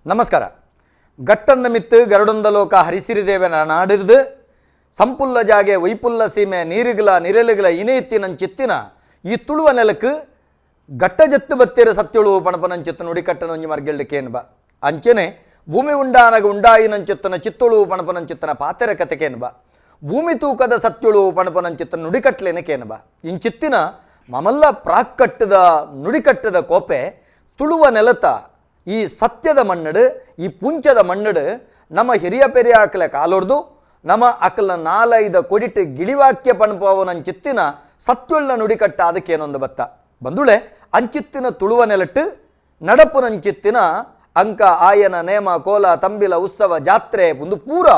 ನಮಸ್ಕಾರ. ಗಟ್ಟಂದ ಮಿತ್ತು ಗರುಡಂದ ಲೋಕ ಹರಿಸಿರಿದೇವನ ನಾಡಿರ್ದು ಸಂಪುಲ್ಲ ಜಾಗೆ ವೈಪುಲ್ಲ ಸೀಮೆ ನೀರುಗಳ ನಿರಳುಗಳ ಇನೇತ್ತಿನಂಚಿತ್ತಿನ ಈ ತುಳುವ ನೆಲಕ್ಕೆ ಗಟ್ಟ ಜತ್ತು ಬತ್ತೇರ ಸತ್ಯುಳು ಪಣಪನಂಚಿತ್ತ ನುಡಿಕಟ್ಟನ ಒಂಜಿ ಮರ್ಗೆಳ್ಳಿಕೇನು ಬಾ ಅಂಚನೆ ಭೂಮಿ ಉಂಡಾನಗ ಉಂಡಾಯಿನಂಚಿತ್ತನ ಚಿತ್ತುಳು ಪಣಪನಂಚಿತ್ತನ ಪಾತೆರ ಕತೆಕೇನು ಬಾ ಭೂಮಿ ತೂಕದ ಸತ್ಯುಳು ಪಣಪನಂಚಿತ್ತನ ನುಡಿಕಟ್ಲೇನಕೇನು ಬಾ ಇಂಚಿತ್ತಿನ ಮಮಲ್ಲ ಪ್ರಾಕ್ಕಟ್ಟದ ನುಡಿಕಟ್ಟದ ಕೋಪೆ ತುಳುವ ನೆಲತ ಈ ಸತ್ಯದ ಮಣ್ಣಡು ಈ ಪುಂಚದ ಮಣ್ಣಡು ನಮ್ಮ ಹಿರಿಯ ಪೆರಿಯ ಆಕಲ ಕಾಲೊಡ್ದು ನಮ್ಮ ಅಕಲ ನಾಲೈದ ಕೊಡಿಟ್ಟು ಗಿಳಿವಾಕ್ಯ ಪಣಪವನಂಚಿತ್ತಿನ ಸತ್ಯುಳ್ಳ ನುಡಿಕಟ್ಟ ಅದಕ್ಕೇನೊಂದು ಬತ್ತ ಬಂದುಳೆ ಅಂಚಿತ್ತಿನ ತುಳುವ ನೆಲಟ್ಟು ನಡಪುನಂಚಿತ್ತಿನ ಅಂಕ ಆಯನ ನೇಮ ಕೋಲ ತಂಬಿಲ ಉತ್ಸವ ಜಾತ್ರೆ ಒಂದು ಪೂರ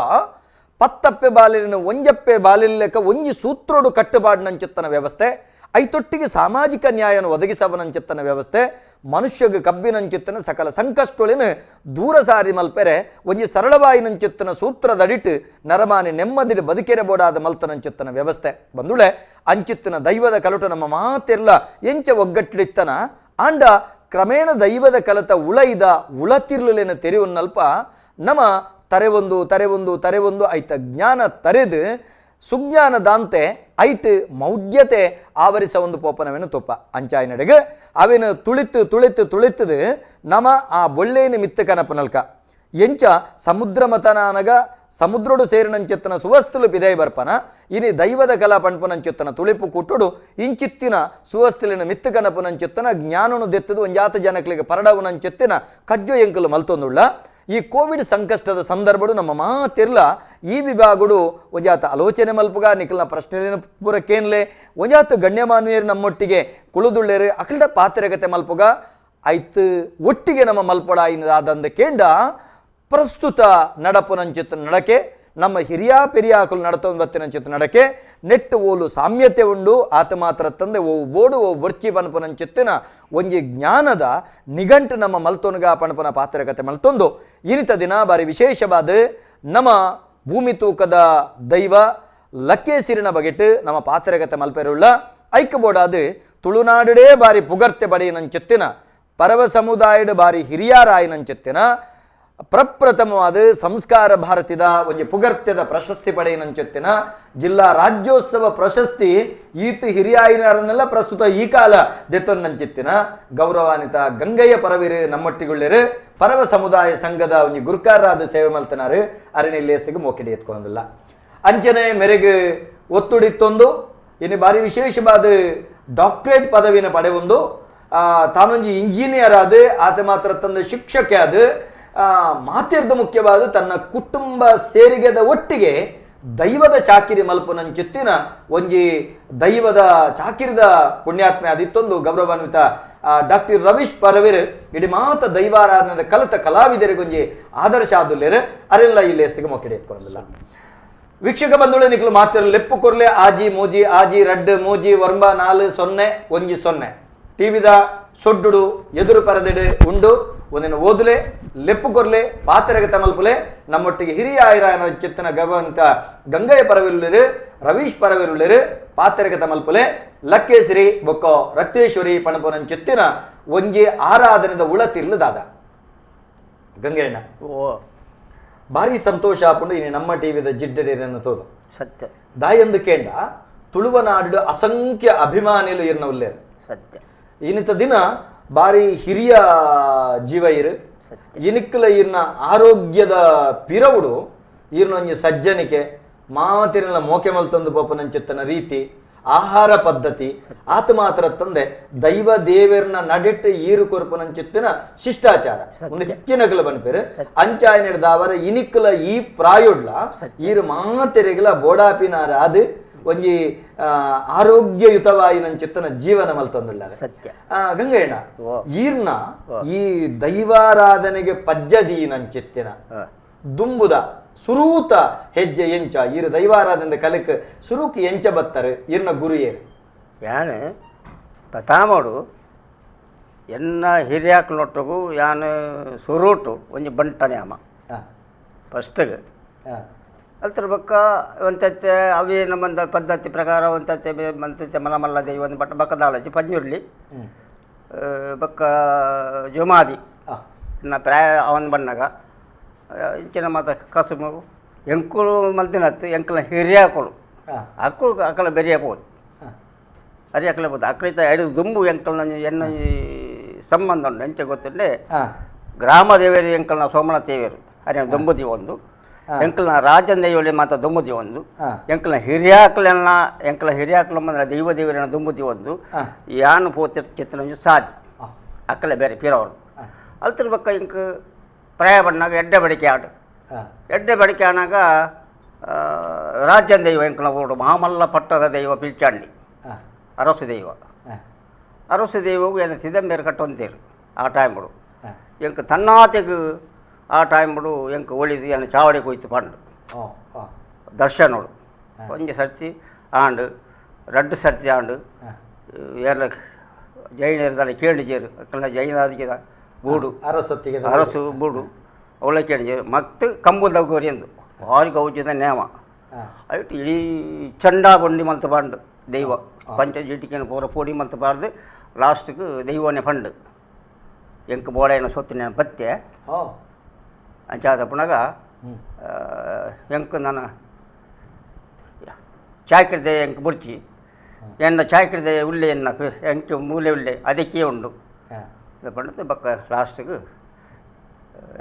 ಪತ್ತಪ್ಪೆ ಬಾಲಿನ ಒಂಜಪ್ಪೆ ಬಾಲಿಲೆಕ್ಕ ಒಂಜಿ ಸೂತ್ರೋಡು ಕಟ್ಟುಪಾಡಿನಂಚಿತ್ತನ ವ್ಯವಸ್ಥೆ ಐತೊಟ್ಟಿಗೆ ಸಾಮಾಜಿಕ ನ್ಯಾಯನ ಒದಗಿಸವನಂಚಿತ್ತನ ವ್ಯವಸ್ಥೆ ಮನುಷ್ಯಗೆ ಕಬ್ಬಿನಂಚಿತ್ತನ ಸಕಲ ಸಂಕಷ್ಟೊಳಿನ ದೂರ ಸಾರಿ ಮಲ್ಪೆರೆ ಒಂಜಿ ಸರಳವಾಯಿನಂಚಿತ್ತನ ಸೂತ್ರದಡಿಟ್ಟು ನರಮಾನಿ ನೆಮ್ಮದಿಡು ಬದುಕೆರೆ ಬೋಡಾದ ಮಲ್ತನಂಚಿತ್ತನ ವ್ಯವಸ್ಥೆ ಬಂದುಳೆ ಅಂಚಿತ್ತಿನ ದೈವದ ಕಲುಟ ನಮ್ಮ ಮಾತೆಲ್ಲ ಎಂಚ ಒಗ್ಗಟ್ಟಿಡಿತ್ತನ ಆಂಡ ಕ್ರಮೇಣ ದೈವದ ಕಲತ ಉಳೈದ ಉಳತಿರ್ಲಿನ ತೆರೆಯುನ್ನಲ್ಪ ನಮ್ಮ ತರೆವೊಂದು ಐತ ಜ್ಞಾನ ತರೆದು ಸುಜ್ಞಾನ ದಾಂತೆ ಐಟ್ ಮೌಢ್ಯತೆ ಆವರಿಸ ಒಂದು ಪೋಪನವೇನು ತುಪ್ಪ ಅಂಚಾಯಿನಡೆಗೆ ಅವೇನು ತುಳಿತದು ನಮ್ಮ ಆ ಬೊಳ್ಳೇನು ಮಿತ್ತ ಕನಪನಲ್ಕ ಎಂಚ ಸಮುದ್ರ ಮತನಾನಗ ಸಮುದ್ರೋಡು ಸೇರಿನಂಚಿತ್ತನ ಸುವಸ್ತುಲು ಪಿದೈ ಬರ್ಪನ ಇನಿ ದೈವದ ಕಲಾ ಪಣ್ಪನಂಚಿತ್ತನ ತುಳಿಪು ಕುಟ್ಟುಡು ಇಂಚಿತ್ತಿನ ಸುವಸ್ತುಲಿನ ಮಿತ್ತು ಕನಪನಂಚಿತ್ತನ ಜ್ಞಾನನು ದೆತ್ತದು ಒಂಜಾತ ಜನಕ್ಲಿಗೆ ಪರಡವನಂಚಿತ್ತಿನ ಕಜ್ಜು ಎಂಕಲು ಮಲ್ತೊಂದುಳ್ಳ ಈ ಕೋವಿಡ್ ಸಂಕಷ್ಟದ ಸಂದರ್ಭಡು ನಮ್ಮ ಮಾತಿರ್ಲ ಈ ವಿಭಾಗಡು ಒಂಜಾತ ಆಲೋಚನೆ ಮಲ್ಪುಗ ನಿಖಲ್ನ ಪ್ರಶ್ನೆ ಪೂರಕ್ಕೇನ್ಲೆ ಒಂಜಾತ ಗಣ್ಯಮಾನ್ಯರು ನಮ್ಮೊಟ್ಟಿಗೆ ಕುಳುದುಳ್ಳೇರು ಅಕಲ್ಡ ಪಾತ್ರಗತೆ ಮಲ್ಪುಗ ಐತ್ ಒಟ್ಟಿಗೆ ನಮ್ಮ ಮಲ್ಪಡಾಯಿನದಾದಂದ ಕೇಂಡ ಪ್ರಸ್ತುತ ನಡಪುನಂಚಿತ್ತ ನಡಕೆ ನಮ್ಮ ಹಿರಿಯ ಪೆರಿಯಾಕಲು ನಡತೊಂದು ಬತ್ತಿನಂಚಿತ್ತ ನಡಕೆ ನೆಟ್ಟು ಓಲು ಸಾಮ್ಯತೆ ಉಂಡು ಆತ ಮಾತ್ರ ತಂದೆ ಓ ಬೋಡು ಓ ಬರ್ಚಿ ಪಣಪನಂಚಿತ್ತಿನ ಒಂಜಿ ಜ್ಞಾನದ ನಿಘಂಟು ನಮ್ಮ ಮಲ್ತೊನ್ಗ ಪಣಪನ ಪಾತ್ರಕತೆ ಮಲ್ತೊಂದು ಇನಿತ ದಿನ ಬಾರಿ ವಿಶೇಷವಾದ ನಮ್ಮ ಭೂಮಿ ತೂಕದ ದೈವ ಲಕ್ಕೇಸಿರಿನ ಬಗೆಟ್ ನಮ್ಮ ಪಾತ್ರಕತೆ ಮಲ್ಪೆರುಳ್ಳ ಐಕ್ಯಬೋಡಾದು ತುಳುನಾಡೇ ಬಾರಿ ಪುಗರ್ತೆ ಬಡಿಯನಂಚಿತ್ತಿನ ಪರವ ಸಮುದಾಯದ ಬಾರಿ ಹಿರಿಯರಾಯಿನಂಚಿತ್ತಿನ ಪ್ರಪ್ರಥಮವಾದ ಸಂಸ್ಕಾರ ಭಾರತದ ಒಂಜಿ ಪುಗರ್ತ್ಯದ ಪ್ರಶಸ್ತಿ ಪಡೆಯನಂಚಿತ್ತಿನ ಜಿಲ್ಲಾ ರಾಜ್ಯೋತ್ಸವ ಪ್ರಶಸ್ತಿ ಈತು ಹಿರಿಯಾಯಿನರನ್ನೆಲ್ಲ ಪ್ರಸ್ತುತ ಈ ಕಾಲ ದೆತ್ತೊನ್ನಂಚಿತ್ತಿನ ಗೌರವಾನ್ವಿತ ಗಂಗಯ್ಯ ಪರವಿರು ನಮ್ಮೊಟ್ಟಿಗುಳ್ಳಿರು ಪರವ ಸಮುದಾಯ ಸಂಘದ ಒಂಜಿ ಗುರುಕಾರರಾದ ಸೇವೆ ಮಲ್ತನಾರು ಅರಣ್ಯಲೇಸಿಗೆ ಮೋಕೆಡಿ ಎತ್ಕೊಂಡಿಲ್ಲ ಅಂಚನೆ ಮೆರೆಗೆ ಒತ್ತುಡಿತ್ತೊಂದು ಇನ್ನು ಬಾರಿ ವಿಶೇಷವಾದ ಡಾಕ್ಟರೇಟ್ ಪದವಿನ ಪಡೆಯೊಂದು ತಾನೊಂಜಿ ಇಂಜಿನಿಯರ್ ಆದ ಆತ ಮಾತ್ರ ತಂದ ಶಿಕ್ಷಕ ಆದ ಮಾತಿರ್ದ ಮುಖ್ಯವಾದ ತನ್ನ ಕುಟುಂಬ ಸೇರಿಗೆದ ಒಟ್ಟಿಗೆ ದೈವದ ಚಾಕಿರಿ ಮಲ್ಪನಂಚಿತ್ತಿನ ಒಂಜಿ ದೈವದ ಚಾಕಿರಿದ ಪುಣ್ಯಾತ್ಮೆ ಆದಿತ್ತೊಂದು ಗೌರವಾನ್ವಿತ ಡಾಕ್ಟರ್ ರವೀಶ್ ಪರವೀರ್ ಇಡೀ ಮಾತ ದೈವಾರಾಧನದ ಕಲಿತ ಕಲಾವಿದರಿಗೊಂಜಿ ಆದರ್ಶ ಆದುಲ್ಲೇರು ಅರೆಲ್ಲ ಇಲ್ಲಿ ಎಸ್ಸಿಗೆ ಮೊಕ್ಕೆಡೆ ಎತ್ಕೊಳ್ಳೋದಿಲ್ಲ ವೀಕ್ಷಕ ಬಂಧುಗಳು ನಿಖಲು ಮಾತಿರ ಲೆಪ್ಪು ಕೊರ್ಲೆ ಆಜಿ ರಡ್ಡು ಮೂಜಿ ವರ್ಂಬ 4010 ಟಿವಿದ ಸೊಡ್ಡುಡು ಎದುರು ಪರದೆಡು ಉಂಡು ಒಂದಿನ ಓದುಲೆ ಲೆಪ್ಪು ಕೊರ್ಲೆ ಪಾತ್ರಗತ ಮಲ್ಪುಲೆ ನಮ್ಮೊಟ್ಟಿಗೆ ಹಿರಿಯ ಆಯ್ರಾಯನ ಚಿತ್ತನ ಗವಂತ ಗಂಗಯ್ಯ ಪರವಿರುಳ್ಳರು ರವೀಶ್ ಪರವಿರುಳ್ಳರು ಪಾತ್ರಗತ ಮಲ್ಪುಲೆ ಲಕ್ಕೇಶ್ವರಿ ಬೊಕ್ಕೋ ರಕ್ತೇಶ್ವರಿ ಪಣಪುನನ್ ಚಿತ್ತಿನ ಒಂಜಿ ಆರಾಧನೆದ ಉಳತಿರ್ಲು ದಾದ ಗಂಗಯ್ಯಣ್ಣ ಓ ಭಾರಿ ಸಂತೋಷ ಆಪುಂಡು ಇನ್ನು ನಮ್ಮ ಟಿವಿದ ಜಿಡ್ಡಡೇರನ್ನು ತೋದು ಸತ್ಯ ದಾಯಂದು ಕೇಂಡ ತುಳುವನಾಡು ಅಸಂಖ್ಯ ಅಭಿಮಾನಿಲು ಇರ್ನವುಲ್ಲೇರು ಸತ್ಯ ಇನ್ನಿತ ದಿನ ಬಾರಿ ಹಿರಿಯ ಜೀವ ಇರು ಇನಿಕ್ಕಲ ಇರ್ನ ಆರೋಗ್ಯದ ಪಿರವುಡು ಇರ್ನೊಂಜಿ ಸಜ್ಜನಿಕೆ ಮಾತಿರಲ್ಲ ಮೋಕೆ ಮಲ್ತೊಂದು ಪೋಪನಂಚಿತ್ತನ ರೀತಿ ಆಹಾರ ಪದ್ಧತಿ ಆತ ಮಾತ್ರ ತಂದೆ ದೈವ ದೇವರನ್ನ ನಡಿಟ್ಟು ಈರು ಕೊರ್ಪನಂಚಿತ್ತಿನ ಶಿಷ್ಟಾಚಾರ ಒಂದು ಹೆಚ್ಚಿನ ಕಲ ಬನ್ಪೇರು ಅಂಚಾಯ ನಡೆದವರ ಇನಿಕ್ಕಲ ಈ ಪ್ರಾಯೋಡ್ಲ ಈರು ಮಾತೆರೆಗಲ ಬೋಡಾಪಿನಾರ ಅದು ಒಂಜಿ ಆರೋಗ್ಯಯುತವಾಯಿನಂಚಿತ್ತನ ಜೀವನ ಮಲ್ತೊಂದುಳ್ಳಾರೆ ಗಂಗಯ್ಯಣ್ಣ ಈರ್ನ ಈ ದೈವಾರಾಧನೆಗೆ ಪಜ್ಜದೀನಂಚಿತ್ತಿನ ದುಂಬುದ ಸುರೂತ ಹೆಜ್ಜೆ ಎಂಚ ಈರು ದೈವಾರಾಧನೆ ಕಲಿಕ್ ಸುರೂಕ್ ಎಂಚ ಬತ್ತಾರೆ ಈರ್ನ ಗುರು ಏರು ಯಾನು ಪ್ರಥಮಡು ಎನ್ನ ಹಿರಿಯಾಕ್ಲೊಟ್ಟಗು ಯಾನು ಸುರೂಟು ಒಂಜಿ ಬಂಟನೆ ಅಮ್ಮ ಫಸ್ಟ್ಗೆ ಅಲ್ತರ ಬಕ್ಕ ಒಂತತ್ತೆ ಅವೇ ನಮ್ಮಂದ ಪದ್ಧತಿ ಪ್ರಕಾರ ಒಂತತ್ತೆ ಮಂತತ್ತೆ ಮಲಮಲ್ಲ ದೇವಿ ಒಂದು ಬಕ್ಕ ದಾಳಜಿ ಪಂಜುರ್ಲಿ ಬಕ್ಕ ಜುಮಾದಿ ಇನ್ನು ಪ್ರಾಯ ಅವನು ಬಂದಾಗ ಇಂಚಿನ ಮತ್ತು ಕಸುಮು ಎಂಕುಲು ಮಂತಿನತ್ತು ಎಂಕಲ ಹಿರಿಯಾಕುಳು ಅಕ್ಕಳು ಅಕ್ಕಳ ಬೆರೆಯಬಹುದು ಅರಿ ಅಕ್ಕಳಬಹುದು ಅಕ್ಕಳಿತ ಎರಡು ದುಂಬು ಎಂಕಲ್ನ ಎನ್ನ ಸಂಬಂಧ ಉಂಟು ಎಂಚ ಗೊತ್ತಂಡೆ ಗ್ರಾಮ ದೇವೇರು ಎಂಕಲ್ನ ಸೋಮನ ದೇವೇರು ಅರೆ ದುಂಬುದಿ ಒಂದು ಎಂಕಲ್ನ ರಾಜನ ದೈವಲಿ ಮಾತ್ರ ದುಂಬುದಿ ಒಂದು ಎಂಕಲ್ನ ಹಿರಿಯಾಕಲನ್ನ ಎಂಕಲ ಹಿರಿಯಾಕಲ ಬಂದ್ರೆ ದೈವ ದೇವರಿನ ದುಂಬುದಿ ಒಂದು ಯಾನು ಪೋತಿ ಚಿತ್ರ ಸಾಧಿ ಅಕ್ಕಲೆ ಬೇರೆ ಪೀರವರು ಅಲ್ತಿರ್ಬೇಕ ಇಂಕ ಪ್ರಾಯ ಬಣ್ಣಾಗ ಎಡ್ಡೆ ಬಡಿಕೆ ಆಡು ಎಡ್ಡೆ ಬಡಿಕೆ ಆನಾಗ ರಾಜ್ಯನ ದೈವ ಎಂಕಲ ಓಡು ಮಾಮಲ್ಲ ಪಟ್ಟದ ದೈವ ಪಿಲ್ಚಾಂಡಿ ಅರಸು ದೈವ ಅರಸು ದೈವವು ಏನು ಸಿದಂಬೇರು ಕಟ್ಟೊಂತೀರು ಆ ಟೈಮ್ಗಳು ಎಂಕ ತನ್ನಾತೆಗೂ ಆ ಟೈಮ್ಗಳು ಎಂಕ ಒಳಿದು ಏನು ಚಾವಡಿ ಕೊಯ್ತು ಪಂಡು ದರ್ಶನೋಡು ಒಂಜಿ ಸರ್ತಿ ಆಂಡು ರಡ್ಡು ಸರ್ತಿ ಆಂಡು ಏರ್ಲ ಜೈನರ್ದಾನೆ ಕೇಳಿಜೇರು ಅಕ್ಕಲ್ಲ ಜೈನಾದಿಗೆ ಬೂಡು ಅರಸು ಬೂಡು ಅವಳ ಕೇಳಿಜೇರು ಮತ್ತು ಕಂಬುದ ಗೋರಿ ಎಂದು ಭಾರಿ ಗೌಜದ ನೇಮ ಅಯ್ತು ಇಡೀ ಚಂಡಾ ಬಂಡಿ ಮಲ್ತ ಬಾಂಡು ದೈವ ಪಂಚ ಜಿಟಿಕೆನ ಪೂರ ಪೋಡಿ ಮಲ್ತ ಬಾರ್ದು ಲಾಸ್ಟ್ಗೆ ದೈವನೇ ಫಂಡು ಎಂಕ ಬೋಡೇನ ಸೊತ್ತಿನ ಪತ್ತೆ ಅಂಚಾದ ಪುನಗ ಎಂಕ ನಾನು ಚಾಕಿರ್ದೆ ಎಂಕ ಬುರ್ಚಿ ಎನ್ನ ಚಾಕಿರ್ದೆ ಉಳ್ಳೆ ಎನ್ನ ಎಂಕ ಮೂಲೆ ಉಳ್ಳೆ ಅದಕ್ಕೆ ಉಂಡು ಪಂಡು ಬಕ್ಕ ಲಾಸ್ಟ್ಗೆ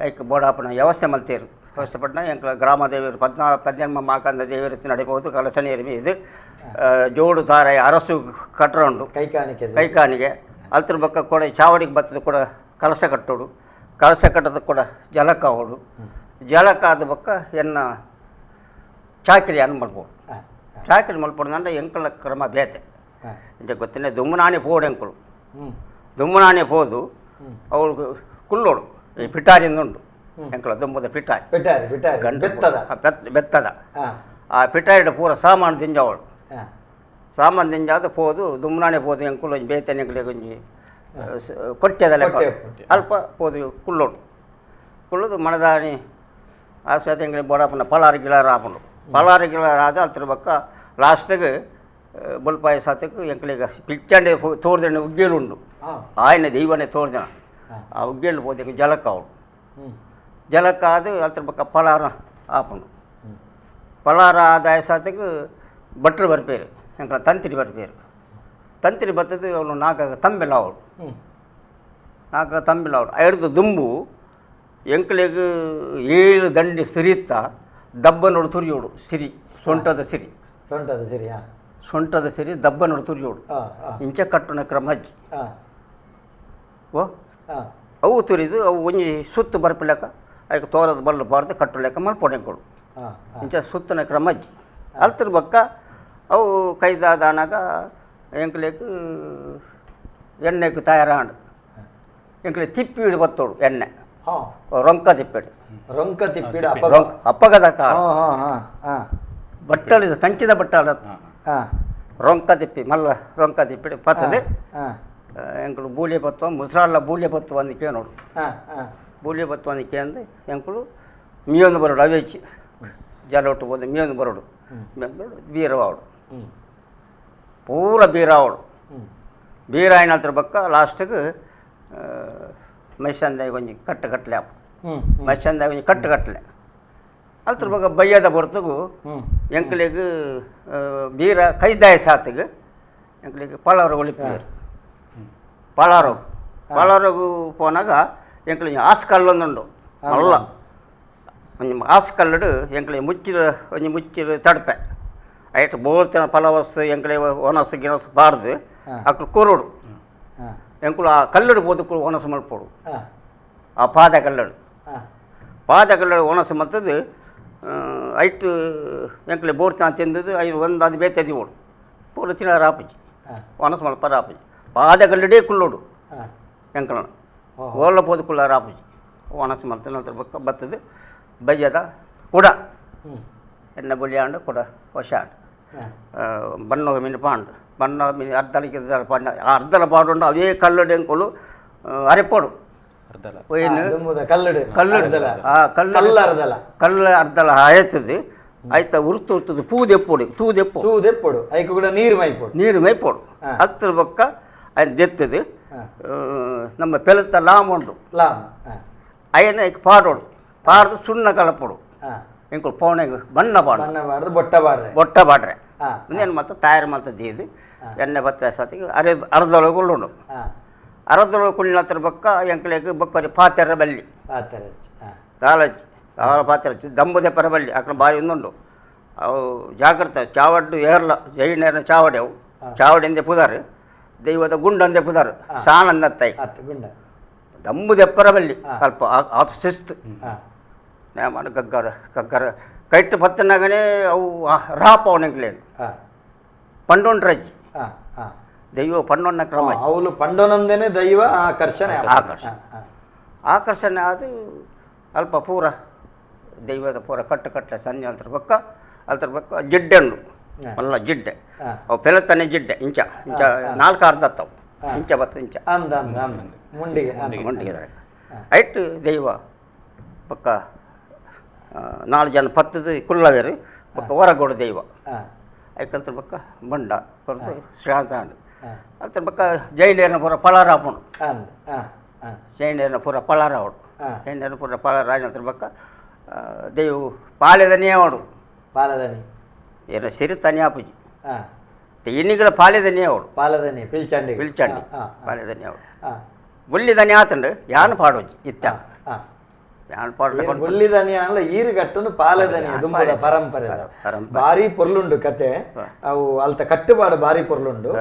ಐಕ ಬೋಡಾಪನ ವ್ಯವಸ್ಥೆ ಮಲ್ತೇರು ವ್ಯವಸ್ಥೆ ಪಟ್ಟ ಎಂಕ ಗ್ರಾಮ ದೇವರು 18 ಮಾಕಂದ ದೇವರತ್ತಿ ನಡಿಬಹುದು ಕಳಸನೇರಿ ಇದು ಜೋಡು ತಾರೆ ಅರಸು ಕಟ್ರ ಉಂಡು ಕೈಕಾಣಿಗೆ ಅಲ್ತರ ಬಕ್ಕ ಕೂಡ ಚಾವಡಿಗೆ ಬತ್ತದ ಕೂಡ ಕಲಸ ಕಟ್ಟೋಡು ಕಲಸ ಕಟ್ಟದ ಕೂಡ ಜಲಕ ಹೋಡು ಜಲಕ ಆದ ಬಕ್ಕ ಎನ್ನ ಚಾಕರಿ ಅನ್ನು ಮಲ್ಬೋದು ಚಾಕರಿ ಮಲ್ಪೊಡು ಅಂದ್ರೆ ಎಂಕಲ ಕ್ರಮ ಬೇತೆ ಇಂಚ ಗೊತ್ತಿನ ದುಮ್ಮನಾಣಿ ಪೋಡು ಎಂಕಲು ದುಮ್ಮನಾಣಿ ಪೋದು ಅವಳು ಕುಲ್ಲೋಡು ಈ ಪಿಟಾರಿಂದ ಉಂಡು ಎಂಕಲ ದುಂಬದ ಪಿಟಾರಿ ಗಂಡು ಬೆತ್ತದ ಆ ಪಿಟಾರಿಡ ಪೂರ ಸಾಮಾನು ದಿಂಜವಳು ಸಾಮಾನು ದಿಂಜಾದ ಪೋದು ದುಮ್ಮನಾಣಿ ಪೋದು ಎಂಕುಲು ಒಂಜಿ ಬೇತನೆ ಒಂಜಿ ಕೊಟ್ಟೆದಲ್ಲ ಅಲ್ಪ ಪೋದು ಕುಲ್ಲೋಡು ಕುಲ್ಲೋದು ಮಣದಾನಿ ಆಸ್ವಾದ ಎಂಗಳಿಗೆ ಬೋಡಪ್ಪನ ಪಲಾರು ಗಿಲಾರ ಆಪುಂಡು ಪಲಾರು ಗಿಲಾರ ಆದ ಅಲ್ತರ ಬಕ್ಕ ಲಾಸ್ಟಿಗೆ ಬುಲ್ಪಾಯ ಸಾತಕ್ಕೆ ಎಂಕಲಿಗೆ ಪಿಚ್ಚಂಡೆ ತೋರ್ದಣ್ಣ ಉಗ್ಗೇಳು ಉಂಡು ಆಯ್ನ ದೈವನೇ ತೋರ್ದಣ ಆ ಉಗ್ಗೇಳು ಪೋದಕ್ಕೆ ಜಲಕ ಅವಳು ಜಲಕ ಆದ ಅಲ್ತರ ಬಕ್ಕ ಪಲಾರ ಆಪುಂಡು ಪಲಾರ ಆದಾಯ ಸಾತಕ್ಕೆ ಭಟ್ರು ಬರ್ಪೇರು ಎಂಕಲ ತಂತ್ರಿ ಬರ್ಪೇರು ತಂತ್ರಿ ಬರ್ತದೆ ಅವನು ನಾಲ್ಕಾಗ ತಂಬೆಲ್ಲ ಅವಳು ನಾಲ್ಕಾಗ ತಂಬೆಲ್ಲ ಅವಳು ಐದು ದುಂಬು ಎಂಕಲಿಗೆ 7 ದಂಡಿ ಸಿರಿತ್ತ ದಬ್ಬನೋಡು ತುರಿಯೋಡು ಸಿರಿ ಸೊಂಟದ ಸಿರಿ ದಬ್ಬನೋಡು ತುರಿಯೋಡು ಇಂಚ ಕಟ್ಟುನ ಕ್ರಮ ಅಜ್ಜಿ ಓ ಅವು ತುರಿದು ಅವು ಒಂಜಿ ಸುತ್ತು ಬರ್ಪಿಲೆಕ್ಕ ಅದಕ್ಕೆ ತೋರದ ಬಲ್ಲು ಬಾರ್ದು ಕಟ್ಟು ಲೆಕ್ಕ ಮಲ್ಪೊಡೆಂಕೊಡು ಇಂಚ ಸುತ್ತನ ಕ್ರಮ ಅಜ್ಜಿ ಅಲ್ತರ ಬಕ್ಕ ಅವು ಕೈದಾದಾನಾಗ ಎಂಕಲಿಗೆ ಎಣ್ಣೆಗೆ ತಯಾರಾಂಡು ಎಂಕಲಿಗೆ ತಿಪ್ಪಿಡು ಬತ್ತೋಡು ಎಣ್ಣೆ ರೊಂಕ ತಿಪ್ಪಿಡು ಅಪ್ಪಗದ ಕಾಲ ಬಟ್ಟಳಿದ ಕಂಚಿದ ಬಟ್ಟಳ ರೊಂಕ ತಿಪ್ಪಿ ಮಲ್ಲ ರೊಂಕ ತಿಪ್ಪಿಡು ಪತ್ತದೆ ಎಂಕಲು ಬೂಲೆ ಬತ್ತುವ ಮುಸ್ರಾಳ ಬೂಲೆ ಬತ್ತುವ ಅಂದಿಕೆ ನೋಡು ಬೂಲೆ ಬತ್ತುವ ಅಂದಿಕೆ ಅಂದು ಎಂಕಲು ಮೀಯೊಂದು ಬರೋಡು ಅವೇಚಿ ಜಲ ಒಟ್ಟು ಹೋದ ಮೀಯೊಂದು ಬರೋಡು ಬೀರವಾವಡು ಪೂರ ಬೀರಾವಳು ಬೀರ ಏನಂತರ ಬಕ್ಕ ಲಾಸ್ಟಿಗೆ ಮೈಸಂದಾಗಿ ಒಂಜಿ ಕಟ್ಟಲೆ ಆಪ ಮೈಸಂದಾಗಿ ಒಂಜಿ ಕಟ್ಟಲೆ ಅಲ್ತರ ಬಕ್ಕ ಬಯ್ಯದ ಬರ್ತಗೂ ಎಂಕಲಿಗೆ ಬೀರ ಕೈದಾಯ ಸಾತಿಗೆ ಎಂಕಲಿಗೆ ಪಳಾರು ಒಳಿಪಿದ್ರು ಪಳಾರಗು ಪೋನಾಗ ಎಂಕಲಿಗೆ ಆಸ್ಕಲ್ಲೊಂದುಂಡು ಅಲ್ಲ ಒಂಜಿ ಆಸ್ಕಲ್ಲಡು ಎಂಕಲಿಗೆ ಮುಚ್ಚಿರ ತಡಪೆ ಐಟ್ ಬೋರ್ತಿನ ಫಲವಸ್ತು ಎಂಕಲೆ ಒನಸು ಗಿನಸು ಬಾರ್ದು ಅಕ್ಕಳು ಕೂರೋಡು ಎಂಕುಲು ಆ ಕಲ್ಲಡು ಬೋದಕ್ಕಳು ಒನಸು ಮಲ್ಪೋಡು ಆ ಪಾದ ಕಲ್ಲಡು ಒನಸು ಮತ್ತದು ಐಟು ಎಂಕಲೆ ಬೋರ್ತಿನ ತಿಂದದು ಐದು ಒಂದು ಅದು ಬೇತದಿ ಓಡು ಪೂರ ತಿನ್ನ ರಾಪಜಿ ಒನಸು ಮಲ್ಪ ರಾಪಜಿ ಪಾದ ಕಲ್ಲಡೇ ಕುಲ್ಲೋಡು ಎಂಕಲ ಓಲ ಬೋದಕ್ಕುಳ್ಳ ರಾಪಜಿ ಒನಸು ಮಲ್ತ ನಂತರ ಬಕ್ಕ ಬತ್ತದು ಬಯ್ಯದ ಕುಡ ಎಣ್ಣೆ ಬುಳಿಯಾಂಡು ಕುಡ ಹೊಶಾಂಡು ಬಣ್ಣಗ ಮೀನು ಪಾಂಡು ಬಣ್ಣ ಮೀನು ಅರ್ಧಲಿಕ್ಕೆ ಪಾಂಡ ಆ ಅರ್ಧಲ ಪಾಡುಂಡು ಅವೇ ಕಲ್ಲಡು ಎಂಕುಲು ಅರೆಪೋಡು ಕಲ್ಲು ಅರ್ಧಲ ಆಯ್ತದೆ ಆಯ್ತಾ ಉರ್ತುದು ತೂದೆಪ್ಪೋಡು ಐಕು ಕೂಡ ನೀರು ಮೈಪೋಡು ಹತ್ತಿರ ಬಕ್ಕ ಅದು ದೆತ್ತದು ನಮ್ಮ ಪೆಲತ ಲಾಮ್ ಉಂಡು ಅಯ್ಯನ ಪಾಡೋಡು ಪಾಡ್ದು ಸುಣ್ಣ ಕಲಪಡು ಹಾಂ ಇಂಕು ಪೋಣೆಗೆ ಬಣ್ಣ ಪಾಡು ಬಣ್ಣ ಬಾಡ್ದು ಬೊಟ್ಟ ಬಾಡ್ರೆ ಬೊಟ್ಟ ಬಾಡ್ರೆ ಹಾಂ ಇನ್ನೇನು ಮತ್ತೆ ತಯಾರು ಮತ್ತೆ ದೀದು ಎಣ್ಣೆ ಬತ್ತ ಸತಿಗೆ ಅರ್ಧೊಳಗೆ ಉಳ್ಳುಂಡು ಹಾಂ ಅರ್ಧೊಳಗೆ ಕುಳ್ಳಿನ ಹತ್ರ ಬಕ್ಕ ಎಂಕ್ಲೆಗೆ ಬಕ್ಕರಿ ಪಾತೆರ ಬಲ್ಲಿ ಪಾತ್ರೆ ಹಾಂ ಕಾಲಜ್ಜಿ ಅವರ ಪಾತ್ರೆ ದಂಬುದೆ ಪರ ಬಲ್ಲಿ ಅక్కడ ಬಾರಿ ಒಂದುಂಡು ಅವು ಜಾಗ್ರತೆ ಚಾವಡ್ಡು ಏರ್ಲ ಜೈನೇರ ಚಾವಡಿ ಅವು ಚಾವಡಿಂದೆ ಪುದಾರು ದೈವದ ಗುಂಡಂದೆ ಪುದಾರು ಸಾಣಂದತ್ತೈ ಹತ್ತು ಗುಂಡ ದಂಬುದೆ ಪರ ಬಲ್ಲಿ ಸ್ವಲ್ಪ ಅದು ಶಿಸ್ತು ಹಾಂ ನೇಮನ ಗಗ್ಗರ ಕೈಟ್ಟು ಪತ್ತನಾಗನೇ ಅವು ರಾಪವನೆಂಕ್ಲೇನು ಹಾಂ ಪಂಡೊಂಡ್ರಜ್ಜಿ ಹಾಂ ಹಾಂ ದೈವ ಪಂಡೊಣ್ಣ ಕ್ರಮ ಅವಳು ಪಂಡೋನಂದೇನೆ ದೈವ ಆಕರ್ಷಣೆ ಆಕರ್ಷಣೆ. ಆಕರ್ಷಣೆ ಅದು ಅಲ್ಪ ಪೂರ ದೈವದ ಪೂರ ಕಟ್ಟೆ ಸಂಜೆ ಅಲ್ತರ ಬಕ್ಕ ಜಿಡ್ಡೆಂಡು ಅಲ್ಲ ಜಿಡ್ಡೆ ಅವು ಪೆಲತನೆ ಜಿಡ್ಡೆ ಇಂಚ ಇಂಚ 4 ಅರ್ಧತ್ತವು ಇಂಚ ಬತ್ತ ಇಂಚ ಅಂದ ಅಂದ ಅಂದ ಮುಂಡಿಗೆ ಮುಂಡಿಗೆ ಐಟ್ ದೈವ ಪಕ್ಕ 4 ಜನ ಪತ್ತದು ಕುಳ್ಳವೇರು ಪಕ್ಕ ಹೊರಗೋಡು ದೈವ ಹಾಂ ಐಕಂತರ ಬಕ್ಕ ಬಂಡ ಕೊರತು ಶ್ರಾಂತ ಅಲ್ತರ ಬಕ್ಕ ಜೈನೇರನ ಪೂರ ಪಳರಾಪುಣು ಅಂದ ಹಾಂ ಹಾಂ ಜೈನೇರನ ಪೂರ ಪಳರಾವಡು ಜೈನೇರನ ಪೂರ ಪಳರಾಜ ಅಂತರ ಬಕ್ಕ ದೈವ ಪಾಲೆದನೇ ಅವಡು ಪಾಲದನಿ ಏನ ಸಿರಿ ತನಿಯಾಪುಜಿ ಹಾಂ ಇನ್ನಿಗಳ ಪಾಲೆದನೇ ಅವಡು ಪಾಲದನಿ ಪಿಲ್ಚಂಡಿ పిలిచండి పాలేదని ఆవిడ ಹಾಂ బుల్లిదని ఆతండు యాన పాడోజి ఇత్త ಹಾಂ యాన పాడలు ಬುಲ್ಲಿದನಿ ಅಲ್ಲ ಈರುಗಟ್ಟನು ಪಾಲದನಿ ದುಂಬದ ಪರಂಪರೆ ಭಾರಿ ಪೊರ್ಲುಂಡು ಕತೆ ಅವು ಅಲ್ತ ಕಟ್ಟುಪಾಡು ಭಾರಿ ಪೊರ್ಲುಂಡು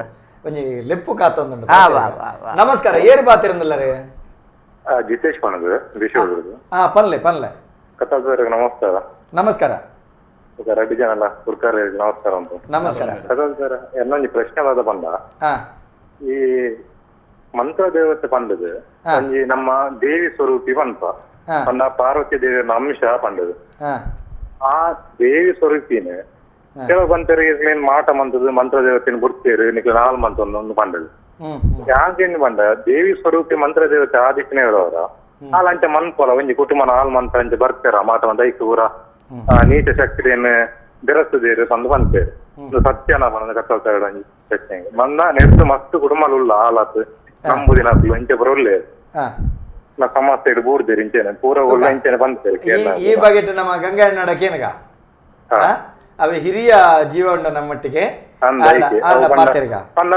ಒಂಜಿ ಲೆಪ್ಪು ಕಾತೊಂದುಂಡು ನಮಸ್ಕಾರ ಏರು ಬಾತಿರಂದಿಲ್ಲರೇ ಜಿತೇಶ್ ಪಣದು ವಿಷಯಗಳು ಪನ್ಲೆ ಪನ್ಲೆ ಕಥಾದವರಿಗೆ ನಮಸ್ಕಾರ ನಮಸ್ಕಾರ ರೆಡ್ಡಿ ಜನಲ್ಲ ಕುರ್ಕಾರಿಗೆ ನಮಸ್ಕಾರ ಅಂತ ನಮಸ್ಕಾರ ಕಥಾದವರ ಇನ್ನೊಂದು ಪ್ರಶ್ನೆ ವಾದ ಬಂದ ಹಾ ಈ ಮಂತ್ರ ದೇವತೆ ಪಂಡದು ಒಂಜಿ ನಮ್ಮ ದೇವಿ ಸ್ವರೂಪಿ ಪಂಪ ಪಂಡ ಪಾರ್ವತಿ ದೇವಿಯ ಅಂಶ ಪಂಡದು ಹಾ ಆ ದೇವಿ ಸ್ವರೂಪಿನ ಕೆಲವು ಬಂತರಿಗೆ ಮಾಟ ಮಂತದ್ದು ಮಂತ್ರ ದೇವತೆನ ಬಿಡ್ತೀರಿ ನಿಖಿಲ 4 ಮಂತ್ ಒಂದು ಪಂಡದು ಯಾಕೇನು ಬಂದ ದೇವಿ ಸ್ವರೂಪಿ ಮಂತ್ರ ದೇವತೆ ಆದಿತ್ಯನೇ ಇರೋರ ಹಾಲಂಚ ಮನ್ಪೊಲ ಒಂಜಿ ಕುಟುಂಬ 4 ಮಂತ್ ಅಂಚ ಬರ್ತಾರ ಮಾಟ ಮಂತ ಐಕ್ ಊರ ನೀಚ ಶಕ್ತಿಯನ್ನು ಬೆರೆಸದೇರು ತಂದು ಬಂತೇರು ಸತ್ಯನ ಬಂದ ಕತ್ತಲ್ತಾಡ ಪ್ರಶ್ನೆಗೆ ಬಂದ ನೆಟ್ಟು ಮಸ್ತ್ ಕುಟುಂಬlulla ಹಾಲತ್ ನಂಬುದಿನ ಇಂಚೆ ಬರೋಲ್ಲೇ ನಾ ಸಮಸ್ಯೆ ಇಡು ಬೂಡ್ದೇರಿ ಇಂಚೆನೆ ಪೂರ ಉಳ್ಳ ಇಂಚೆನೆ ಬಂತೇರಿ ಈ ಬಗೆಟ್ ನಮ್ಮ ಗಂಗಾಯಣ್ಣಡ ಕೇನಗ ಅವ ಹಿರಿಯ ಜೀವ ಉಂಡ ನಮ್ಮಟ್ಟಿಗೆ ಪಂಡ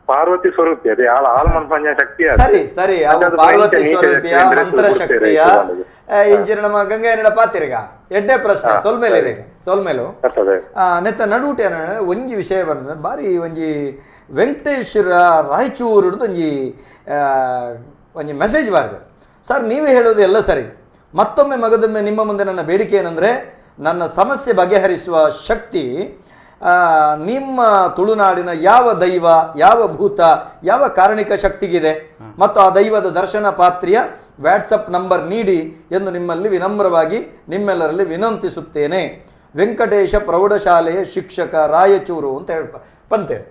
ಪಾರ್ವತಿ ಸ್ವರೂಪಿ ಅದೇ ಆಲ್ಮನ್ ಪಂಜ ಶಕ್ತಿ ಸರಿ ಸರಿ ಅವು ಪಾರ್ವತಿ ಸ್ವರೂಪಿಯ ಮಂತ್ರ ಶಕ್ತಿಯ ಇಂಚಿನ ನಮ್ಮ ಗಂಗಾಯಣ್ಣಡ ಪಾತಿರಿಗ ಎಡ್ಡೆ ಪ್ರಶ್ನೆ ಸೋಲ್ಮೇಲು ನೆತ್ತ ನಡುಟೆ ಒಂಜಿ ವಿಷಯ ಬಂದ ಬಾರಿ ಒಂಜಿ ವೆಂಕಟೇಶ್ವರ ರಾಯಚೂರು ಒಂಜಿ ಮೆಸೇಜ್ ಬಾರ್ದು ಸರ್ ನೀವೇ ಹೇಳೋದು ಎಲ್ಲ ಸರಿ ಮತ್ತೊಮ್ಮೆ ಮಗದೊಮ್ಮೆ ನಿಮ್ಮ ಮುಂದೆ ನನ್ನ ಬೇಡಿಕೆ ಏನಂದರೆ ನನ್ನ ಸಮಸ್ಯೆ ಬಗೆಹರಿಸುವ ಶಕ್ತಿ ನಿಮ್ಮ ತುಳುನಾಡಿನ ಯಾವ ದೈವ ಯಾವ ಭೂತ ಯಾವ ಕಾರಣಿಕ ಶಕ್ತಿಗಿದೆ ಮತ್ತು ಆ ದೈವದ ದರ್ಶನ ಪಾತ್ರಿಯ ವಾಟ್ಸಪ್ ನಂಬರ್ ನೀಡಿ ಎಂದು ನಿಮ್ಮಲ್ಲಿ ವಿನಮ್ರವಾಗಿ ನಿಮ್ಮೆಲ್ಲರಲ್ಲಿ ವಿನಂತಿಸುತ್ತೇನೆ. ವೆಂಕಟೇಶ ಪ್ರೌಢಶಾಲೆಯ ಶಿಕ್ಷಕ ರಾಯಚೂರು ಅಂತ ಪಂತೇರು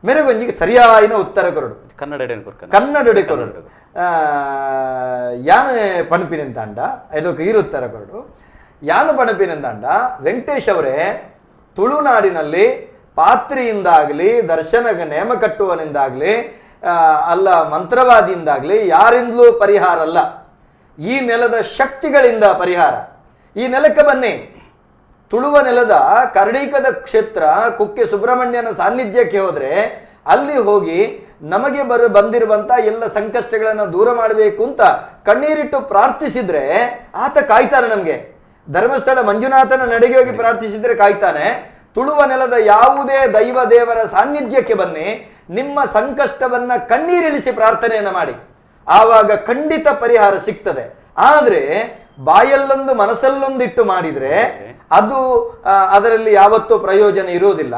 ಮೇರೆಗೊಂಜಿಗೆ ಸರಿಯಾಯಿನ ಉತ್ತರ ಕೊರಡು ಕನ್ನಡ ಕೊರಡು ಯಾನ ಪಣಪಿನಿಂತಾಂಡ ಇದಕ್ಕೆ ಈರು ಉತ್ತರ ಕೊರಡು ಯಾನು ಪಣಪಿನಿಂತಾಂಡ ವೆಂಕಟೇಶ್ ಅವರೇ ತುಳುನಾಡಿನಲ್ಲಿ ಪಾತ್ರಿಯಿಂದಾಗಲಿ ದರ್ಶನ ನೇಮ ಕಟ್ಟುವನಿಂದಾಗಲಿ ಅಲ್ಲ ಮಂತ್ರವಾದಿಯಿಂದಾಗಲಿ ಯಾರಿಂದಲೂ ಪರಿಹಾರ ಅಲ್ಲ, ಈ ನೆಲದ ಶಕ್ತಿಗಳಿಂದ ಪರಿಹಾರ. ಈ ನೆಲಕ್ಕೆ ಬನ್ನಿ, ತುಳುವ ನೆಲದ ಕರ್ಣೀಕದ ಕ್ಷೇತ್ರ ಕುಕ್ಕೆ ಸುಬ್ರಹ್ಮಣ್ಯನ ಸಾನ್ನಿಧ್ಯಕ್ಕೆ ಹೋದರೆ ಅಲ್ಲಿ ಹೋಗಿ ನಮಗೆ ಬಂದಿರುವಂಥ ಎಲ್ಲ ಸಂಕಷ್ಟಗಳನ್ನು ದೂರ ಮಾಡಬೇಕು ಅಂತ ಕಣ್ಣೀರಿಟ್ಟು ಪ್ರಾರ್ಥಿಸಿದ್ರೆ ಆತ ಕಾಯ್ತಾನೆ. ನಮಗೆ ಧರ್ಮಸ್ಥಳ ಮಂಜುನಾಥನ ನಡೆಗೆ ಹೋಗಿ ಪ್ರಾರ್ಥಿಸಿದ್ರೆ ಕಾಯ್ತಾನೆ. ತುಳುವ ನೆಲದ ಯಾವುದೇ ದೈವ ದೇವರ ಸಾನ್ನಿಧ್ಯಕ್ಕೆ ಬನ್ನಿ, ನಿಮ್ಮ ಸಂಕಷ್ಟವನ್ನ ಕಣ್ಣೀರಿಳಿಸಿ ಪ್ರಾರ್ಥನೆಯನ್ನು ಮಾಡಿ, ಆವಾಗ ಖಂಡಿತ ಪರಿಹಾರ ಸಿಗ್ತದೆ. ಆದರೆ ಬಾಯಲ್ಲೊಂದು ಮನಸ್ಸಲ್ಲೊಂದಿಟ್ಟು ಮಾಡಿದರೆ ಅದು ಅದರಲ್ಲಿ ಯಾವತ್ತೂ ಪ್ರಯೋಜನ ಇರುವುದಿಲ್ಲ.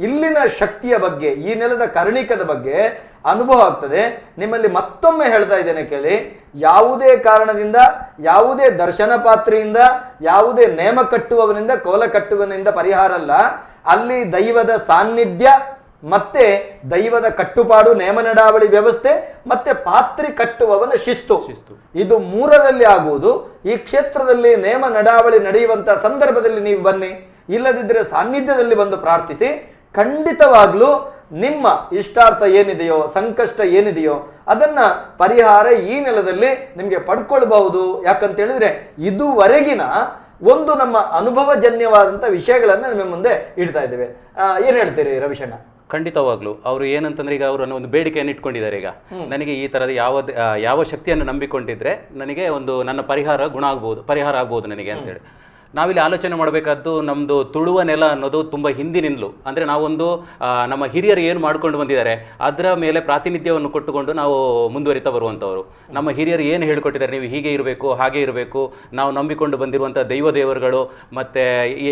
ಇಲ್ಲಿನ ಶಕ್ತಿಯ ಬಗ್ಗೆ, ಈ ನೆಲದ ಕರ್ಣಿಕದ ಬಗ್ಗೆ ಅನುಭವ ಆಗ್ತದೆ. ನಿಮ್ಮಲ್ಲಿ ಮತ್ತೊಮ್ಮೆ ಹೇಳ್ತಾ ಇದ್ದೇನೆ ಕೇಳಿ, ಯಾವುದೇ ಕಾರಣದಿಂದ, ಯಾವುದೇ ದರ್ಶನ ಪಾತ್ರೆಯಿಂದ, ಯಾವುದೇ ನೇಮ ಕಟ್ಟುವವನಿಂದ, ಕೋಲ ಕಟ್ಟುವವನಿಂದ ಪರಿಹಾರ ಅಲ್ಲ. ಅಲ್ಲಿ ದೈವದ ಸಾನ್ನಿಧ್ಯ ಮತ್ತೆ ದೈವದ ಕಟ್ಟುಪಾಡು, ನೇಮ ನಡಾವಳಿ ವ್ಯವಸ್ಥೆ ಮತ್ತೆ ಪಾತ್ರಿ ಕಟ್ಟುವವನ ಶಿಸ್ತು, ಇದು ಮೂರರಲ್ಲಿ ಆಗುವುದು. ಈ ಕ್ಷೇತ್ರದಲ್ಲಿ ನೇಮ ನಡಾವಳಿ ನಡೆಯುವಂತ ಸಂದರ್ಭದಲ್ಲಿ ನೀವು ಬನ್ನಿ, ಇಲ್ಲದಿದ್ದರೆ ಸಾನ್ನಿಧ್ಯದಲ್ಲಿ ಬಂದು ಪ್ರಾರ್ಥಿಸಿ. ಖಂಡಿತವಾಗ್ಲೂ ನಿಮ್ಮ ಇಷ್ಟಾರ್ಥ ಏನಿದೆಯೋ ಸಂಕಷ್ಟ ಏನಿದೆಯೋ ಅದನ್ನ ಪರಿಹಾರ ಈ ನೆಲದಲ್ಲಿ ನಿಮಗೆ ಪಡ್ಕೊಳ್ಬಹುದು. ಯಾಕಂತ ಹೇಳಿದ್ರೆ ಇದುವರೆಗಿನ ಒಂದು ನಮ್ಮ ಅನುಭವಜನ್ಯವಾದಂಥ ವಿಷಯಗಳನ್ನು ನಿಮ್ಮ ಮುಂದೆ ಇಡ್ತಾ ಇದ್ದೇವೆ. ಏನ್ ಹೇಳ್ತೀರಿ ರವಿಶಣ್ಣ? ಖಂಡಿತವಾಗ್ಲು ಅವರು ಏನಂತಂದ್ರೆ ಈಗ ಅವರನ್ನು ಒಂದು ಬೇಡಿಕೆಯನ್ನು ಇಟ್ಕೊಂಡಿದ್ದಾರೆ. ಈಗ ನನಗೆ ಈ ತರದ ಯಾವ ಶಕ್ತಿಯನ್ನು ನಂಬಿಕೊಂಡಿದ್ರೆ ನನಗೆ ಒಂದು ನನ್ನ ಪರಿಹಾರ ಆಗ್ಬೋದು ನನಗೆ ಅಂತೇಳಿ ನಾವಿಲ್ಲಿ ಆಲೋಚನೆ ಮಾಡಬೇಕಾದ್ದು ನಮ್ಮದು ತುಳುವ ನೆಲ ಅನ್ನೋದು ತುಂಬ ಹಿಂದಿನಿಂದಲೂ ಅಂದರೆ ನಾವೊಂದು ನಮ್ಮ ಹಿರಿಯರು ಏನು ಮಾಡ್ಕೊಂಡು ಬಂದಿದ್ದಾರೆ ಅದರ ಮೇಲೆ ಪ್ರಾತಿನಿಧ್ಯವನ್ನು ಕೊಟ್ಟುಕೊಂಡು ನಾವು ಮುಂದುವರಿತಾ ಬರುವಂಥವರು. ನಮ್ಮ ಹಿರಿಯರು ಏನು ಹೇಳ್ಕೊಟ್ಟಿದ್ದಾರೆ, ನೀವು ಹೀಗೆ ಇರಬೇಕು ಹಾಗೆ ಇರಬೇಕು, ನಾವು ನಂಬಿಕೊಂಡು ಬಂದಿರುವಂಥ ದೇವರುಗಳು ಮತ್ತು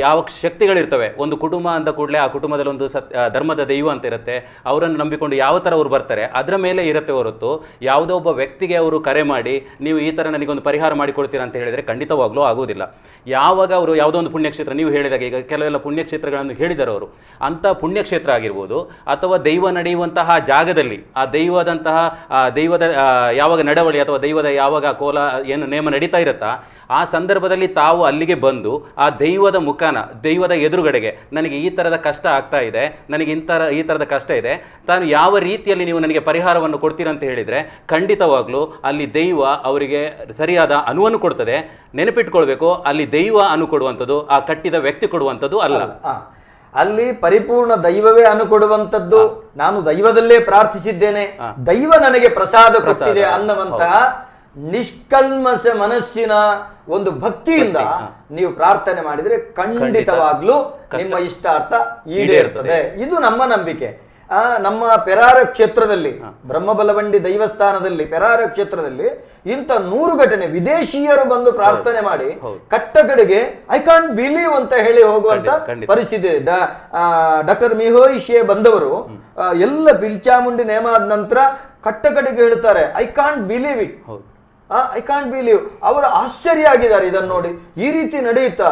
ಯಾವ ಶಕ್ತಿಗಳಿರ್ತವೆ. ಒಂದು ಕುಟುಂಬ ಅಂತ ಕೂಡಲೇ ಆ ಕುಟುಂಬದಲ್ಲಿ ಒಂದು ಧರ್ಮದ ದೈವ ಅಂತ ಇರುತ್ತೆ, ಅವರನ್ನು ನಂಬಿಕೊಂಡು ಯಾವ ಥರ ಅವ್ರು ಬರ್ತಾರೆ ಅದರ ಮೇಲೆ ಇರುತ್ತೆ ಹೊರತು ಯಾವುದೋ ಒಬ್ಬ ವ್ಯಕ್ತಿಗೆ ಅವರು ಕರೆ ಮಾಡಿ ನೀವು ಈ ಥರ ನನಗೊಂದು ಪರಿಹಾರ ಮಾಡಿಕೊಡ್ತೀರಾ ಅಂತ ಹೇಳಿದರೆ ಖಂಡಿತವಾಗ್ಲೂ ಆಗೋದಿಲ್ಲ. ಯಾವಾಗ ಅವರು ಯಾವುದೋ ಒಂದು ಪುಣ್ಯಕ್ಷೇತ್ರ, ನೀವು ಹೇಳಿದಾಗ ಈಗ ಕೆಲವೆಲ್ಲ ಪುಣ್ಯಕ್ಷೇತ್ರಗಳನ್ನು ಹೇಳಿದ್ದಾರೆ ಅವರು, ಅಂಥ ಪುಣ್ಯಕ್ಷೇತ್ರ ಆಗಿರ್ಬೋದು ಅಥವಾ ದೈವ ನಡೆಯುವಂತಹ ಜಾಗದಲ್ಲಿ ಆ ದೈವದ ಯಾವಾಗ ನಡವಳಿ ಅಥವಾ ದೈವದ ಯಾವಾಗ ಕೋಲ ಏನು ನೇಮ ನಡೀತಾ ಇರುತ್ತಾ ಆ ಸಂದರ್ಭದಲ್ಲಿ ತಾವು ಅಲ್ಲಿಗೆ ಬಂದು ಆ ದೈವದ ಮುಖಾನ ದೈವದ ಎದುರುಗಡೆಗೆ ನನಗೆ ಈ ಥರದ ಕಷ್ಟ ಆಗ್ತಾ ಇದೆ, ನನಗೆ ಈ ಥರದ ಕಷ್ಟ ಇದೆ, ತಾನು ಯಾವ ರೀತಿಯಲ್ಲಿ ನೀವು ನನಗೆ ಪರಿಹಾರವನ್ನು ಕೊಡ್ತೀರಂತ ಹೇಳಿದರೆ ಖಂಡಿತವಾಗ್ಲೂ ಅಲ್ಲಿ ದೈವ ಅವರಿಗೆ ಸರಿಯಾದ ಅನುವನ್ನು ಕೊಡ್ತದೆ. ನೆನಪಿಟ್ಕೊಳ್ಬೇಕು, ಅಲ್ಲಿ ದೈವ ಅನು ಕೊಡುವಂಥದ್ದು ಆ ಕಟ್ಟಿದ ವ್ಯಕ್ತಿ ಕೊಡುವಂಥದ್ದು ಅಲ್ಲ. ಅಲ್ಲಿ ಪರಿಪೂರ್ಣ ದೈವವೇ ಅನು ಕೊಡುವಂಥದ್ದು. ನಾನು ದೈವದಲ್ಲೇ ಪ್ರಾರ್ಥಿಸಿದ್ದೇನೆ, ದೈವ ನನಗೆ ಪ್ರಸಾದ ಕೊಟ್ಟಿದೆ ಅನ್ನುವಂತಹ ನಿಷ್ಕಲ್ಮಶ ಮನಸ್ಸಿನ ಒಂದು ಭಕ್ತಿಯಿಂದ ನೀವು ಪ್ರಾರ್ಥನೆ ಮಾಡಿದ್ರೆ ಖಂಡಿತವಾಗ್ಲೂ ನಿಮ್ಮ ಇಷ್ಟಾರ್ಥ ಈಡೇರ್ತದೆ. ಇದು ನಮ್ಮ ನಂಬಿಕೆ. ನಮ್ಮ ಪೆರಾರ ಕ್ಷೇತ್ರದಲ್ಲಿ ಬ್ರಹ್ಮಬಲವಂಡಿ ದೈವಸ್ಥಾನದಲ್ಲಿ ಪೆರಾರ ಕ್ಷೇತ್ರದಲ್ಲಿ ಇಂಥ 100 ಘಟನೆ ವಿದೇಶಿಯರು ಬಂದು ಪ್ರಾರ್ಥನೆ ಮಾಡಿ ಕಟ್ಟಕಡೆಗೆ ಐ ಕಾಂಟ್ ಬಿಲೀವ್ ಅಂತ ಹೇಳಿ ಹೋಗುವಂತ ಪರಿಸ್ಥಿತಿ. ಡಾಕ್ಟರ್ ಮಿಹೋಯಿಶೆ ಬಂದವರು ಎಲ್ಲ ಪಿಲ್ಚಾಮುಂಡಿ ನೇಮ ಆದ ನಂತರ ಕಟ್ಟಕಡೆಗೆ ಹೇಳ್ತಾರೆ I can't believe it, I can't believe. ಅವರು ಆಶ್ಚರ್ಯ ಆಗಿದ್ದಾರೆ ಇದನ್ನು ನೋಡಿ. ಈ ರೀತಿ ನಡೆಯುತ್ತಾ,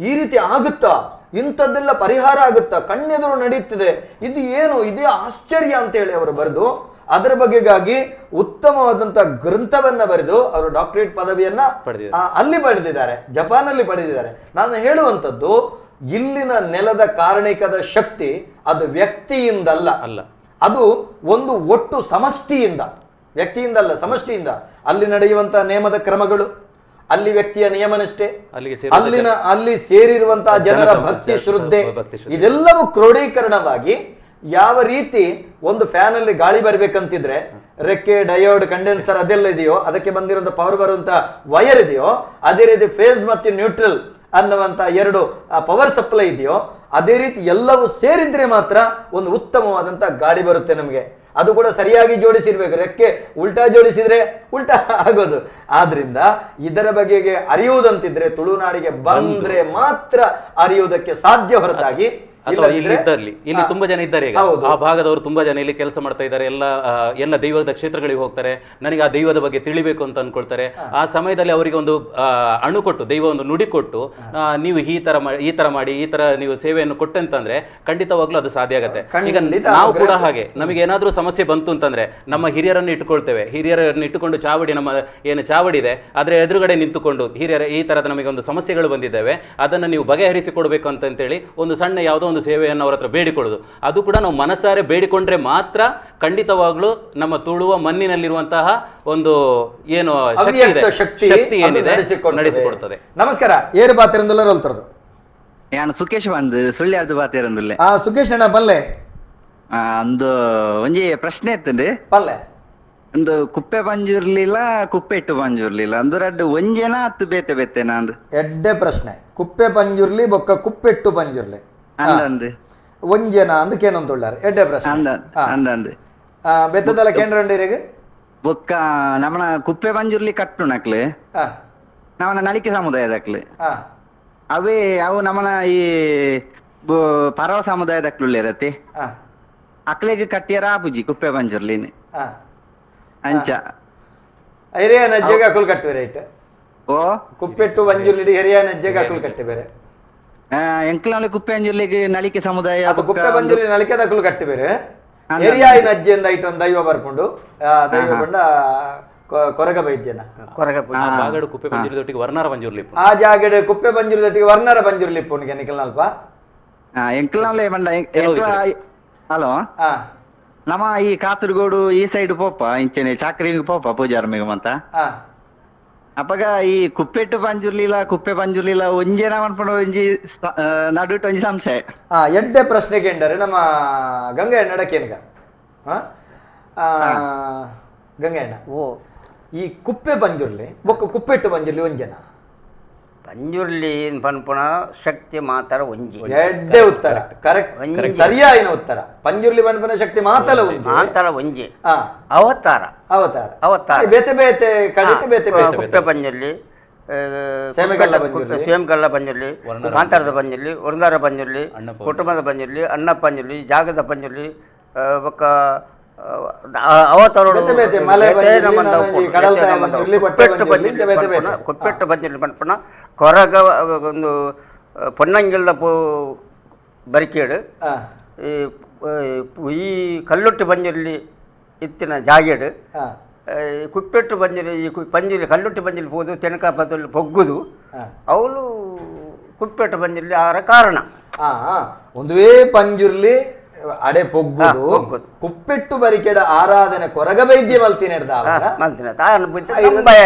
ಈ ರೀತಿ ಆಗುತ್ತಾ, ಇಂಥದ್ದೆಲ್ಲ ಪರಿಹಾರ ಆಗುತ್ತಾ, ಕಣ್ಣೆದುರು ನಡೆಯುತ್ತಿದೆ, ಇದು ಏನು, ಇದೇ ಆಶ್ಚರ್ಯ ಅಂತ ಹೇಳಿ ಅವರು ಬರೆದು ಅದರ ಬಗೆಗಾಗಿ ಉತ್ತಮವಾದಂತಹ ಗ್ರಂಥವನ್ನ ಬರೆದು ಅವರು ಡಾಕ್ಟರೇಟ್ ಪದವಿಯನ್ನ ಅಲ್ಲಿ ಪಡೆದಿದ್ದಾರೆ, ಜಪಾನಲ್ಲಿ ಪಡೆದಿದ್ದಾರೆ. ನಾನು ಹೇಳುವಂಥದ್ದು ಇಲ್ಲಿನ ನೆಲದ ಕಾರಣಿಕದ ಶಕ್ತಿ ಅದು ವ್ಯಕ್ತಿಯಿಂದಲ್ಲ, ಅದು ಒಂದು ಒಟ್ಟು ಸಮಷ್ಟಿಯಿಂದ, ವ್ಯಕ್ತಿಯಿಂದಲ್ಲ ಸಮಷ್ಟಿಯಿಂದ. ಅಲ್ಲಿ ನಡೆಯುವಂತಹ ನೇಮದ ಕ್ರಮಗಳು, ಅಲ್ಲಿ ವ್ಯಕ್ತಿಯ ನಿಯಮನಿಷ್ಠೆ, ಅಲ್ಲಿ ಸೇರಿರುವಂತಹ ಜನರ ಭಕ್ತಿ ಶ್ರದ್ಧೆ, ಇದೆಲ್ಲವೂ ಕ್ರೋಢೀಕರಣವಾಗಿ ಯಾವ ರೀತಿ ಒಂದು ಫ್ಯಾನ್ ಅಲ್ಲಿ ಗಾಳಿ ಬರ್ಬೇಕಂತಿದ್ರೆ ರೆಕ್ಕೆ, ಡಯೋಡ್, ಕಂಡೆನ್ಸರ್ ಅದೆಲ್ಲ ಇದೆಯೋ, ಅದಕ್ಕೆ ಬಂದಿರುವಂತಹ ಪವರ್ ಬರುವಂತಹ ವೈರ್ ಇದೆಯೋ, ಅದೇ ರೀತಿ ಫೇಸ್ ಮತ್ತು ನ್ಯೂಟ್ರಲ್ ಅನ್ನುವಂತ 2 ಪವರ್ ಸಪ್ಲೈ ಇದೆಯೋ, ಅದೇ ರೀತಿ ಎಲ್ಲವೂ ಸೇರಿದ್ರೆ ಮಾತ್ರ ಒಂದು ಉತ್ತಮವಾದಂತಹ ಗಾಳಿ ಬರುತ್ತೆ ನಮಗೆ. ಅದು ಕೂಡ ಸರಿಯಾಗಿ ಜೋಡಿಸಿರ್ಬೇಕು. ರೆಕ್ಕೆ ಉಲ್ಟಾ ಜೋಡಿಸಿದ್ರೆ ಉಲ್ಟಾ ಆಗೋದು. ಆದ್ರಿಂದ ಇದರ ಬಗೆಗೆ ಅರಿಯುವುದಂತಿದ್ರೆ ತುಳುನಾಡಿಗೆ ಬಂದ್ರೆ ಮಾತ್ರ ಅರಿಯುವುದಕ್ಕೆ ಸಾಧ್ಯ ಹೊರತಾಗಿ ಇಲ್ಲಿ ತುಂಬಾ ಜನ ಇದ್ದಾರೆ ಈಗ ಆ ಭಾಗದವರು ತುಂಬಾ ಜನ ಇಲ್ಲಿ ಕೆಲಸ ಮಾಡ್ತಾ ಇದ್ದಾರೆ. ಎಲ್ಲ ದೈವದ ಕ್ಷೇತ್ರಗಳಿಗೆ ಹೋಗ್ತಾರೆ, ನನಗೆ ಆ ದೈವದ ಬಗ್ಗೆ ತಿಳಿಬೇಕು ಅಂತ ಅನ್ಕೊಳ್ತಾರೆ. ಆ ಸಮಯದಲ್ಲಿ ಅವರಿಗೆ ಒಂದು ಅಣು ಕೊಟ್ಟು, ದೈವ ಒಂದು ನುಡಿ ಕೊಟ್ಟು, ನೀವು ಈ ತರ ಮಾಡಿ ಈ ತರ ನೀವು ಸೇವೆಯನ್ನು ಕೊಟ್ಟಂತಂದ್ರೆ ಖಂಡಿತವಾಗ್ಲೂ ಅದು ಸಾಧ್ಯ ಆಗತ್ತೆ. ಈಗ ನಾವು ಕೂಡ ಹಾಗೆ ನಮಗೆ ಏನಾದ್ರೂ ಸಮಸ್ಯೆ ಬಂತು ಅಂತಂದ್ರೆ ನಮ್ಮ ಹಿರಿಯರನ್ನು ಇಟ್ಟುಕೊಳ್ತೇವೆ. ಹಿರಿಯರನ್ನು ಇಟ್ಟುಕೊಂಡು ಚಾವಡಿ, ನಮ್ಮ ಏನು ಚಾವಡಿ ಇದೆ ಅದರ ಎದುರುಗಡೆ ನಿಂತುಕೊಂಡು ಹಿರಿಯರ ಈ ತರದ ನಮಗೆ ಒಂದು ಸಮಸ್ಯೆಗಳು ಬಂದಿದ್ದಾವೆ, ಅದನ್ನು ನೀವು ಬಗೆಹರಿಸಿ ಕೊಡಬೇಕು ಅಂತೇಳಿ ಒಂದು ಸಣ್ಣ ಯಾವುದೋ ಒಂದು ಸೇವೆಯನ್ನು ಅವರ ಹತ್ರ ಬೇಡಿಕೊಳ್ಳೋದು. ಅದು ಕೂಡ ನಾವು ಮನಸಾರೆ ಬೇಡಿಕೊಂಡ್ರೆ ಮಾತ್ರ ಖಂಡಿತವಾಗ್ಲೂ ನಮ್ಮ ತುಳುವ ಮಣ್ಣಿನಲ್ಲಿರುವಂತಹ ಒಂದು ಏನು ಶಕ್ತಿ ಏನಿದೆ ನಡೆಸಿಕೊಡ್ತದೆ. ನಮಸ್ಕಾರ, ಏರು ಬಾತಿರಂದುಲ್ಲ ರೋಲ್ತರದು ನಾನು ಸುಖೇಶ್ ಬಂದು ಸುಳ್ಳ್ಯಾರ್ದು ಬಾತಿರಂದುಲ್ಲೆ. ಸುಖೇಶ್ ಅಣ್ಣ ಬಲ್ಲೆ ಒಂದು ಒಂಜಿ ಪ್ರಶ್ನೆ ಇತ್ತಂಡಿ ಪಲ್ಲೆ ಒಂದು ಕುಪ್ಪೆ ಬಂಜೂರ್ಲಿಲ್ಲ ಕುಪ್ಪೆ ಇಟ್ಟು ಬಂಜೂರ್ಲಿಲ್ಲ ಅಂದು ಒಂಜೇನ ಹತ್ತು ಬೇತೆ ಬೇತೆನಾ ಅಂದ್ ಎಡ್ಡೆ ಪ್ರಶ್ನೆ. ಕುಪ್ಪೆ ಪಂಜುರ್ಲಿ ಬೊಕ್ಕ ಕುಪ್ಪೆಟ್ಟು ಪಂಜುರ್ಲಿ ಅಂದಂದು ಒಂಜನ ಅಂದಕ್ಕೇನಂತುಳ್ಳಾರೆ ಎಡ್ಡೆ ಪ್ರಶ್ನೆ ಅಂದಂದು ಬೆತ್ತದಲ್ಲ ಕೇಂದ್ರಗೆ ಬೊಕ್ಕ ನಮ್ಮನ ಕುಪ್ಪೆ ಬಂಜೂರ್ಲಿ ಕಟ್ಟು ನಕ್ಲು ನಮ್ಮನ ನಳಿಕೆ ಸಮುದಾಯದಕ್ಲು ಅವೇ ಅವು ನಮ್ಮನ ಈ ಪರವ ಸಮುದಾಯದಕ್ಲು ಇರತ್ತೆ ಅಕ್ಲೆಗೆ ಕಟ್ಟಿಯರ ಆಪುಜಿ ಕುಪ್ಪೆ ಬಂಜೂರ್ಲಿನಿ ಅಂಚ ಹಿರಿಯ ನಜ್ಜೆಗೆ ಅಕುಲ್ ಕಟ್ಟುವೆ ರೈಟ್. ಓ ಕುಪ್ಪೆಟ್ಟು ಬಂಜುರ್ಲಿ ಹಿರಿಯ ನಜ್ಜೆಗೆ ಅಕುಲ್ ಕಟ್ಟಿ ಬೇರೆ ಎಂಕ್ಲಲ್ಲಿ ಕುಪ್ಪೆ ಅಂಜುರ್ಲಿಗೆ ನಳಿಕೆ ಸಮುದಾಯ ಕುಪ್ಪೆ ಬಂಜುರ್ಲಿ ನಳಿಕೆ ಅಕುಲ್ ಕಟ್ಟಿ ಬೇರೆ ಹಿರಿಯಾಯಿ ನಜ್ಜೆಯಿಂದ ಇಟ್ಟೊಂದು ದೈವ ಬರ್ಕೊಂಡು ದೈವ ಬಂಡ ಕೊರಗ ಬೈದ್ಯನ ಕುಪ್ಪೆ ಬಂಜುರ್ಲಿ ವರ್ಣಾರ ಬಂಜುರ್ಲಿ ಆ ಜಾಗಡೆ ಕುಪ್ಪೆ ಬಂಜುರ್ಲಿ ವರ್ಣಾರ ಬಂಜುರ್ಲಿ ಪುಣ್ಗೆ ನಿಖಲ್ ನಲ್ಪ ಎಂಕ್ಲಲ್ಲಿ ಬಂಡ ಹಲೋ ಆ ನಮ್ಮ ಈ ಕಾಸರಗೋಡು ಈ ಸೈಡ್ ಪೋಪ ಇಂಚೆನೆ ಚಾಕ್ರಿಗೆ ಪೋಪ ಪೂಜಾರ ಅಂತ ಆ ಅಪ್ಪಗ ಈ ಕುಪ್ಪೆಟ್ಟು ಕುಪ್ಪೆ ಪಂಜುರ್ಲಿಲ್ಲ ಒಂಜೇನ ಅನ್ಕೊಂಡು ಒಂಜಿ ನಡುಟ್ ಒಂಜಿ ಸಂಶಯ ಎಡ್ಡೆ ಪ್ರಶ್ನೆಗೆ ಎಂದರೆ ನಮ್ಮ ಗಂಗಣ್ಣ ನಡಕೇನ್ಗ ಗಂಗಣ್ಣ ಓ ಈ ಕುಪ್ಪೆ ಪಂಜುರ್ಲಿ ಬೊಕ್ಕ ಕುಪ್ಪೆಟ್ಟು ಪಂಜುರ್ಲಿ ಒಂಜನ ಪಂಜುರ್ಲಿ ಪನ್ಪುಣ ಶಕ್ತಿ ಮಾತರ ಒಂಜಿ ಎಡ್ಡೆ ಉತ್ತರ ಕರೆಕ್ಟ್ ಸರಿಯಾಯಿನ ಉತ್ತರ ಪಂಜುರ್ಲಿ ಪನ್ಪುನ ಶಕ್ತಿ ಮಾತಲ ಒಂಜಿ ಮಾತರ ಒಂಜಿ ಆ ಅವತಾರ ಅವತಾರ ಅವತಾರ ಬೇತೆ ಬೇತೆ ಕಡಿಟ್ಟು ಬೇತೆ ಬೇತೆ ಕುಪ್ಪೆ ಪಂಜುರ್ಲಿ ಸೇಮೆಗಲ್ಲ ಪಂಜುರ್ಲಿ ಸೇಮ್ಗಲ್ಲ ಪಂಜುರ್ಲಿ ಕಾಂತಾರದ ಪಂಜುರ್ಲಿ ವೃಂದಾರ ಪಂಜುರ್ಲಿ ಕುಟುಂಬದ ಪಂಜುರ್ಲಿ ಅಣ್ಣ ಪಂಜುರ್ಲಿ ಜಾಗದ ಪಂಜುರ್ಲಿ ಬೊಕ್ಕ ಅವತಾರ ಬೇತೆ ಬೇತೆ ಮಲೆ ಪಂಜುರ್ಲಿ ನಾನೊಂಜಿ ಕಡಲ್ತಾಯ ಪಂಜುರ್ಲಿ ಬಟ್ಟೆ ಪಂಜುರ್ಲಿ ಇಂಚ ಬೇತೆ ಬೇತೆ ಕುಪ್ಪೆಟ್ಟು ಪಂಜುರ್ಲಿ ಪನ್ಪುಣ ಕೊರಗ ಒಂದು ಪೊನ್ನಂಗಿಲ್ದ ಬರಿಕೇಡು ಆ ಈ ಕಲ್ಲುಟ್ಟಿ ಪಂಜುರ್ಲಿ ಇತ್ತಿನ ಜಾಗೇಡು ಆ ಕುಪ್ಪೆಟ್ಟು ಪಂಜುರ್ಲಿ ಈ ಪಂಜುರ್ಲಿ ಕಲ್ಲುಟ್ಟಿ ಪಂಜುರ್ಲಿ ಹೋದು ತೆಣಕ ಪದಲ್ಲಿ ಬೊಗ್ಗುದು ಅವಳು ಕುಪ್ಪೆಟ್ಟು ಪಂಜುರ್ಲಿ ಆರ ಕಾರಣ ಒಂದುವೇ ಪಂಜುರ್ಲಿ ಅಡೆ ಪೊಗ್ಗುದು ಕುಪ್ಪೆಟ್ಟು ಬರಿಕೆಡ ಆರಾಧನೆ ಕೊರಗ ವೈದ್ಯ ಮಲ್ತಿನ ಮಲ್ತಿನ ನಂಬಯ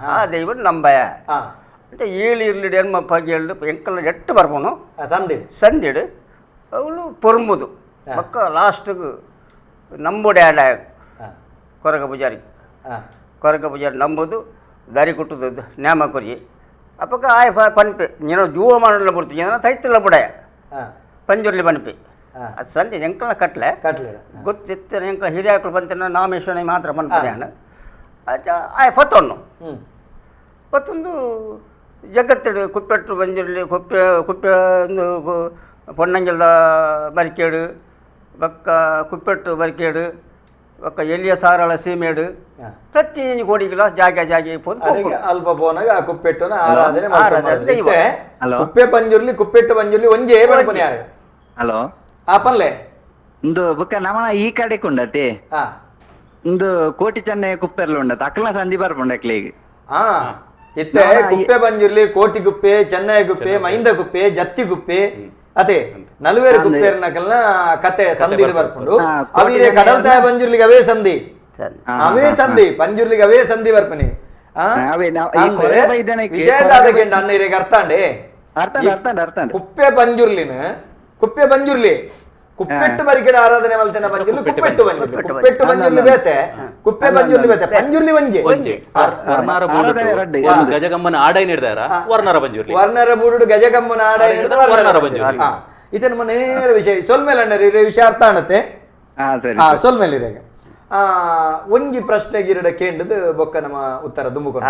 ಆ ದೈವ ನಂಬಯ ಅಂತ ಏಳು ಇರ್ಲಿ ಎನ್ಮ ಪಗೆಳ್ದು ಎಂಕಲ್ಲ ಎಟ್ಟು ಬರ್ಬೋನು ಸಂದಿಡು ಅವಳು ಪೊರ್ಮುದು ಪಕ್ಕ ಲಾಸ್ಟ್ಗೆ ನಂಬುಡೆ ಆಡ ಕೊರಗ ಪೂಜಾರಿ ನಂಬುದು ದಾರಿ ಕೊಟ್ಟುದು ನ್ಯಾಮ ಕೊರಿ ಅಪ್ಪಕ್ಕ ಆಯ್ ಪನ್ಪೆ ಏನೋ ಜೂವ ಮಾಡಲ್ಲ ಬರ್ತೀವಿ ಏನೋ ತೈತಿಲ್ಲ ಬುಡಯ ಪಂಜುರ್ಲಿ ಪನ್ಪೆ ಅದು ಸಂಧಿ ಎಂಕಲ ಕಟ್ಲೆ ಗೊತ್ತಿತ್ತು ಎಂಕಲ ಹಿರಿಯಾಕಳು ಬಂತನ ನಾಮೇಶ್ವರ ಮಾತ್ರ ಪನ್ಪನೆ ಆಯ್ ಪತ್ತೊಣ್ಣು ಪತ್ತೊಂದು ಜಗತ್ತಿಡು ಕುಪ್ಪೆಟ್ಟು ಪಂಜುರ್ಲಿ ಕುಪ್ಪೆ ಒಂದು ಪೊನ್ನಂಗಿಲ್ದ ಬರಿಕೇಡು ಬಕ್ಕ ಕುಪ್ಪೆಟ್ಟು ಬರಿಕೇಡು ಬಕ್ಕ ಎಲ್ಲಿಯ ಸಾರಳ ಸೀಮೇಡು ಪ್ರತಿ ಕೋಡಿಗಳ ಜಾಗ ಅಲ್ಪ ಪೋನಾಗ ಆ ಕುಪ್ಪೆಟ್ಟುನ ಆರಾಧನೆ ಕುಪ್ಪೆ ಪಂಜುರ್ಲಿ ಕುಪ್ಪೆಟ್ಟು ಪಂಜುರ್ಲಿ ಒಂಜೇ ಪನ್ಪನೆ ಯಾರು ಹಲೋ ಆ ಪನ್ಲೆ ಇಂದು ಬುಕ್ಕ ನಮನ ಈ ಕಡೆ ಕೊಂಡತಿ ಇಂದು ಕೋಟಿ ಚೆನ್ನೈ ಕುಪ್ಪೆರ್ಲು ಉಂಡತ್ ಅಕ್ಲ ಸಂಧಿ ಬರ್ಪುಂಡಕ್ಲಿಗೆ ಇತ್ತೆ ಕುಪ್ಪೆ ಪಂಜುರ್ಲಿ ಕೋಟಿ ಗುಪ್ಪೆ ಚೆನ್ನೈ ಗುಪ್ಪೆ ಮೈಂದ ಗುಪ್ಪೆ ಜತ್ತಿ ಗುಪ್ಪೆ ಅದೇ ನಲ್ವೇರು ಗುಪ್ಪೆರ್ನಕಲ್ನ ಕತೆ ಸಂಧಿ ಬರ್ಪುಂಡು ಅವೀರೆ ಕಡಲ್ತಾಯ ಪಂಜುರ್ಲಿಗೆ ಅವೇ ಸಂಧಿ ಪಂಜುರ್ಲಿಗೆ ಅವೇ ಸಂಧಿ ಬರ್ಪನಿ ವಿಷಯದಾದಕ್ಕೆ ಅನ್ನ ಇರೇಗ ಅರ್ಥಾಂಡೆ ಕುಪ್ಪೆ ಪಂಜುರ್ಲಿ ಕುಪ್ಪೆಟ್ಟು ಬರಿಕೆಡ ಆರಾಧನೆ ಮಲ್ತಿನ ಪಂಜುರ್ಲಿ ಕುಪ್ಪೆಟ್ಟು ಪಂಜುರ್ಲಿ ಬೇತೆ ಕುಪ್ಪೆ ಪಂಜುರ್ಲಿ ಬೇತೆ ಪಂಜುರ್ಲಿ ಒಂಜೆ ಗಜಗಮ್ಮನ ಆಡೈ ನಿರ್ಧಾರ ವರ್ಣರ ಬೂಡು ಗಜಗಮ್ಮನ ಆಡೈ ವರ್ಣರ ಪಂಜುರ್ಲಿ ಇದನ್ನ ನೇರ ವಿಷಯ ಸೊಲ್ಮೇಲೆ ವಿಷಯ ಅರ್ಥ ಆಣತ್ತೆ ಸೊಲ್ಮೇಲೆ ಒಂಜಿ ಪ್ರಶ್ನೆಗಿರಡ ಕೇಂಡದು ಬೊಕ್ಕ ನಮ್ಮ ಉತ್ತರ ದುಂಬುಕೊಂಡ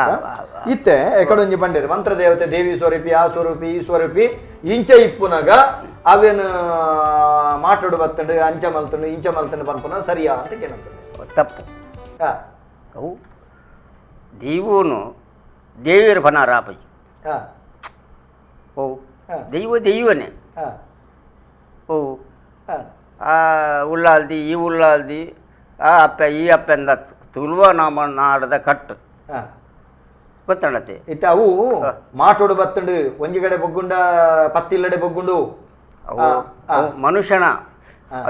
ಇತ್ತೆ ಎಕಡೊಂಜಿ ಪಂಡೇರು ಮಂತ್ರ ದೇವತೆ ದೇವಿ ಸ್ವರೂಪಿ ಆ ಸ್ವರೂಪಿ ಈ ಸ್ವರೂಪಿ ಇಂಚ ಇಪ್ಪುನಾಗ ಅವೇನು ಮಾತಾಡು ಬತ್ತಂಡು ಅಂಚ ಮಲ್ತಂಡು ಇಂಚ ಮಲ್ತಂಡು ಪನ್ಪುನ ಸರಿಯಾ ಅಂತ ಕೇಳಂತದೆ ತಪ್ಪು ಅವು ದೈವನು ದೇವಿಯರ ಪನ ರಾಪೈ ಓ ದೈವನೇ ಓ ಆ ಉಳ್ಳಾಲ್ದಿ ಈ ಉಳ್ಳಾಲ್ದಿ ಆ ಅಪ್ಪ ಈ ಅಪ್ಪ ಎಂದ ತುಳುವ ನಾಮ ನಾಡದ ಕಟ್ಟು ಗೊತ್ತಣತೆ ಇತ್ತ ಅವು ಮಾಟೋಡು ಬತ್ತಂಡು ಒಂಜಿ ಕಡೆ ಬೊಗ್ಗುಂಡ ಪತ್ತಿಲ್ಲಡೆ ಬೊಗ್ಗುಂಡು ಮನುಷ್ಯನ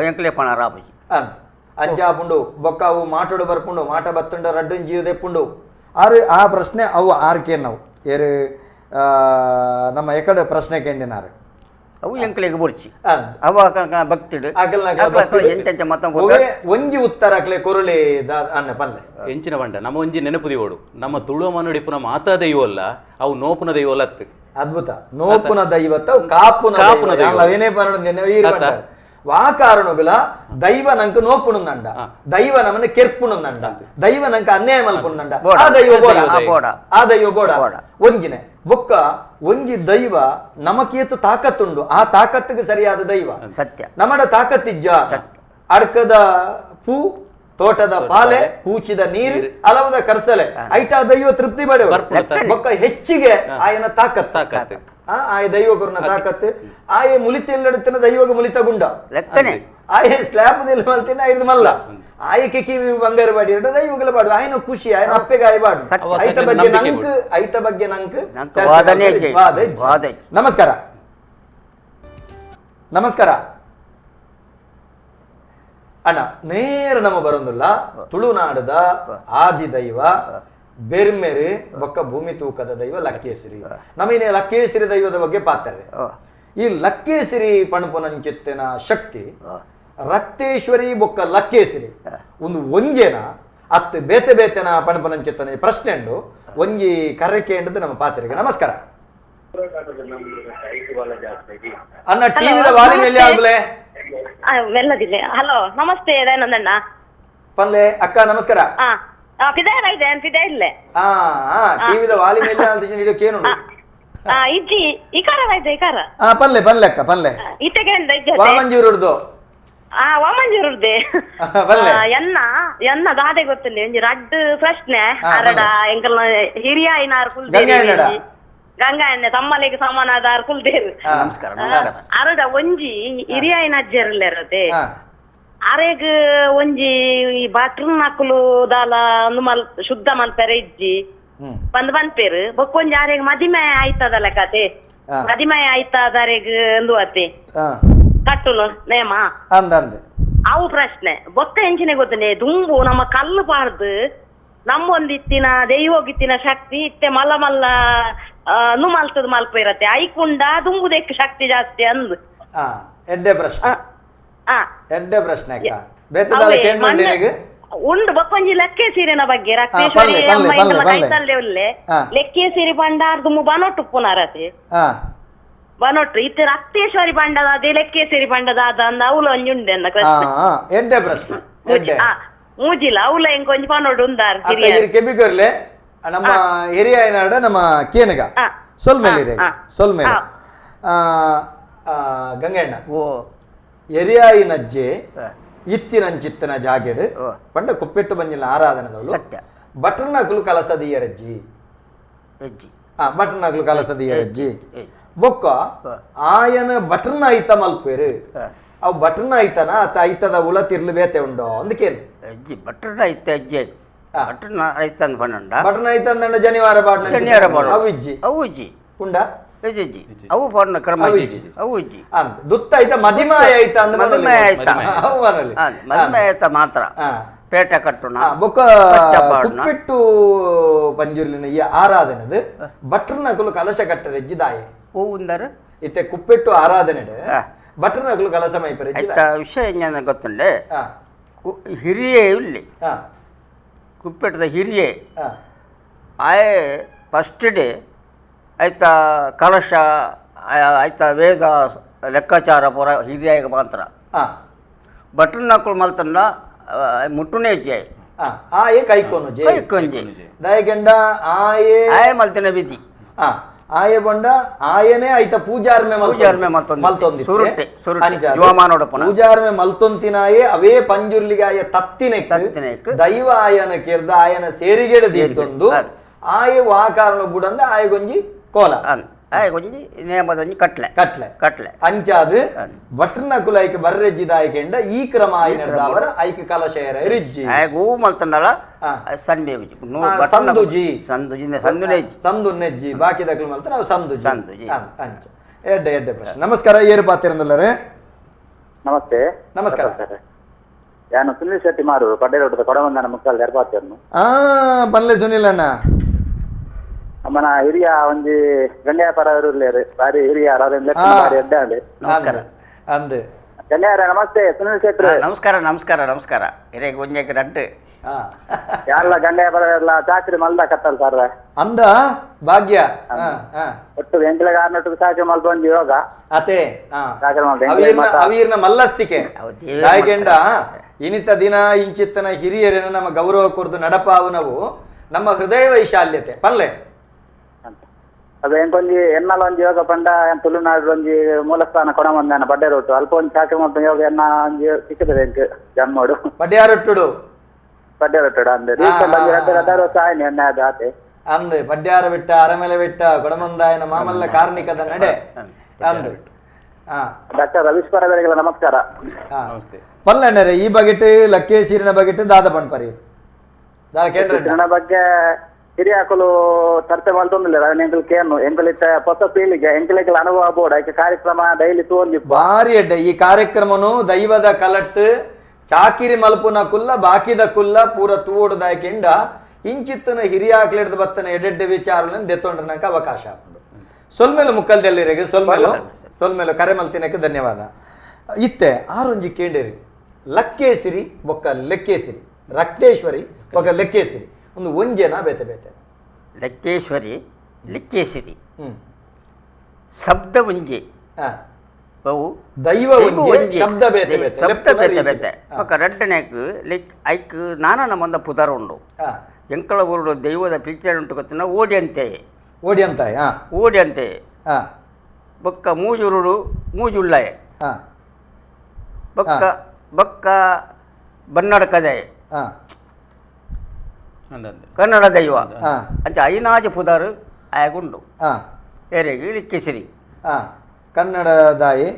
ಎಂಕ್ಲೆ ಪಣ ರಾಪಜಿ ಅಂಚಾಪುಂಡು ಬೊಕ್ಕ ಅವು ಮಾಟೋಡು ಬರ್ಪುಂಡು ಮಾಟ ಬತ್ತುಂಡ ರಡ್ಡನ್ ಜೀವ ದೆಪ್ಪುಂಡು ಆರು ಆ ಪ್ರಶ್ನೆ ಅವು ಆರ್ಕೆ ನಾವು ಏರು ನಮ್ಮ ಎಕಡೆ ಪ್ರಶ್ನೆ ಕೇಂದಿನಾರು ಅವು ಎಂಕ್ಲೆಗೆ ಬುರ್ಚಿ ಅವ ಭಕ್ತಿಡು ಎಂತೆಂಚ ಮತ ಒಂಜಿ ಉತ್ತರ ಅಕ್ಲೆ ಕೊರಳೆ ಅಣ್ಣ ಪಲ್ಲೆ ಎಂಚಿನ ಬಂಡ ನಮ್ಮ ಒಂಜಿ ನೆನಪುದಿ ಓಡು ನಮ್ಮ ತುಳುವ ಮನುಡಿಪುನ ಮಾತಾ ದೈವಲ್ಲ ಅವು ನೋಪುನ ದೈವಲ್ಲ ಅತ್ತು ಅದ್ಭುತ ನೋಪುನ ದೈವತ್ತ ಕಾಪುನ ಏನೇ ಪರ ವಾ ಕಾರಣಗಳ ದೈವ ನಂಕ ನೋಪುಣಂದ ದೈವ ನಮ್ಮನ್ನ ಕೆರ್ಪುಣಂದ ದೈವ ನಂಕ ಅನ್ಯಾಯ ಮಲ್ಪುಣಂದ ಆ ದೈವ ಬೋಡ ಒಂಜಿನೆ ಬೊಕ್ಕ ಒಂಜಿ ದೈವ ನಮಕೇತು ತಾಕತ್ತುಂಡು ಆ ತಾಕತ್ತಿಗೆ ಸರಿಯಾದ ದೈವ ಸತ್ಯ ನಮ್ಮಡ ತಾಕತ್ತಿಜ್ಜ ಅಡ್ಕದ ಪೂ ತೋಟದ ಪಾಲೆ ಕೂಚಿದ ನೀರು ಅಲವದ ಕರ್ಸಲೆ ಐಟ ದೈವ ತೃಪ್ತಿ ಪಡೆವ ಬೊಕ್ಕ ಹೆಚ್ಚಿಗೆ ಆಯನ ತಾಕತ್ ಆಯ ದೈವಕರನ ತಾಕತ್ತು ಆಯ ಮುಲಿತೆಲ್ಲಡತಿನ ದೈವಗ ಮುಲಿತಗುಂಡ ಆಯ ಸ್ಲ್ಯಾಬ್ ಮಲ್ತಿನ ಐದು ಮಲ್ಲ ಆಯಕ್ಕೆ ಕಿವಿ ಬಂಗಾರ ಬಾಡಿ ಇರಡ ದೈವಗಳ ಬಾಡು ಆಯ್ನ ಖುಷಿ ಆಯ್ನ ಅಪ್ಪೆಗೆ ಆಯ್ಬಾಡು ಐತ ಬಗ್ಗೆ ನಂಕ್ ನಮಸ್ಕಾರ ಅಣ್ಣ ನೇರ ನಮ್ಮ ಬರೋದಿಲ್ಲ ತುಳುನಾಡದ ಆದಿ ದೈವ ಬೆರ್ಮೆರೆ ಬೊಕ್ಕ ಭೂಮಿ ತೂಕದ ದೈವ ಲಕ್ಕೇಸಿರಿ ನಮೀನೆ ಲಕ್ಕೇಸಿರಿ ದೈವದ ಬಗ್ಗೆ ಪಾತ್ರೆ ಈ ಲಕ್ಕೇಸಿರಿ ಪಣಪುನಂಚಿತ್ತಿನ ಶಕ್ತಿ ರಕ್ತೇಶ್ವರಿ ಬೊಕ್ಕ ಲಕ್ಕೇಸಿರಿ ಒಂದು ಒಂಜೇನ ಅತ್ತು ಬೇತೆ ಬೇತೆನ ಪಣಪುನಂಚಿತ್ತನ ಪ್ರಶ್ನೆ ಉಂಡು ಒಂಜಿ ಕರ್ರಕೆ ಎಂಡದು ನಮ್ಮ ಪಾತ್ರೆಗೆ ನಮಸ್ಕಾರ ಅಣ್ಣ ಟಿವಿದ ವಾಲಿ ಮೇಲೆ ಆಗ್ಲೇ ಮೆಲ್ಲದಿಲ್ಲ. ಹಲೋ ನಮಸ್ತೆ ದಯಾನಂದಣ್ಣ. ಪನ್ಲೆ ಅಕ್ಕ ನಮಸ್ಕಾರ. ಫಿದಾಯ್ ಇದೆ ಫಿದಾ ಇಲ್ಲೇ ಟಿವಿದ ವಾಲಿ ಮೇಲೆ ಅಂತ ಕೇನು ಇಜ್ಜಿ ಇಕಾರ ಇದೆ ಇಕಾರ ಪನ್ಲೆ ಪನ್ಲೆ ಅಕ್ಕ ಪನ್ಲೆ ಇಟ್ಟಗೆ ವಾಮಂಜೂರುಡ್ದು ವಾಮಂಜೂರುದ್ದೆ ಎನ್ನ ಎನ್ನ ದಾದೆ ಗೊತ್ತಿಲ್ಲ ಒಂಜಿ ರಡ್ಡ್ ಪ್ರಶ್ನೆ ಅರಡ ಎಂಕಲ್ನ ಹಿರಿಯ ಐನಾರು ಕುಲ್ದೇರು ಗಂಗಾ ಎಣ್ಣೆ ತಮ್ಮಲಿಗೆ ಸಮಾನಾದ ಕುಲ್ದೇರು ಅರಡ ಒಂಜಿ ಹಿರಿಯ ಐನಜ್ಜರ್ಲೆರದೆ ಅರೆಗ್ ಒಂಜಿ ಬಾಟ್ರ್ ನಕುಲು ದಾಲ ಮಲ್ ಶುದ್ಧ ಮಲ್ಪೆರೆ ಇಜ್ಜಿ ಬಂದ್ ಬಂದ್ಪೇರು ಬೊಕ್ಕೊಂಜಿ ಅರೆಗ್ ಮದಿಮೆ ಆಯ್ತದಲ್ಲ ಕತೆ ಮದಿಮೆ ಆಯ್ತದರೆಗ್ ಅಂದು ಅತ್ತೆ ಕಟ್ಟುಲು ನೇಮ ಅವು ಪ್ರಶ್ನೆ ಬೊಕ್ಕ ಎಂಚಿನ ಗೊತ್ತನೆ ದುಂಬು ನಮ್ಮ ಕಲ್ಲು ಪಾಡ್ದು ನಮ್ಮೊಂದಿತ್ತಿನ ದೈವೋಗಿತ್ತಿನ ಶಕ್ತಿ ಇತ್ತೆ ಮಲ್ಲ ಮಲ್ಲ ಮಲ್ತದ ಮಲ್ಪ ಇರತ್ತೆ ಐಕುಂಡ ದುಂಬುದಕ್ಕೆ ಶಕ್ತಿ ಜಾಸ್ತಿ ಅಂದು ಎಡ್ಡೆ ಪ್ರಶ್ನೆ ಎಡ್ಡೆ ಪ್ರಶ್ನೆ ಅಕ್ಕ ಉಂಡು ಬೊಕ್ಕೊಂಜಿ ಲೆಕ್ಕೆ ಸೀರಿನ ಬಗ್ಗೆ ರಕ್ತೇಶ್ವರಿ ಕೈತಲ್ಲೆ ಉಲ್ಲೆ ಲೆಕ್ಕೆ ಸೀರಿ ಬಂಡಾರ್ ದುಮ್ಮು ಬನೊಟ್ಟು ಪುನರತೆ ಬನೊಟ್ಟು ಇತ್ತೆ ರಕ್ತೇಶ್ವರಿ ಬಂಡದ ಅದೇ ಲೆಕ್ಕೆ ಸೀರಿ ಬಂಡದ ಅದ ಅಂದ ಅವಳು ಒಂಜಿ ಉಂಡೆ ಎಡ್ಡೆ ಪ್ರಶ್ನೆ ಮೂಜಿಲ್ಲ ಅವಳ ಎಂಕೊಂಜಿ ಬನೊಟ್ಟು ಉಂದಾರ್ ಕೆಬಿಗರ್ಲೆ ನಮ್ಮ ಹಿರಿಯ ಏನಾಡ ನಮ್ಮ ಕೇನಗ ಸೊಲ್ಮೇಲೆ ಸೊಲ್ಮೇಲೆ ಗಂಗಣ್ಣ ಎರಿಯಾಯಿನಜ್ಜೆ ಇತ್ತಿನಂಚಿತ್ತಿನ ಜಾಗೆಡ್ ಪಂಡ ಕುಪ್ಪೆಟ್ಟು ಬಂಜಿನ ಆರಾಧನದವಳು ಬಟರ್ನಕಲು ಕಲಸದಿಯರಜ್ಜಿ ಬಟರ್ನಕಲು ಕಲಸದಿಯರಜ್ಜಿ ಬೊಕ್ಕ ಆಯನ ಬಟರ್ನ ಐತ ಮಲ್ಪೇರು ಅವು ಬಟರ್ನ ಐತನ ಅತ್ತ ಐತದ ಉಳ ತಿರ್ಲು ಬೇತೆ ಉಂಡೋ ಅಂದಕೇನು ಅಜ್ಜಿ ಬಟರ್ನ ಐತೆ ಅಜ್ಜಿ ಬಟರ್ನ ಐತಂದ ಪಂಡ ಬಟರ್ನ ಐತಂದ ಜನಿವಾರ ಬಾಡ್ನ ಶನಿವಾರ ಬಾಡ್ ಅವು ಇಜ್ಜಿ ಅವು ಇಜ್ಜಿ ಉಂಡ ಅವು ಪಡ್ನ ಕ್ರಮ ಅವು ಇಜ್ಜಿ ಅಂತ ದುತ್ತ ಐತ ಮದಿಮಾಯ ಐತ ಅಂದ್ರೆ ಮದುಮೆ ಆಯ್ತಾ ಮದುಮೆ ಆಯ್ತಾ ಮಾತ್ರ ಪೇಟ ಕಟ್ಟುಣ ಬೊಕ್ಕ ಕುಪ್ಪಿಟ್ಟು ಪಂಜುರ್ಲಿನ ಈ ಆರಾಧನೆದು ಬಟ್ರನಕಲು ಕಲಶ ಕಟ್ಟರೆಜ್ಜಿ ದಾಯೆ ಹೂ ಉಂದರ್ ಇತ್ತೆ ಕುಪ್ಪಿಟ್ಟು ಆರಾಧನೆ ಬಟ್ರನಕಲು ಕಲಶ ಮೈಪರೆಜ್ಜಿ ವಿಷಯ ಹೆಂಗ ಗೊತ್ತುಂಡೆ ಹಿರಿಯೇ ಇಲ್ಲಿ ಕುಪ್ಪೆಟ್ಟದ ಹಿರಿಯೇ ಆಯೆ ಫಸ್ಟ್ ಡೇ ಆಯ್ತಾ ಕಲಶ ಆಯ್ತಾ ವೇದ ಲೆಕ್ಕಾಚಾರ ಪೂರ ಹಿರಿಯಾಗ ಮಾತ್ರ ಬಟನ್ ನಕ್ಕಳು ಮಲ್ತನ್ನ ಮುಟ್ಟುನೇಜಿ ಆಯೆ ಕೈಕೊಂಜಿ ದಯಗೆಂಡ ಆಯೆ ಆಯೆ ಮಲ್ತಿನ ವಿಧಿ ಆಯೆ ಬಂಡ ಆಯನೆ ಐತ ಪೂಜಾರ್ಮೆ ಮಲ್ತೊಂದಿ ಪೂಜಾರ್ಮೆ ಮಲ್ತೊಂತಿನಾಯೆ ಅವೇ ಪಂಜುರ್ಲಿಗಾಯ ತತ್ತಿನೆ ದೈವ ಆಯನ ಕಿರ್ದ ಆಯನ ಸೇರಿಗೆಡ ದೀರ್ದೊಂದು ಆಯೆ ವಾಕಾರಣ ಬುಡಂದ ಆಯಗೊಂಜಿ ಕೋಲ ಆಯಗೊಂಜಿ ನೇಮದೊಂಜಿ ಕಟ್ಲೆ ಕಟ್ಲೆ ಕಟ್ಲೆ ಅಂಚಾದು ಬಟ್ರನಕುಲ ಐಕೆ ಬರ್ರೆಜ್ಜಿದಾಯಕೆಂಡ ಈ ಕ್ರಮ ಆಯ್ನದಾವರ ಐಕೆ ಕಲಶಯರ ರಿಜ್ಜಿ ಆಯಗು ಮಲ್ತಂಡಲ ಸಂಡೆ ಸಂದುಜಿ ಸಂದುಜಿ ಸಂದುನೆಜ್ಜಿ ಸಂದುನೆಜ್ಜಿ ಬಾಕಿ ದಕ್ಕಲು ಮಲ್ತ ನಾವು ಸಂದುಜಿ ಸಂದುಜಿ ಅಂಚ ಎಡ್ಡೆ ಎಡ್ಡೆ ಪ್ರಶ್ನೆ ನಮಸ್ಕಾರ ಏರು ಪಾತಿರಂದಲ್ಲರೆ ನಮಸ್ತೆ ನಮಸ್ಕಾರ ನಾನು ಸುನಿಲ್ ಶೆಟ್ಟಿ ಮಾರು ಪಡ್ಡೇರೋಟದ ಕೊಡವಂದನ ಮುಕ್ಕಲ್ ಏರ್ಪಾತಿಯನ್ನು ಪನ್ಲೆ ಸುನಿಲ್ ಅಣ್ಣ ಅಮ್ಮನ ಹಿರಿಯ ಒಂಜಿ ಗಂಡ್ಯಾಪರ ಬಾರಿ ಹಿರಿಯ ಬಾರಿ ಎಡ್ಡೆ ಅಂದೆ ಗಣ್ಯಾರ ನಮಸ್ತೆ ಸುನಿಲ್ ಶೆಟ್ಟಿ ನಮಸ್ಕಾರ ನಮಸ್ಕಾರ ನಮಸ್ಕಾರ ಹಿರಿಯ ಒಂಜಕ್ಕೆ ರಡ್ಡು ಎಲ್ಲ ಗಂಡ್ಯಾಪರ ಎಲ್ಲ ಚಾಕ್ರಿ ಮಲ್ದ ಕತ್ತಲ್ ಸರ್ ಅಂದ ಭಾಗ್ಯ ಒಟ್ಟು ಎಂಕ್ಲೆಗೆ 600 ಚಾಕ್ರಿ ಮಲ್ದ ಒಂದು ಯೋಗ ಅತೆ ಚಾಕ್ರಿ ಮಲ್ದ ಅವೀರ್ನ ಮಲ್ಲಸ್ತಿಕೆ ದಾಯಗೆಂಡ ಇನಿತ ದಿನ ಇಂಚಿತ್ತನ ಹಿರಿಯರೇನ ನಮ್ಮ ಗೌರವ ಕೊರ್ದು ನಡಪಾವು ನಾವು ನಮ್ಮ ಹೃದಯ ವೈಶಾಲ್ಯತೆ ಪಲ್ಲೆ ಅದು ಎಂಕೊಂಜಿ ಎನ್ನಲ ಒಂಜಿ ಯೋಗ ಪಂಡ ತುಳುನಾಡು ಒಂಜಿ ಮೂಲಸ್ಥಾನ ಕೊಡಮಂದಾನ ಬಡ್ಡೇರೋಟು ಅಲ್ಪ ಒಂದು ಚಾಕ್ರಿ ಮಲ್ತ ಯೋಗ ಎನ್ನ ಒಂಜಿ ಸಿಕ್ಕದೆ ಎಂಕ್ ಜನ್ಮೋಡು ಪಡ್ಯಾರೊಟ್ಟುಡು ಪಡ್ಡೇರೋಟು ಅಂದೆ ರಡ್ಡು ಸಾಯನಿ ಎಣ್ಣೆ ಅದು ಆತೆ ಅಂದೆ ಪಡ್ಯಾರ ಬಿಟ್ಟ ಅರಮೆಲೆ ಬಿಟ್ಟ ಕೊಡಮಂದಾಯನ ಮಾಮಲ್ಲ ಕಾರ್ಣಿಕದ ನಡೆ ಅಂದು ಡಾಕ್ಟರ್ ರವೀಶ್ವರ ನಮಸ್ಕಾರ ಪಲ್ಲಣ್ಣರೆ ಈ ಬಗೆಟ್ ಲಕ್ಕೇಶೀರಿನ ಬಗೆಟ್ ದಾದ ಪಣ್ಪರಿ ಬಗ್ಗೆ ಹಿರಿಯಾಕಲು ಚರ್ಚೆ ಮಾಡ್ತೊಂದಿಲ್ಲ ಎಂಕಲ್ ಕೇನು ಎಂಕಲಿತ್ತ ಹೊಸ ಪೀಳಿಗೆ ಎಂಕಲಿಗೆ ಅನುಭವ ಬೋರ್ಡ್ ಆಯ್ಕೆ ಕಾರ್ಯಕ್ರಮ ಡೈಲಿ ತೋಂದಿ ಬಾರಿ ಎಡ್ಡೆ ಈ ಕಾರ್ಯಕ್ರಮನು ದೈವದ ಕಲಟ್ ಚಾಕಿರಿ ಮಲ್ಪುನ ಕುಲ್ಲ ಬಾಕಿದ ಕುಲ್ಲ ಪೂರ ತೂಡುದಾಯ್ಕೆಂಡ ಇಂಚಿತ್ತನ ಹಿರಿಯಾಕ್ಲಿಡ್ದು ಬತ್ತನ ಎಡೆಡ್ಡೆ ವಿಚಾರಗಳನ್ನು ದೆತ್ತೊಂಡ್ರನಕ ಅವಕಾಶ ಉಂಟು. ಸೊಲ್ಮೇಲು ಮುಕ್ಕಲ್ದಲ್ಲಿರೆಗೆ ಸೊಲ್ಮೇಲು ಕರೆ ಮಲ್ತಿನಕ್ಕೆ ಧನ್ಯವಾದ. ಇತ್ತೆ ಆರೊಂಜಿ ಕೇಂಡೇರಿ ಲಕ್ಕೇಸಿರಿ ಬೊಕ್ಕ ಲೆಕ್ಕೇಸಿರಿ, ರಕ್ತೇಶ್ವರಿ ಬೊಕ್ಕ ಲೆಕ್ಕೇಸಿರಿ, ಒಂದು ಒಂಜೇನ ಬೇತೆ ಬೇತೆ ಲೆಕ್ಕೇಶ್ವರಿ ಲಿಕ್ಕೇಸಿರಿ ಶಬ್ದ ಒಂಜೆ ಅವು ದೈವ ಒಂಜೆ ಶಬ್ದ ಬೇತೆ ಬೇತೆ ಶಬ್ದ ಬೇತೆ ಬೇತೆ ಬೊಕ್ಕ ರೆಡ್ಡನೆಕ್ ಲಿಕ್ ಐಕ್ ನಾನನ ಮಂದ ಪುದರ ಉಂಡು ಎಂಕಳ ಊರು ದೈವದ ಪಿಕ್ಚರ್ ಉಂಟು ಗೊತ್ತಿನ ಓಡಿ ಅಂತೆ ಓಡಿ ಅಂತಾಯ್ ಓಡಿ ಅಂತೆ ಬೊಕ್ಕ ಮೂಜುರುಡು ಮೂಜುಳ್ಳಾಯ್ ಬೊಕ್ಕ ಬೊಕ್ಕ ಬನ್ನಡ ಕದೆ ಕನ್ನಡ ದೈವ ಅಂಚ ಐನಾಜ ಪುದರ್ ಆಯಗುಂಡು ಏರೆಗಿ ಲಿಕ್ಕಿಸಿರಿ ಕನ್ನಡದಾಯಿ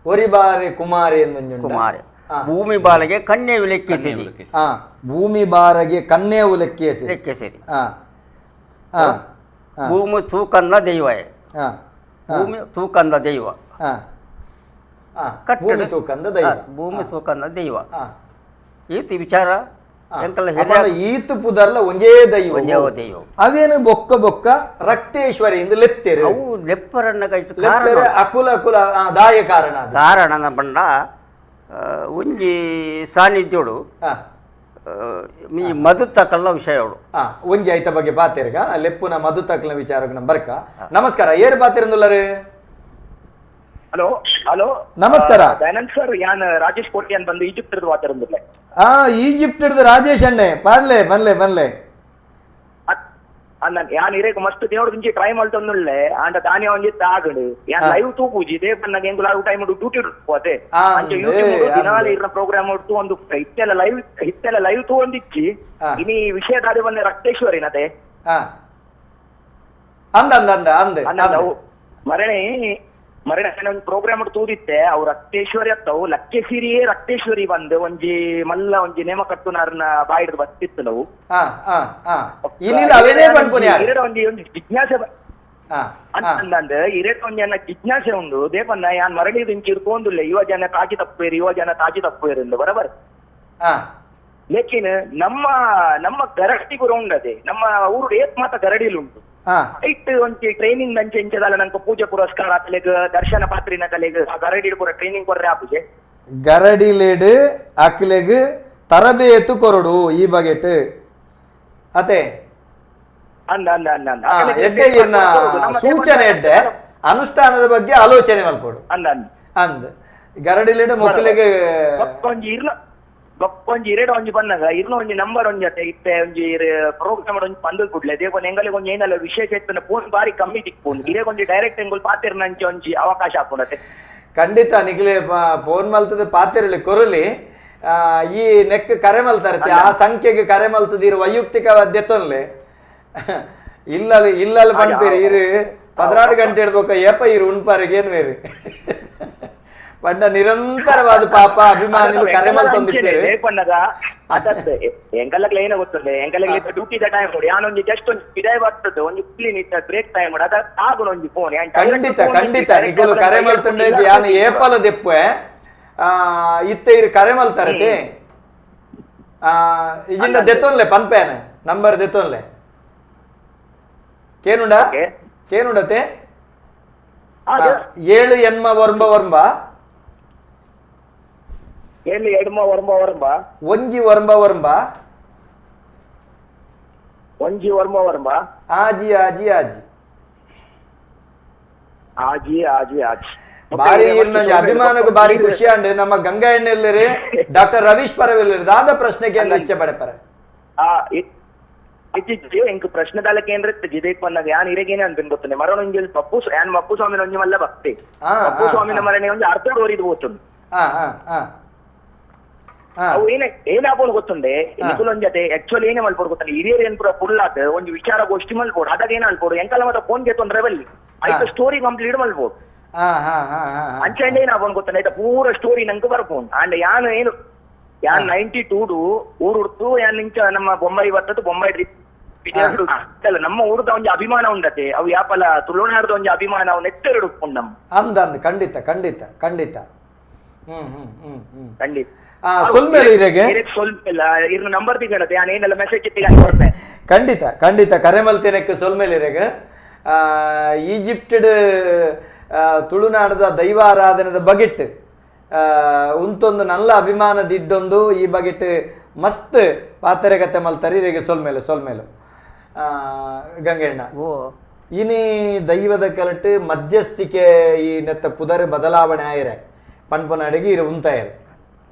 ಒರಿಬಾರಿ ಕುಮಾರಿ ಎಂದು ಕುಮಾರಿ ಭೂಮಿ ಬಾಲಗೆ ಕನ್ಯೆವು ಲೆಕ್ಕಿಸಿರಿ ಭೂಮಿ ಬಾರಗೆ ಕನ್ಯೆವು ಲೆಕ್ಕಿಸಿರಿ ಲೆಕ್ಕಿಸಿರಿ ಭೂಮಿ ತೂಕಂದ ದೈವ ಭೂಮಿ ತೂಕಂದ ದೈವ ಭೂಮಿ ತೂಕಂದ ದೈವ ಭೂಮಿ ತೂಕಂದ ದೈವ ಈತಿ ವಿಚಾರ ಈತು ಪುದರ್ಲ ಒಂಜೇ ದೈವ ದೈವ ಅವೇನು ಬೊಕ್ಕ ಬೊಕ್ಕ ರಕ್ತೇಶ್ವರಿ ಇಂದ ಲೆತ್ತೇರು ಅವು ಲೆಪ್ಪರನ್ನ ಅಕುಲ ಅಕುಲ ದಾಯ ಕಾರಣ ಕಾರಣ ಬಂಡ ಒಂಜಿ ಸಾನ್ನಿಧ್ಯೋಡು ಈ ಮಧು ತಕಲ್ನ ವಿಷಯಗಳು ಒಂಜಿ ಐತ ಬಗ್ಗೆ ಪಾತಿರ್ಗ ಲೆಪ್ಪುನ ಮಧು ತಕಲ್ನ ವಿಚಾರ ಬರ್ಕ ನಮಸ್ಕಾರ ಏರು ಪಾತಿರಂದುಲ್ಲರು ಹಲೋ ಹಲೋ ನಮಸ್ಕಾರ ದಯಾನಂದ್ ಸರ್ ಯಾನ್ ರಾಜೇಶ್ ಕೋಟಿ ಅಂತ ಬಂದು ಈಜಿಪ್ಟ್ ಹಿಡಿದು ಮಾತಾಡಿದ್ರಲ್ಲ ಈಜಿಪ್ಟ್ ಹಿಡಿದು ರಾಜೇಶ್ ಅಣ್ಣೆ ಬರ್ಲೆ ಬನ್ಲೆ ಬನ್ಲೆ ಯಾನ್ ಇರೇಕ ಮಸ್ತ್ ದೇವ್ರ ಇಂಚಿ ಟ್ರೈ ಮಾಡ್ತೊಂದುಳ್ಳೆ ಅಂಡ ತಾನೇ ಒಂಜಿ ತಾಗಡು ಯಾನ್ live ತೂಪುಜಿ they Pannaga ಎಂಗುಲ time duty ಇಡ್ಕೋತೆ ಅಂಚೆ ಯೂಟ್ಯೂಬ್ ದಿನಾಲ ಇರ್ನ ಪ್ರೋಗ್ರಾಮ್ ಒಟ್ಟು ಒಂದು ಇತ್ತೆಲ್ಲ ಲೈವ್ ತೂ ಒಂದಿಚ್ಚಿ ಇನಿ ವಿಷಯ ದಾರಿ ಬಂದೆ ರಕ್ತೇಶ್ವರಿನತೆ ಅಂದ ಅಂದ ಅಂದ ಅಂದ ಮರಣ ಒಂದು ಪ್ರೋಗ್ರಾಮ್ ತೂದಿತ್ತೆ ಅವು ರಕ್ತೇಶ್ವರಿ ಅತ್ತವು ಲಕ್ಕೇಸಿರಿಯೇ ರಕ್ತೇಶ್ವರಿ ಬಂದು ಒಂಜಿ ಮಲ್ಲ ಒಂಜಿ ನೇಮ ಕಟ್ಟುನಾರ್ನ ಬಾಯಿಡ್ ಬತ್ತಿತ್ತು ನಾವು ಒಂಜಿ ಜಿಜ್ಞಾಸೆ ಅಂತಂದ ಇರೇಟ್ ಒಂಜಿ ಅನ್ನ ಜಿಜ್ಞಾಸೆ ಉಂಡು ದೇಪನ್ನ ಯಾನ್ ಮರಳಿದ ಇಂಚಿ ಇರ್ಕೊಂದುಲ್ಲ ಯುವ ಜನ ತಾಜಿ ತಪ್ಪೇರು ಎಂದು ಬರಬರ್ ಲೇಕಿನ್ ನಮ್ಮ ಗರಡಿಗುರು ಉಂಡದೆ ನಮ್ಮ ಊರು ಏತ್ ಮಾತ ಗರಡಿಲುಂಟು ಐಟ್ ಒಂಚಿ ಟ್ರೈನಿಂಗ್ ನಂಚೆ ಇಂಚದಲ್ಲ ನಂಗೆ ಪೂಜೆ ಪುರಸ್ಕಾರ ಅತ್ಲೆಗ್ ದರ್ಶನ ಪಾತ್ರಿನ ಕಲೆಗ್ ಗರಡಿ ಪೂರ ಟ್ರೈನಿಂಗ್ ಕೊರ್ರೆ ಆಪುಜೆ ಗರಡಿಲೆಡ್ ಅಕ್ಲೆಗ್ ತರಬೇತು ಕೊರಡು ಈ ಬಗೆಟ್ ಅತೆ ಎಡ್ಡೆ ಇರ್ನ ಸೂಚನೆ ಎಡ್ಡೆ ಅನುಷ್ಠಾನದ ಬಗ್ಗೆ ಆಲೋಚನೆ ಮಲ್ಪೋಡು ಅಂದ್ ಗರಡಿಲೆಡ್ ಮೊಕ್ಕಲಿಗೆ ಒಂಜಿ ಇರೇಡ ಒಂಜಿ ಬಂದಾಗ ಇರ್ನ ಒಂಜಿ ನಂಬರ್ ಒಂಜಿ ಅತ್ತೆ ಇತ್ತೆ ಒಂಜಿ ಪ್ರೋಗ್ರಾಮ್ ಒಂಜಿ ಬಂದು ಕೊಡ್ಲೆ ದೇವನ್ ಎಂಗಲಿಗೆ ಒಂಜಿ ಏನಲ್ಲ ವಿಶೇಷ ಇತ್ತು ಫೋನ್ ಬಾರಿ ಕಮ್ಮಿ ತಿಕ್ಕೊಂಡು ಇರೇ ಒಂಜಿ ಡೈರೆಕ್ಟ್ ಎಂಗುಲ್ ಪಾತಿರ್ನಂಚೆ ಒಂಜಿ ಅವಕಾಶ ಹಾಕೊಂಡತೆ ಖಂಡಿತ ನಿಗ್ಲೆ ಫೋನ್ ಮಲ್ತದ ಪಾತಿರಲಿ ಕೊರಲಿ ಈ ನೆಕ್ ಕರೆ ಮಲ್ತಾರತಿ ಆ ಸಂಖ್ಯೆಗೆ ಕರೆ ಮಲ್ತದಿರು ವೈಯಕ್ತಿಕ ದೆತ್ತೊನ್ಲೆ ಇಲ್ಲಲ್ಲಿ ಬಂದ್ಪೇರಿ ಇರು 16 ಗಂಟೆ ಹಿಡ್ದೋಕ ಏಪ ಇರು ಉಣ್ಪಾರಿಗೆ ಏನು ಬೇರೆ ಪಂಡ ನಿರಂತರವಾದ ಪಾಪ ಅಭಿಮಾನಿಗಳು ಕರೆ ಮಲ್ತೊಂದಿರ್ತೇವೆ ಎಂಕಲ್ಲಕ್ಕೆ ಏನ ಗೊತ್ತದೆ ಎಂಕಲ್ಲಕ್ಕೆ ಡ್ಯೂಟಿ ಟೈಮ್ ನೋಡಿ ಯಾನೊಂದು ಜಸ್ಟ್ ಒಂದು ವಿದಾಯ ಬರ್ತದೆ ಒಂದು ಕ್ಲೀನ್ ಇತ್ತ ಬ್ರೇಕ್ ಟೈಮ್ ಅದ ಆಗುಣ ಒಂದು ಫೋನ್ ಖಂಡಿತ ನಿಖಿಲು ಕರೆ ಮಲ್ತೊಂಡೆ ಯಾನು ಏಪಲ ದೆಪ್ಪೆ ಇತ್ತೆ ಇರು ಕರೆ ಮಲ್ತಾರತೆ ಇಜಿಂದ ದೆತ್ತೊನ್ಲೆ ಪನ್ಪೇನೆ ನಂಬರ್ ದೆತ್ತೊನ್ಲೆ ಕೇನುಂಡತೆ 7 ಎನ್ಮ ವರ್ಂಬ ಒಂಜಿ ವರ್ಂಬ ಆಜಿ ಬಾರಿ ನಂಜಿ ಅಭಿಮಾನಕ್ಕೆ ಬಾರಿ ಖುಷಿ ಅಂಡ್ ನಮ್ಮ ಗಂಗಾ ಎಣ್ಣೆಲ್ಲರಿ ಡಾಕ್ಟರ್ ರವೀಶ್ ಪರವೆಲ್ಲರಿ ದಾದ ಪ್ರಶ್ನೆಗೆ ಲಕ್ಷ್ಯ ಪಡೆಪರೆ ಎಂಕ್ ಪ್ರಶ್ನೆದಾಲಕ್ಕೆ ಏನ್ರತ್ತೆ ಜಿದೇಕ್ ಬಂದಾಗ ಯಾನ್ ಇರೇಗೇನೆ ಅಂತ ಗೊತ್ತನೆ ಮರೊಂಜಿ ಪಪ್ಪು ಸ್ವಾಮಿನ ಒಂಜಿ ಮಲ್ಲ ಭಕ್ತಿ ಪಪ್ಪು ಸ್ವಾಮಿನ ಮರಣೆ ಒಂಜಿ ಅರ್ಧ ಓರಿದು ಹೋಗ್ತದೆ ಅವು ಏನಾಗ್ಬೋದು ಗೊತ್ತುಂಡೆ ಒಂಜತೆ ಆಕ್ಚುಲಿ ಏನೇ ಮಲ್ಪೋಡು ಗೊತ್ತಾನೆ ಹಿರಿಯರು ಏನ್ ಪೂರ ಫುಲ್ ಆತ ಒಂದು ವಿಚಾರ ಗೋಷ್ಠಿ ಮಲ್ಪೋಡು ಅದಾಗ ಏನ್ ಅಲ್ಪೋಡು ಎಂಕಲ್ಲ ಮತ್ತೆ ಫೋನ್ ಗೆ ತೊಂದ್ರೆ ಬಲ್ಲಿ ಆಯ್ತು ಸ್ಟೋರಿ ಕಂಪ್ಲೀಟ್ ಮಲ್ಪೋಡು ಅಂಚೆ ಏನಾಗ್ಬೋದು ಗೊತ್ತಾನೆ ಆಯ್ತಾ ಪೂರ ಸ್ಟೋರಿ ನಂಗೆ ಬರ್ಬೋದು ಅಂಡ್ ಯಾನ್ 92 ಊರು ಉಡ್ತು ಯಾನ್ ಇಂಚ ನಮ್ಮ ಬೊಂಬೈ ಬರ್ತದ್ದು ಬೊಂಬೈ ಅಲ್ಲ ನಮ್ಮ ಊರದ ಒಂಜಿ ಅಭಿಮಾನ ಉಂಡತೆ ಅವು ಯಾಪಲ ತುಳುನಾಡದ ಒಂಜಿ ಅಭಿಮಾನ ಅವು ನೆತ್ತೆರಡು ಉಪ್ಪುಂಡು ನಮ್ಮ ಅಂದ ಖಂಡಿತ ಖಂಡಿತ ಸೊಲ್ಮೇಲೆ ಇರೆಗೆ ಸ್ವಲ್ಪ ಇಲ್ಲ ಇರ್ನ ನಂಬರ್ ತಿಗಡತೆ ನಾನು ಏನೆಲ್ಲ ಮೆಸೇಜ್ ಖಂಡಿತ ಖಂಡಿತ ಕರೆ ಮಲ್ತೇನಕ್ಕೆ ಸೊಲ್ಮೇಲೆ ಇರೆಗೆ ಈಜಿಪ್ಟ್ ತುಳುನಾಡದ ದೈವಾರಾಧನೆದ ಬಗೆಟ್ ಉಂತೊಂದು ನಲ್ಲ ಅಭಿಮಾನದಿಡ್ಡೊಂದು ಈ ಬಗೆಟ್ ಮಸ್ತ್ ಪಾತರೆಗತೆ ಮಲ್ತಾರೆ ಇರೆಗೆ ಸೊಲ್ಮೇಲು ಗಂಗೆಣ್ಣ ಓ ಇನಿ ದೈವದ ಕಲಟ್ ಮಧ್ಯಸ್ಥಿಕೆ ಈ ನೆತ್ತ ಪುದರ್ ಬದಲಾವಣೆ ಆಯಿರೆ ಪಣ್ಪನ ಅಡಿಗೆ ಇರು ಉಂತಾಯಿರು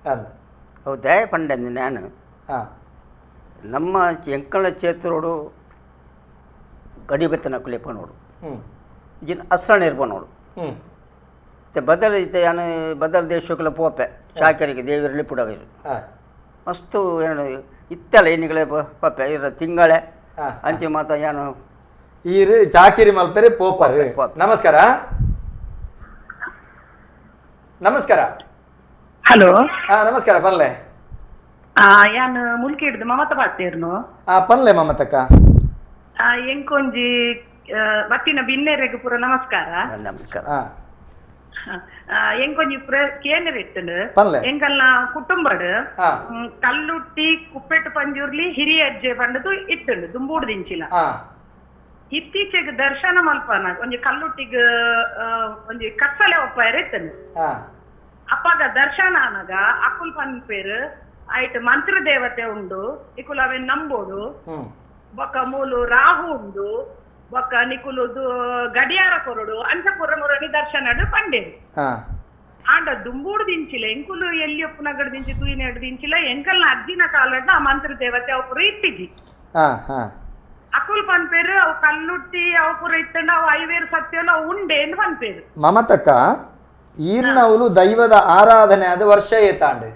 ಅಂದ ಹೌದೇ ಪಂಡಂದು ನಾನು ನಮ್ಮ ಎಂಕಳ ಚೇತರೋಡು ಗಡಿಬೆತ್ತನ ಕುಲಿಪನೋಡು ಜಿನ್ ಅಸ್ರಣ ಇರ್ಬನೋಡು ಬದಲ್ ಇತ್ತೆ ಯಾನು ಬದಲ್ ದೇಶಕ್ಕೆಲ್ಲ ಪೋಪೆ ಶಾಕರಿಗೆ ದೇವರಲ್ಲಿ ಪುಡವರು ಮಸ್ತು ಏನು ಇತ್ತಲ್ಲ ಏನಿಗಳೇ ಪಪ್ಪೆ ಇರ ತಿಂಗಳೇ ಅಂಚೆ ಮಾತ ಏನು ಈರು ಚಾಕಿರಿ ಮಲ್ಪೆರೆ ಪೋಪರ್ ನಮಸ್ಕಾರ ನಮಸ್ಕಾರ ಹಲೋ ನಮಸ್ಕಾರ ಪನ್ಲೆ ಯಾನ್ ಮುಲ್ಕಿ ಹಿಡ್ದು ಮಮತ ಪಾಡ್ತೇರ್ನು ಪನ್ಲೆ ಮಮತಕ್ಕ ಎಂಕೊಂಜಿ ಬತ್ತಿನ ಬಿನ್ನೆರೆಗ್ ಪೂರ ನಮಸ್ಕಾರ ನಮಸ್ಕಾರ ಎಂಕೊಂಜಿ ಪೂರ ಕೇಂದ್ರ ಇಟ್ಟನು ಪನ್ಲೆ ಎಂಕಲ್ನ ಕುಟುಂಬಡ್ ಕಲ್ಲುಟ್ಟಿ ಕುಪ್ಪೆಟ್ಟು ಪಂಜೂರ್ಲಿ ಹಿರಿಯ ಅಜ್ಜೆ ಪಂಡದು ಇಟ್ಟನು ದುಂಬೂಡ್ ದಿಂಚಿಲ ಇತ್ತೀಚೆಗೆ ದರ್ಶನ ಮಲ್ಪನ ಒಂಜಿ ಕಲ್ಲುಟ್ಟಿಗ್ ಒಂಜಿ ಕತ್ತಲೆ ಒಪ್ಪಾಯರ್ ಇತ್ತನು ಅಪ್ಪಾಗ ದರ್ಶನ ಅನಗ ಅಕುಲ್ ಪನ್ಪೇರು ಆಯ್ತು ಮಂತ್ರ ದೇವತೆ ಉಂಡು ಇಕುಲು ಅವೆ ನಂಬೋಡು ಬೊಕ್ಕ ಮೂಲು ರಾಹು ಉಂಡು ಬೊಕ್ಕ ನಿಕುಲು ಗಡಿಯಾರ ಕೊರಡು ಅಂಚ ಪುರ ಮುರನಿ ದರ್ಶನ ಪಂಡೇರು ಆಂಡ ದುಂಬೂಡು ದಿಂಚಿಲ್ಲ ಎಂಕುಲು ಎಲ್ಲಿ ಒಪ್ಪುನಗಡ ದಿಂಚಿ ತೂಯಿನೆಡು ದಿಂಚಿಲ್ಲ ಎಂಕಲ್ನ ಅಜ್ಜಿನ ಕಾಲದ ಆ ಮಂತ್ರ ದೇವತೆ ಅವು ಪುರ ಇಟ್ಟಿಜಿ ಅಕುಲ್ ಪನ್ಪೇರು ಅವು ಕಲ್ಲುಟ್ಟಿ ಅವು ಪುರ ಇತ್ತಂಡ ಅವು ಐವೇರು ಸತ್ಯಲ್ಲ ಉಂಡೆ ಎಂದು ಪನ್ಪೇರು ಮಮತಕ್ಕ ಈರ್ನವಲು ದೈವದ ಆರಾಧನೆ ಅದು ವರ್ಷ ಏತಾಂಡು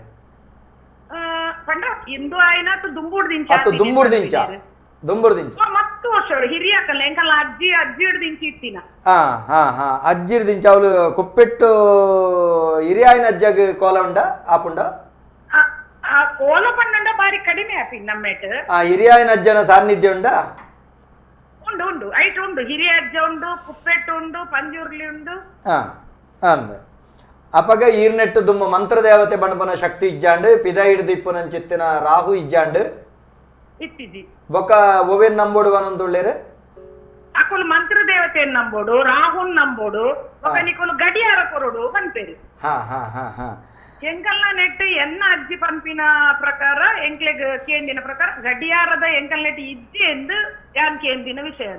ಪಂಡ ಹಿಂದೂ ಆಯ್ನಾತು ದುಂಬೂಡು ದಿಂಚ ದುಂಬುಡು ದಿಂಚ ಮತ್ತು ವರ್ಷ ಹಿರಿಯ ಕಲ್ಲ ಎಂಕಲ್ಲ ಅಜ್ಜಿ ದಿಂಚಿ ಇಟ್ಟಿನ ಅಜ್ಜಿಡ್ ದಿಂಚ ಅವಳು ಕುಪ್ಪೆಟ್ಟು ಹಿರಿಯಾಯಿನ ಅಜ್ಜಗ್ ಕೋಲ ಉಂಡ ಆಪುಂಡ ಕೋಲ ಪಂಡ ಬಾರಿ ಕಡಿಮೆ ಆಪಿ ನಮ್ಮೇಟ್ ಹಿರಿಯಾಯಿನ ಅಜ್ಜನ ಸಾನ್ನಿಧ್ಯ ಉಂಡ ಉಂಡು ಉಂಡು ಐಟ್ ಉಂಡು ಹಿರಿಯ ಅಜ್ಜ ಉಂಡು ಕುಪ್ಪೆಟ್ಟು ಉಂಡು ಪಂಜೂರ್ಲಿ ಉಂಡು ಅಂದ ಅಪಗ ಈರ್ನೆಟ್ಟು ದುಮ್ಮ ಮಂತ್ರ ದೇವತೆ ಬಣ್ಪನ ಶಕ್ತಿ ಇಜ್ಜಾಂಡು ಪಿದ ಹಿಡ್ದಿಪ್ಪನ ಚಿತ್ತಿನ ರಾಹು ಇಜ್ಜಾಂಡು ಇಟ್ಟಿದಿ ಬೊಕ್ಕ ಒವೆನ್ ನಂಬೋಡು ಒಂದೊಂದುಳ್ಳೇರು ಅಕುಲು ಮಂತ್ರ ದೇವತೆ ನಂಬೋಡು ರಾಹುನ್ ನಂಬೋಡು ಬೊಕ್ಕ ನಿಕುಲು ಗಡಿಯಾರ ಕೊರಡು ಪನ್ಪೇರು ಎಂಕಲ್ನ ನೆಟ್ಟು ಎನ್ನ ಅಜ್ಜಿ ಪಂಪಿನ ಪ್ರಕಾರ ಎಂಕ್ಲೆಗ್ ಕೇಂದಿನ ಪ್ರಕಾರ ಗಡಿಯಾರದ ಎಂಕಲ್ ನೆಟ್ಟು ಇಜ್ಜಿ ಎಂದು ಯಾನ್ ಕೇಂದಿನ ವಿಷಯ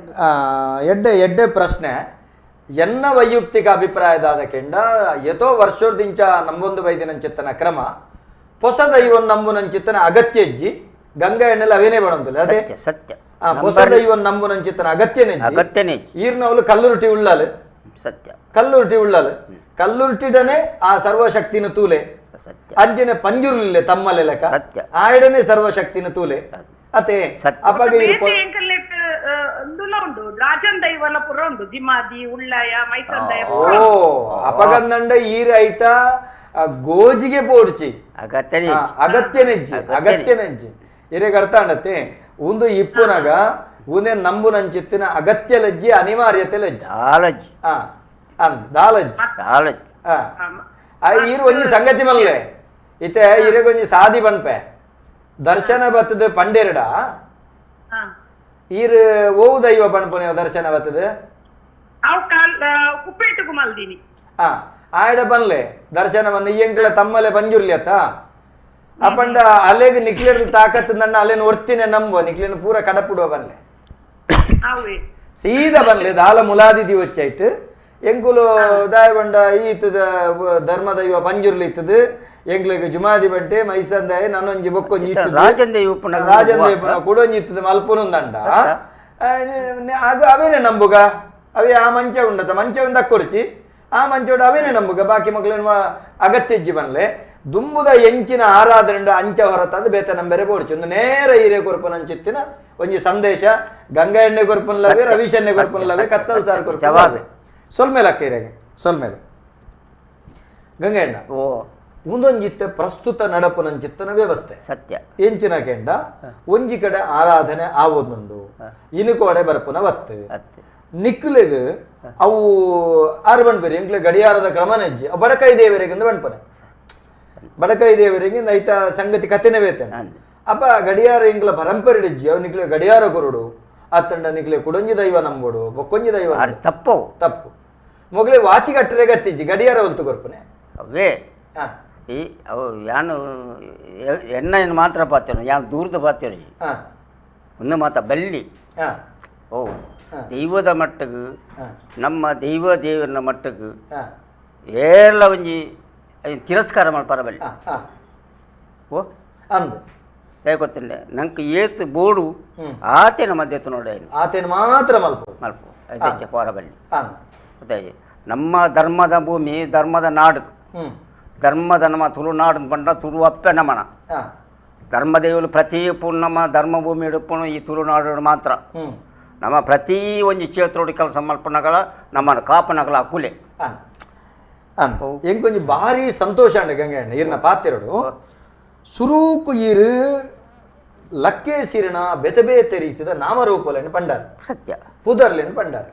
ಎಡ್ಡೆ ಪ್ರಶ್ನೆ ಎನ್ನ ವೈಯಕ್ತಿಕ ಅಭಿಪ್ರಾಯದಾದ ಕೆಂಡ ಯಥೋ ವರ್ಷೋರ್ದಿಂಚ ನಂಬೊಂದು ವೈದ್ಯನಂಚಿತ್ತನ ಕ್ರಮ ಹೊಸ ದೈವನ್ ನಂಬುನಂಚಿತ್ತನ ಅಗತ್ಯ ಇಜ್ಜಿ ಗಂಗಾ ಎಣ್ಣೆಲ್ಲ ಅವೇನೇ ಬಣಂತಿಲ್ಲ ಅದೇ ಸತ್ಯ ಹೊಸ ದೈವನ್ ನಂಬುನಂಚಿತ್ತನ ಅಗತ್ಯನೇ ಈರ್ನವಲು ಕಲ್ಲುರುಟಿ ಉಳ್ಳಾಲು ಸತ್ಯ ಕಲ್ಲುರುಟಿ ಉಳ್ಳಾಲು ಕಲ್ಲುರುಟಿಡನೆ ಆ ಸರ್ವಶಕ್ತಿನ ತೂಲೆ ಅಜ್ಜನ ಪಂಜುರ್ಲಿಲ್ಲ ತಮ್ಮಲೆ ಲೆಕ್ಕ ಆಯ್ಡನೆ ಸರ್ವಶಕ್ತಿನ ತೂಲೆ ಅತೆ ಅಪಗ ಉಂಡು ರಾಜನ್ ದೈವಲ ಪುರ ಉಂಡು ಜಿಮಾದಿ ಉಳ್ಳಾಯ ಮೈಸೂರು ದೈವ ಅಪಗಂದಂಡ ಈರ ಐತ ಗೋಜಿಗೆ ಪೋಡ್ಚಿ ಅಗತ್ಯನೆಜ್ಜಿ ಇರೆಗೆ ಅರ್ಥ ಅಂಡತ್ತೆ ಒಂದು ಇಪ್ಪುನಗ ಉಂದೆ ನಂಬು ನಂಚಿತ್ತಿನ ಅಗತ್ಯ ಲಜ್ಜಿ ಅನಿವಾರ್ಯತೆ ಲಜ್ಜಿ ದಾಲಜ್ಜಿ ಈರು ಒಂಜಿ ಸಂಗತಿ ಮಲ್ಲೆ ಇತ್ತೆ ಇರೆಗೊಂಜಿ ಸಾದಿ ಬನ್ಪೆ ದರ್ಶನ ಬತ್ತದ ಪಂಡೇರಡ ಈರ್ ಓವು ದೈವ ಬಣ್ಪನೆ ದರ್ಶನ ಬತ್ತದ ಆಯ್ಡ ಬನ್ಲೆ ದರ್ಶನವನ್ನು ಎಂಕ್ಲ ತಮ್ಮಲೆ ಬಂಜುರ್ಲಿ ಅತ್ತ ಅಪಂಡ ಅಲೆಗ್ ನಿಕ್ಲೇರ್ದು ತಾಕತ್ ನನ್ನ ಅಲೆನ್ ಒಡ್ತಿನೆ ನಂಬುವ ನಿಕ್ಲೇನು ಪೂರ ಕಡಪುಡುವ ಬನ್ಲೆ ಸೀದಾ ಬನ್ಲೆ ದಾಲ ಮುಲಾದಿ వచ్చాయిట్ ಎಂಕುಲು ದಾಯಬಂಡ ಈತದ ಧರ್ಮ ದೈವ ಪಂಜುರ್ಲಿ ಇತ್ತದು ಎಂಕ್ಲಿಗೆ ಜುಮಾದಿ ಬಂಟೆ ಮೈಸಂದಾಯ ನನ್ನೊಂಜಿ ಬೊಕ್ಕೊಂಜಿ ರಾಜನ್ ದೈವ ಕುಡೊಂಜಿ ಇತ್ತದ ಮಲ್ಪುನುಂದಂಡ ಅವೇನೆ ನಂಬುಗ ಅವೇ ಆ ಮಂಚ ಉಂಡತ ಮಂಚ ಒಂದ ಕೊಡ್ಚಿ ಆ ಮಂಚೋಡ ಅವೇನೆ ನಂಬುಗ ಬಾಕಿ ಮಕ್ಳೇನು ಅಗತ್ಯ ಇಜ್ಜಿ ಬನ್ಲೆ ದುಂಬುದ ಎಂಚಿನ ಆರಾಧನೆ ಅಂಚ ಹೊರತದು ಬೇತ ನಂಬೆರೆ ಬೋಡ್ಚಿ ಒಂದು ನೇರ ಹಿರೇ ಕೊರ್ಪನಂಚಿತ್ತಿನ ಒಂಜಿ ಸಂದೇಶ ಗಂಗಾ ಎಣ್ಣೆ ಕೊರ್ಪನ್ಲವೇ ರವೀಶ್ ಎಣ್ಣೆ ಕೊರ್ಪನ್ಲವೇ ಕತ್ತಲ್ ಸಾರ್ ಕೊರ್ಪನ್ ಸೊಲ್ಮೇಲೆ ಅಕ್ಕ ಇರೆಗೆ ಸೊಲ್ಮೇಲೆ ಗಂಗಾ ಎಣ್ಣ ಮುಂದೊಂಜಿತ್ತೆ ಪ್ರಸ್ತುತ ನಡಪುನಂಚಿತ್ತನ ವ್ಯವಸ್ಥೆ ಸತ್ಯ ಎಂಚಿನ ಕೆಂಡ ಒಂಜಿ ಕಡೆ ಆರಾಧನೆ ಆವೊಂದುಂಡು ಇನುಕೋಡೆ ಬರ್ಪುನ ವತ್ತು ನಿಕ್ಲೆಗ್ ಅವು ಆರು ಬಣ್ಪೇರಿ ಎಂಕ್ಲೆ ಗಡಿಯಾರದ ಕ್ರಮನೆಜ್ಜಿ ಬಡಕೈ ದೇವರಿಗೆ ಬಣ್ಪನೆ ಬಡಕಾಯಿ ದೇವರಿಗೆ ಐತ ಸಂಗತಿ ಕಥೆನೇ ಬೇತೇನೆ ಅಪ್ಪ ಗಡಿಯಾರ ಇಂಗ್ಲ ಪರಂಪರೆ ಇಡ್ಜಿ ಅವ್ ನಿಕ್ಲೆ ಗಡಿಯಾರ ಕೊರುಡು ಅತ್ತಂಡ ನಿಕ್ಲೆ ಕುಡೊಂಜಿ ದೈವ ನಂಬೋಡು ಬೊಕ್ಕೊಂಜಿ ದೈವ ತಪ್ಪು ತಪ್ಪು ಮೊಗಲೇ ವಾಚಿ ಕಟ್ಟರೆ ಗತ್ತಿಜ್ಜಿ ಗಡಿಯಾರ ಹೊಲ್ತು ಕೊರ್ಪನೆ ಅವೇ ಈ ಅವು ಯಾನು ಎನ್ನ ಮಾತ್ರ ಪಾತ್ಯನು ಯಾನು ದೂರದ ಪಾತ್ಯನು ಒಂದು ಮಾತ ಬಲ್ಲಿ ಓ ದೈವದ ಮಟ್ಟಗೂ ನಮ್ಮ ದೇವರ ಮಟ್ಟಗೂ ಎಲ್ಲ ಒಂಜಿ ತಿರಸ್ಕಾರ ಮಲ್ಪಾರ ಬಲ್ಲಿ ಓ ಅಂದ್ ಗೊತ್ತಂಡೆ ನಂಗೆ ಏತ್ ಬೋಡು ಆತೇನ ಮಧ್ಯತ್ತು ನೋಡಿ ಆತೇನ ಮಾತ್ರ ಮಲ್ಪು ಮಲ್ಪು ಅದಕ್ಕೆ ಪೋರ ಬಲ್ಲಿ ಗೊತ್ತಾಯ್ತು ನಮ್ಮ ಧರ್ಮದ ಭೂಮಿ ಧರ್ಮದ ನಾಡು ಧರ್ಮದ ನಮ್ಮ ತುಳುನಾಡು ಪಂಡ ತುಳು ಅಪ್ಪೆ ನಮನ ಧರ್ಮದೇవులు ಪ್ರತಿ ನಮ್ಮ ಧರ್ಮಭೂಮಿ ಹಿಡುಪುಣು ಈ ತುಳುನಾಡು ಮಾತ್ರ ನಮ್ಮ ಪ್ರತಿ ಒಂದು ಕ್ಷೇತ್ರೋಡಿ ಕೆಲಸ ಮಲ್ಪನಗಳ ನಮ್ಮನ್ನು ಕಾಪನಗಳ ಹಕ್ಕುಲೆ ಹೆಂಗೆ ಕೊಂಚ ಭಾರಿ ಸಂತೋಷ ಅಂಡ ಗಂಗೆ ಅಣ್ಣ ಇರ್ನ ಪಾತಿರೋಡು ಸುರೂಕು ಇರು ಲಕ್ಕೆ ಸಿರಿನ ಬೆತೆ ಬೇತೆ ರೀತಿದ ನಾಮರೂಪಲೇನು ಪಂಡಾರ ಸತ್ಯ ಪುದರ್ಲೇನು ಪಂಡಾರ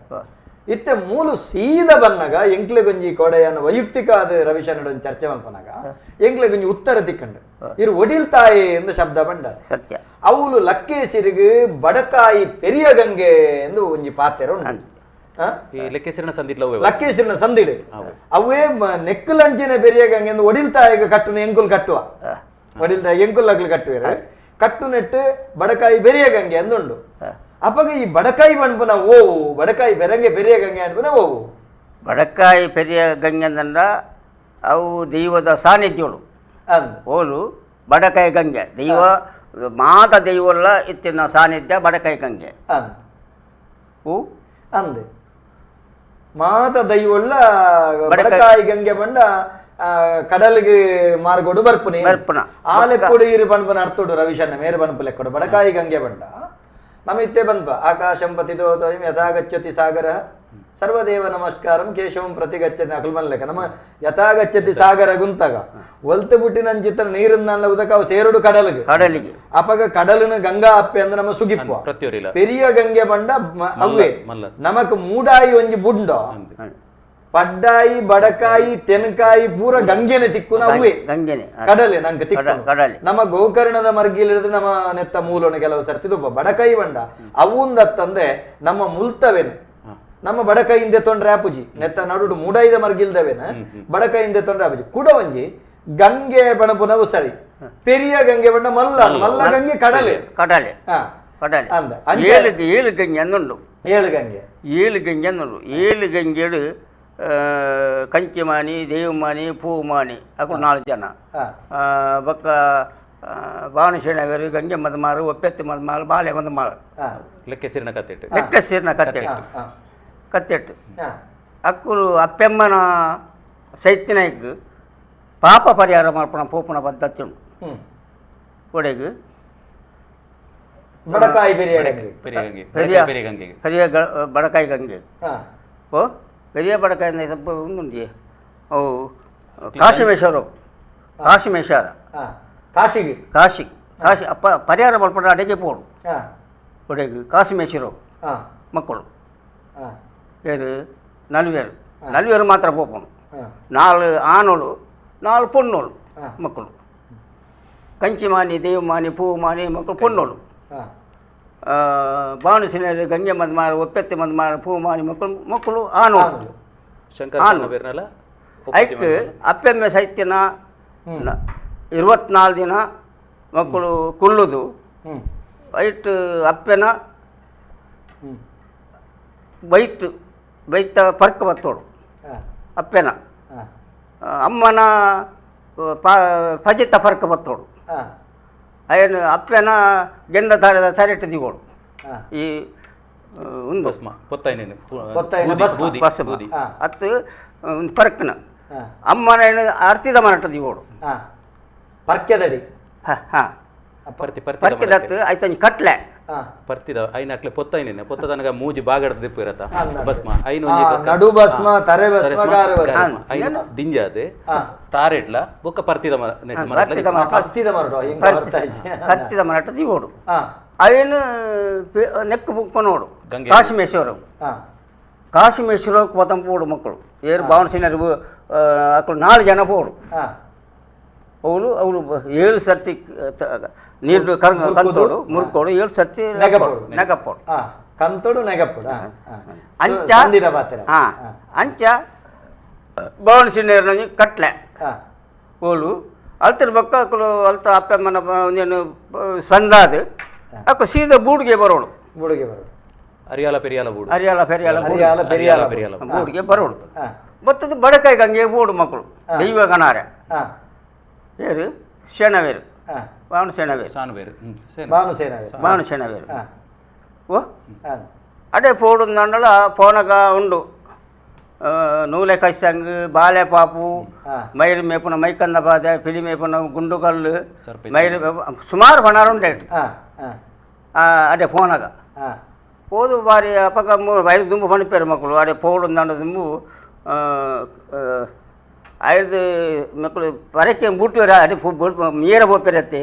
ಇತ್ತೆ ಮೂಲು ಸೀದ ಬನ್ನಗ ಎಂಕ್ಲೆ ಗೊಂಜಿ ಕೊಡೆಯನ್ನ ವೈಯಕ್ತಿಕ ಆದ ರವಿಶರಣ್ ಚರ್ಚೆ ಮಲ್ಪನಾಗ ಎಂಕ್ಲೆ ಗೊಂಜಿ ಉತ್ತರ ತಿಕ್ಕಂಡು ಇರು ಒಡಿಲ್ ತಾಯಿ ಎಂದ ಶಬ್ದ ಬಂಡಾರ ಸತ್ಯ ಅವಳು ಲಕ್ಕೆ ಸಿರಿಗು ಬಡಕಾಯಿ ಪೆರಿಯ ಗಂಗೆ ಎಂದು ಒಂಜಿ ಪಾತೆರ ಲೆಕ್ಕೇಸಿರಿನ ಸಂದಿಡು ಅವೇ ನೆಕ್ಕಲಂಚಿನ ಬೆರಿಯ ಗಂಗೆ ಎಂದು ಒಡಿಲ್ ತಾಯಿಗೆ ಕಟ್ಟುನ ಎಂಕುಲ್ ಕಟ್ಟುವ ಒಡಿಲ್ ತಾಯಿ ಎಂಕುಲ್ ಅಗ್ಲು ಕಟ್ಟುವಿರ ಕಟ್ಟು ನೆಟ್ಟು ಬಡಕಾಯಿ ಬೆರಿಯ ಗಂಗೆ ಎಂದುಂಡು ಅಪ್ಪಗ ಈ ಬಡಕಾಯಿ ಬಣ್ಪುನ ಓವು ಬಡಕಾಯಿ ಬೆರಂಗೆ ಬೆರಿಯ ಗಂಗೆ ಅನ್ಪುನ ಓವು ಬಡಕಾಯಿ ಪೆರಿಯ ಗಂಗೆ ಅಂದಂಡ ಅವು ದೈವದ ಸಾನ್ನಿಧ್ಯಗಳು ಓಲು ಬಡಕಾಯಿ ಗಂಗೆ ದೈವ ಮಾತ ದೈವಲ್ಲ ಇತ್ತಿನ ಸಾನ್ನಿಧ್ಯ ಬಡಕಾಯಿ ಗಂಗೆ ಹೂ ಅಂದೆ ಮಾತ ದೈವಲ್ಲ ಬಡಕಾಯಿ ಗಂಗೆ ಬಂಡ ಕಡಲಿಗೆ ಮಾರ್ಗೋಡು ಬರ್ಪುನಿ ಆಲೆಕ್ಕೊಡು ಇರು ಬಣ್ಪನ ಅರ್ಥೋಡು ರವಿಶನ್ನ ಮೇರು ಬಣ್ಪು ಲೆಕ್ಕೊಡು ಬಡಕಾಯಿ ಗಂಗೆ ಬಂಡ ನಮ್ಮ ಇತ್ತೆ ಬನ್ಪ ಆಕಾಶಂ ಪತಿತೋತಯಂ ಯಥಾಗಚ್ಚತಿ ಸಾಗರ ಸರ್ವದೇವ ನಮಸ್ಕಾರಂ ಕೇಶವಂ ಪ್ರತಿಗಚ್ಚತಿ ಅಕಲ್ಮನ್ ಲೆಕ್ಕ ನಮ್ಮ ಯಥಾಗಚ್ಚತಿ ಸಾಗರ ಗುಂತಾಗ ಒಲ್ತು ಬುಟ್ಟಿನಂಚಿತ್ತ ನೀರನ್ನ ಉದಕ ಅವು ಸೇರುಡು ಕಡಲಿಗೆ ಅಪಗ ಕಡಲಿನ ಗಂಗಾ ಅಪ್ಪೆ ಅಂದ್ರೆ ನಮ್ಮ ಸುಗಿಪ್ಪು ಪೆರಿಯ ಗಂಗೆ ಬಂಡ ಅವೇ ನಮಕ್ ಮೂಡಾಯಿ ಒಂಜಿ ಬುಂಡ ಪಡ್ಡಾಯಿ ಬಡಕಾಯಿ ತೆನಕಾಯಿ ಪೂರ ಗಂಗೆನೆ ತಿಕ್ಕುನ ಅವೇ ಕಡಲೆ ನಂಗೆ ತಿಕ್ಕು ನಮ್ಮ ಗೋಕರ್ಣದ ಮರ್ಗಿಲಿಡಿದ್ರೆ ನಮ್ಮ ನೆತ್ತ ಮೂಲನ ಕೆಲವು ಸರ್ತಿ ಬಡಕಾಯಿ ಬಂಡ ಅವುಂದತ್ತಂದೆ ನಮ್ಮ ಮುಲ್ತವೇನು ನಮ್ಮ ಬಡಕಾಯಿಂದ ತೊಂಡ್ರೆ ಆಪುಜಿ ನೆತ್ತ ನಡುಡು ಮೂಡಾಯಿದ ಮರ್ಗಿಲ್ದವೇನ ಬಡಕಾಯಿಂದ ತೊಂಡ್ರೆ ಆಪುಜಿ ಕೂಡ ಒಂಜಿ ಗಂಗೆ ಬಣಪುನವು ಸರಿ ಪೆರಿಯ ಗಂಗೆ ಬಣ್ಣ ಮಲ್ಲ ಗಂಗೆ ಕಡಲೆ ಕಡಲೆ ಅಂದ ಏಳು ಗಂಗೆ ಅನ್ನುಂಡು ಏಳು ಗಂಗೆ ಏಳು ಗಂಗೆಡು ಕಂಚಿಮಾನಿ ದೇವಮಾನಿ ಪೂಮಾನಿ ಅಕು 4 ಜನ ಬೊಕ್ಕ ಬಾಣಶೇಣವರು ಗಂಗೆ ಮದಮಾರು ಒಪ್ಪೆತ್ತಿ ಮದಮಾರು ಬಾಳೆ ಮದಮಾರು ಲೆಕ್ಕಸಿರಿನ ಕತ್ತೆಟ್ಟು ಅಕ್ಕುಲು ಅಪ್ಪೆಮ್ಮನ ಸೈತ್ಯನಾಯ್ಕು ಪಾಪ ಪರಿಹಾರ ಮಾಡ್ಪಣ ಪೋಪುನ ಪದ್ಧತಿ ಉಂಟು ಕೊಡೆಗು ಬಡಕಾಯಿ ಪೆರಿಯ ಬಡಕಾಯಿ ಗಂಗೆ ಓ ಪೆರಿಯ ಬಡಕಾಯಿ ಸ್ವಲ್ಪ ಉಂದುಂಡಿ ಅವು ಕಾಶಿಮೇಶ್ವರ ಕಾಶಿ ಅಪ್ಪ ಪರಿಹಾರ ಮಾಡ್ಪಡ ಅಡಿಗೆ ಪೋಡು ಕೊಡೆಗು ಕಾಶಿಮೇಶ್ವರ ಮಕ್ಕಳು ಏರು ನಲ್ವೇರು ಮಾತ್ರ ಪೋಪನು 4 ಆನೋಳು 4 ಪೊಣ್ಣೋಳು ಮಕ್ಕಳು ಕಂಚಿಮಾನಿ ದೇವಮಾನಿ ಪೂಮಾನಿ ಮಕ್ಕಳು ಪೊಣ್ಣೋಳು ಬಾಣುಸಿನಲ್ಲಿ ಗಂಗೆ ಮದ್ಮಾರ ಒಪ್ಪೆತ್ತಿ ಮದ್ಮಾರ ಪೂಮಾನಿ ಮಕ್ಕಳು ಆನೋಳು ಐಕ್ ಅಪ್ಪೆಮ್ಮೆ ಸೈತ್ಯನ 24 ದಿನ ಮಕ್ಕಳು ಕುಳ್ಳುದು ಐಟ್ ಅಪ್ಪೆನ ಬೈತ ಪರ್ಕ ಬತ್ತೋಡು ಅಪ್ಪೆನ ಅಮ್ಮನ ಫಜಿತ ಪರ್ಕ ಬತ್ತೋಡು ಅಯ್ಯನ ಅಪ್ಪೆನ ಗೆಂಡ ದಾರದ ಸರಿಟ್ಟು ದಿಗೋಡು ಈ ಒಂದು ಹತ್ತು ಒಂದು ಪರ್ಕನ ಅಮ್ಮನ ಅರ್ತಿದ ಮರಟ ದಿಗೋಡು ಪರ್ಕೆದಡಿ ಪರ್ಕೆದತ್ತು ಆಯ್ತು ಕಟ್ಲೆ ಪರ್ತಿದ ಐನಾಕ್ಲೆ ಪೊತ್ತೈನೇನೆ ಪೊತ್ತದನಗ ಮೂಜಿ ಬಾಗಡ ದಿಪ್ಪು ಇರತ್ತ ಭಸ್ಮ ಐನು ನಡು ಭಸ್ಮ ತರೆ ಭಸ್ಮ ಐನು ದಿಂಜಾದೆ ತಾರೆಟ್ಲ ಬೊಕ್ಕ ಪರ್ತಿದ ಮರಟ ದಿಗೋಡು ಅವೇನು ನೆಕ್ಕು ಬುಕ್ಕ ನೋಡು ಕಾಶಿಮೇಶ್ವರ ಪೋತಂ ಪೋಡು ಮಕ್ಕಳು ಏರು ಭಾವನ ಸಿನರು ಅಕ್ಕಳು 4 ಜನ ಪೋಡು ಅವಳು 7 ಸರ್ತಿ ನೀರು ಕಂತೋಡು ಮುರ್ಕೋಡು 7 ಸರ್ತಿ ನೆಗಪ್ಪೋಡು ಕಂತೋಡು ನೆಗಪ್ಪೋಡು ಅಂಚ ಅಂಚ ಬವಣಸಿ ನೀರು ಕಟ್ಲೆ ಓಲು ಅಲ್ತರ ಬಕ್ಕ ಅಲ್ತ ಅಪ್ಪ ಮನ ನೀನು ಸಂದಾದ ಅಕ್ಕ ಸೀದಾ ಬೂಡಿಗೆ ಬರೋಳು ಅರಿಯಾಲ ಪೆರಿಯಾಲ ಬೂಡು ಬೂಡಿಗೆ ಬರೋಳು ಬತ್ತದು ಬಡಕಾಯಿ ಗಂಗೆ ಬೂಡು ಮಕ್ಕಳು ದೈವ ಗಣಾರೆ ಏರು ಶೇಣವೇರು ಬಾನು ಶೇಣವೇರು ಓ అడే పోడు దండల పోనక ఉండు నూనె కష్టంగ్ బాలే పాపు మైరు మేపున మైకంద బాధ పిలి మేపున గుండుకల్లు మైరు సుమారు 16 ఉండేటి అడే పోనక పోదు వారి అప్పక వైరు దుమ్ము పనిపోయారు మಕ್ಕಳು అడే పోడు దండ దుమ్ము 5 ಮಕ್ಕಳು ಪರಕ್ಕೆ ಬಿಟ್ಟುವರ ಅದೇ ಮೀರ ಬೋಪಿರತ್ತೆ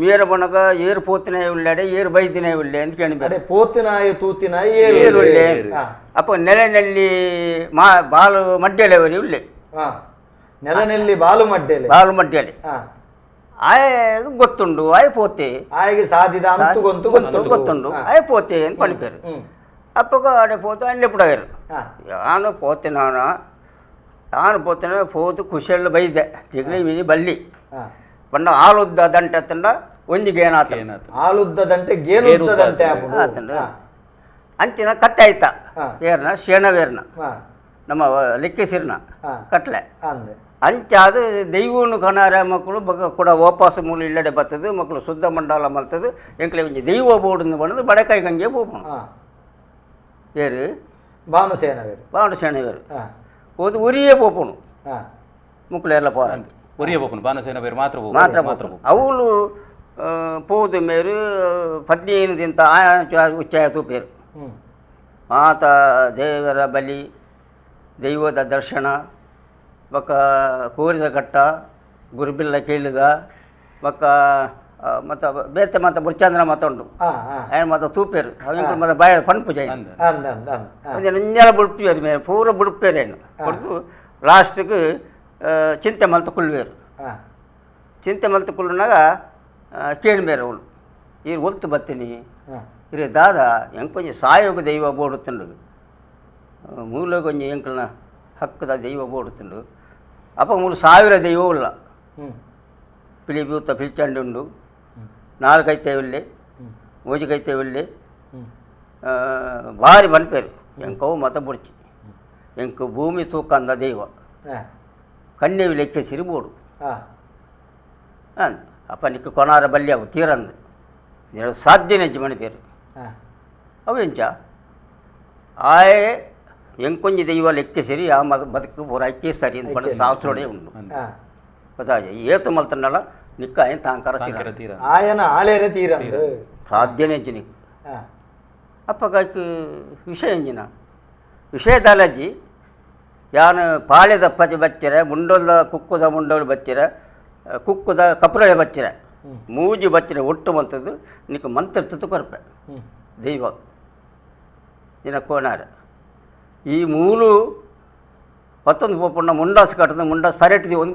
ಮೀರ ಬಣಗ ಏರು ಪೋತಿನಾಯಿ ಉಳ್ಳಾಡೆ ಏರು ಬೈದಿನಾಯಿ ಉಳ್ಳೆ ಅಂತ ಕೇಳಿ ಪೋತಿನಾಯಿ ತೂತಿನಾಯಿ ಏರು ಉಳ್ಳೆ ಅಪ್ಪ ನೆಲೆನಲ್ಲಿ ಬಾಲು ಮಡ್ಡೆಲೆವರಿ ಉಳ್ಳೆ ನೆಲನೆಲ್ಲಿ ಬಾಲು ಮಡ್ಡೆಲೆ ಆಯ ಗೊತ್ತುಂಡು ಆಯ ಪೋತೆ ಆಯ್ಗೆ ಸಾಧಿದ ಅಂತು ಗೊತ್ತುಂಡು ಆಯ ಪೋತೆ ಅಂತ ಪಣಿಪೇರು ಅಪ್ಪಗ ಅಡೆ ಪೋತೆ ಅಲ್ಲೇ ಪುಡವೇರು ನಾನು ಪೋತೆ ನಾನು పోతున్నా పోతూ కుషళ్ళు బైదే జిగిలి విని బల్లి పండ ఆలుద్దదంటే అతండ ಒಂಜಿ ಗೇನಾತ ಆಲುದ್ದದಂటే ಗೇನುದ್ದದಂತೆ ಅತಂಡ ಅಂಚಿನ ಕತ್ತೆ ಆಯ್ತಾ ಏರ್ನ ಶೇಣವೇರ್ನ ನಮ್ಮ ಲೆಕ್ಕಿಸಿರ್ನ ಕಟ್ಲೆ ಅಂಚಾದ ದೈವನು ಕಣಾರ ಮಕ್ಕಳು ಕೂಡ ವಾಪಸ್ ಮೂಲ ಇಲ್ಲಡೆ ಬರ್ತದೆ ಮಕ್ಕಳು ಶುದ್ಧ ಮಂಡಲ ಮಲ್ತದು ಎಂಕ್ಲೆ ಒಂಜಿ ದೈವ ಬೋರ್ಡ್ ಬಂದು ಬಡಕಾಯಿ ಗಂಗೆ ಹೋಗೋಣ ಏರು ಬಾನು ಶೇಣವೇರು పోదు ఉరియే పోపును ముక్కులేర్ల పోరాలి ఉరియే పోపును బాణసేన పేరు మాత్రం అవులు పోదు మేరు 15 ದಿಂತ ಉಚ್ಚಾಯತು పేరు ಮಾತ ದೇವರ ಬಲಿ ದೈವದ ದರ್ಶನ ఒక ಕೋರಿದ ಘಟ್ಟ ಗುರುಬಿಲ್ಲ ಕೇಳುಗ ఒక ಮತ್ತ ಬೇತೆ ಮತ್ತ ಬುರ್ಚಂದ್ರ ಮತ ಉಂಟು ఆయన ಮತ ತೂಪೇರು ಅವಂಕು ಮತ ಬಾಯ ಪನ್ಪು ಜೈ ನೆಂಜಲ ಬುಡ್ಪೇರು ಮೇರೆ ಪೂರ ಬುಡ್ಪೇರು ಏನು ಕೊಡ್ತು ಲಾಸ್ಟ್ಗೆ ಚಿಂತೆ ಮಲ್ತ ಕುಳ್ಳುವೇರು ಚಿಂತೆ ಮಲ್ತ ಕುಳ್ಳುನಾಗ ಕೇಳಿಬೇರು ಅವಳು ಈ ಒಲ್ತು ಬರ್ತೀನಿ ಇರೇ ದಾದ ಹೆಂಗೆ ಕೊಂಚ ಸಾಯೋಗ ದೈವ ಬೋಡುತ್ತಂಡು ಮೂಲ ಕೊಂಚ ಎಂಕಲ್ನ ಹಕ್ಕದ ದೈವ ಬೋಡುತ್ತಂಡು ಅಪ್ಪ 3000 ದೈವ ಇಲ್ಲ ಪಿಲಿಬೂತ ಪಿಲ್ಚಂಡು ಉಂಡು 4 ಐತೆ వెళ్ళి ಮೋಜಿಗೈತೆ వెళ్ళి ಭಾರಿ ಬನ್ಪೇರು ಎಂಕವು ಮತ ಬುಡ್ಚಿ ಎಂಕ ಭೂಮಿ ತೂಕಂದ ದೈವ ಕಣ್ಣೆವಿ ಲೆಕ್ಕ ಸಿರಿಬೋಡು ಅಪ್ಪ ನಿಕ್ಕ ಕೊನಾರ ಬಲ್ಯ ಅವು ತೀರಂದು ಸಾಧ್ಯ ನೆಜ್ಜಿ ಮಣಿಪೇರು ಅವು ಎಂಚ ಆಯೆ ಎಂಕೊಂಜಿ ದೈವ ಲೆಕ್ಕ ಸಿರಿ ಆ ಬದುಕು ಪೂರ ಐಕ್ಯ ಸರಿ ಅಂತ ಶಾಸ್ತ್ರೋಡೆ ಉಂಡು ಏತು ಮಲ್ತಂಡಲ್ಲ ನಿಕ್ಕ ఆయన ತಾಂಕರ ఆయన ఆలేరే తీర సాధ్యనే జిని అప్పగాకి విషయంజిన ವಿಷಯದಾಲಜ್ಜಿ ಯಾನು ಪಾಳೆದ ಪಜ ಬಚ್ಚಿರ ಮುಂಡೋದ ಕುಕ್ಕುದ ಮುಂಡೋಳು ಬಚ್ಚಿರ ಕುಕ್ಕುದ ಕಪುರಳೆ ಬಚ್ಚಿರ ಮೂಜಿ ಬಚ್ಚಿರ ಒಟ್ಟು ಮಂತದ್ದು ನಿಕ್ಕ ಮಂತ್ರ ತುತ್ತು ಕೊರಪೆ ದೈವ ದಿನ ಕೋನಾರ ಈ ಮೂಲು 11 పోపున్న ಮುಂಡಾಸ್ ಕಟ್ಟದ ಮುಂಡಾಸ್ ಸರೆಟ್ದಿ ಒಂದು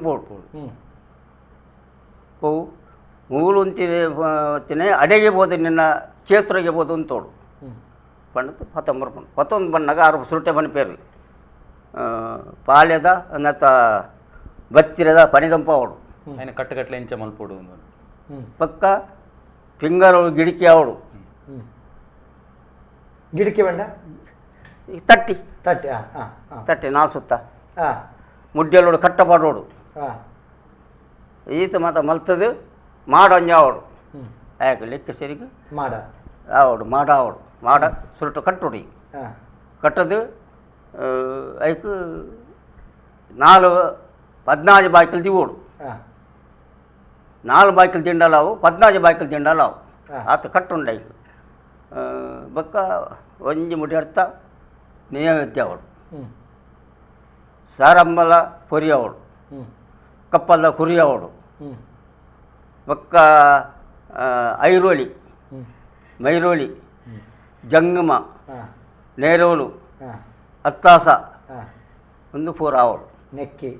పోవు ಮೂಲು ತಿನೆ ಅಡೆಗೆ ಬೋದು ನಿನ್ನ ಚೇತ್ರಗೆ ಬೋದು ಅಂತೋಡು ಪಂಡದು 19 ಬಣ್ಣಗ 6 ಸುರುಟೆ ಬನ್ಪೇರು ಪಾಳ್ಯದ ಅನ್ನತ್ತ ಬತ್ತಿರದ ಪನಿದಂಪ ಅವಡು ఆయన కట్టగట్ల ఎంచ మల్పోడు ಪಕ್ಕ ಪಿಂಗರು ಗಿಡಿಕೆ ಅವಡು ಗಿಡಿಕೆ ಬಂಡ ತಟ್ಟಿ ತಟ್ಟಿ ತಟ್ಟಿ 4 ಸುತ್ತ ಮುಡ್ಡೆಲ್ಲೋಡು ಕಟ್ಟಪಾಡೋಡು ಈತ ಮಾತ ಮಲ್ತದು ಮಾಡಂಜ ಅವಡು ಯಾಕೆ ಲೆಕ್ಕ ಸರಿಗೆ ಮಾಡ ಅವಡು ಮಾಡ ಸುರುಟು ಕಟ್ಟುಡಿ ಕಟ್ಟದು ಐಕು 14 ಬಾಯ್ಕಲ್ ದಿವೋಡು 4 ಬಾಯ್ಕಲ್ ದಿಂಡಲಾವು 14 ಬಾಯ್ಕಲ್ ದಿಂಡಲಾವು ಆತ ಕಟ್ಟುಂಡ ಐಕು ಬಕ್ಕ ಒಂಜಿ ಮುಡಿ ಅರ್ಥ ನಿಯಮಿತ್ಯ ಅವಳು ಸಾರಂಬಲ ಪೊರಿ ಅವಳು ಕಪ್ಪಲ್ದ ಕುರಿ ಅವಳು ಬಕ್ಕ ಐರೋಳಿ ಮೈರೋಳಿ ಜಂಗಮ ನೇರೋಳು ಅತ್ತಾಸ ಒಂದು ಪೂರ ಅವಳು ನೆಕ್ಕಿ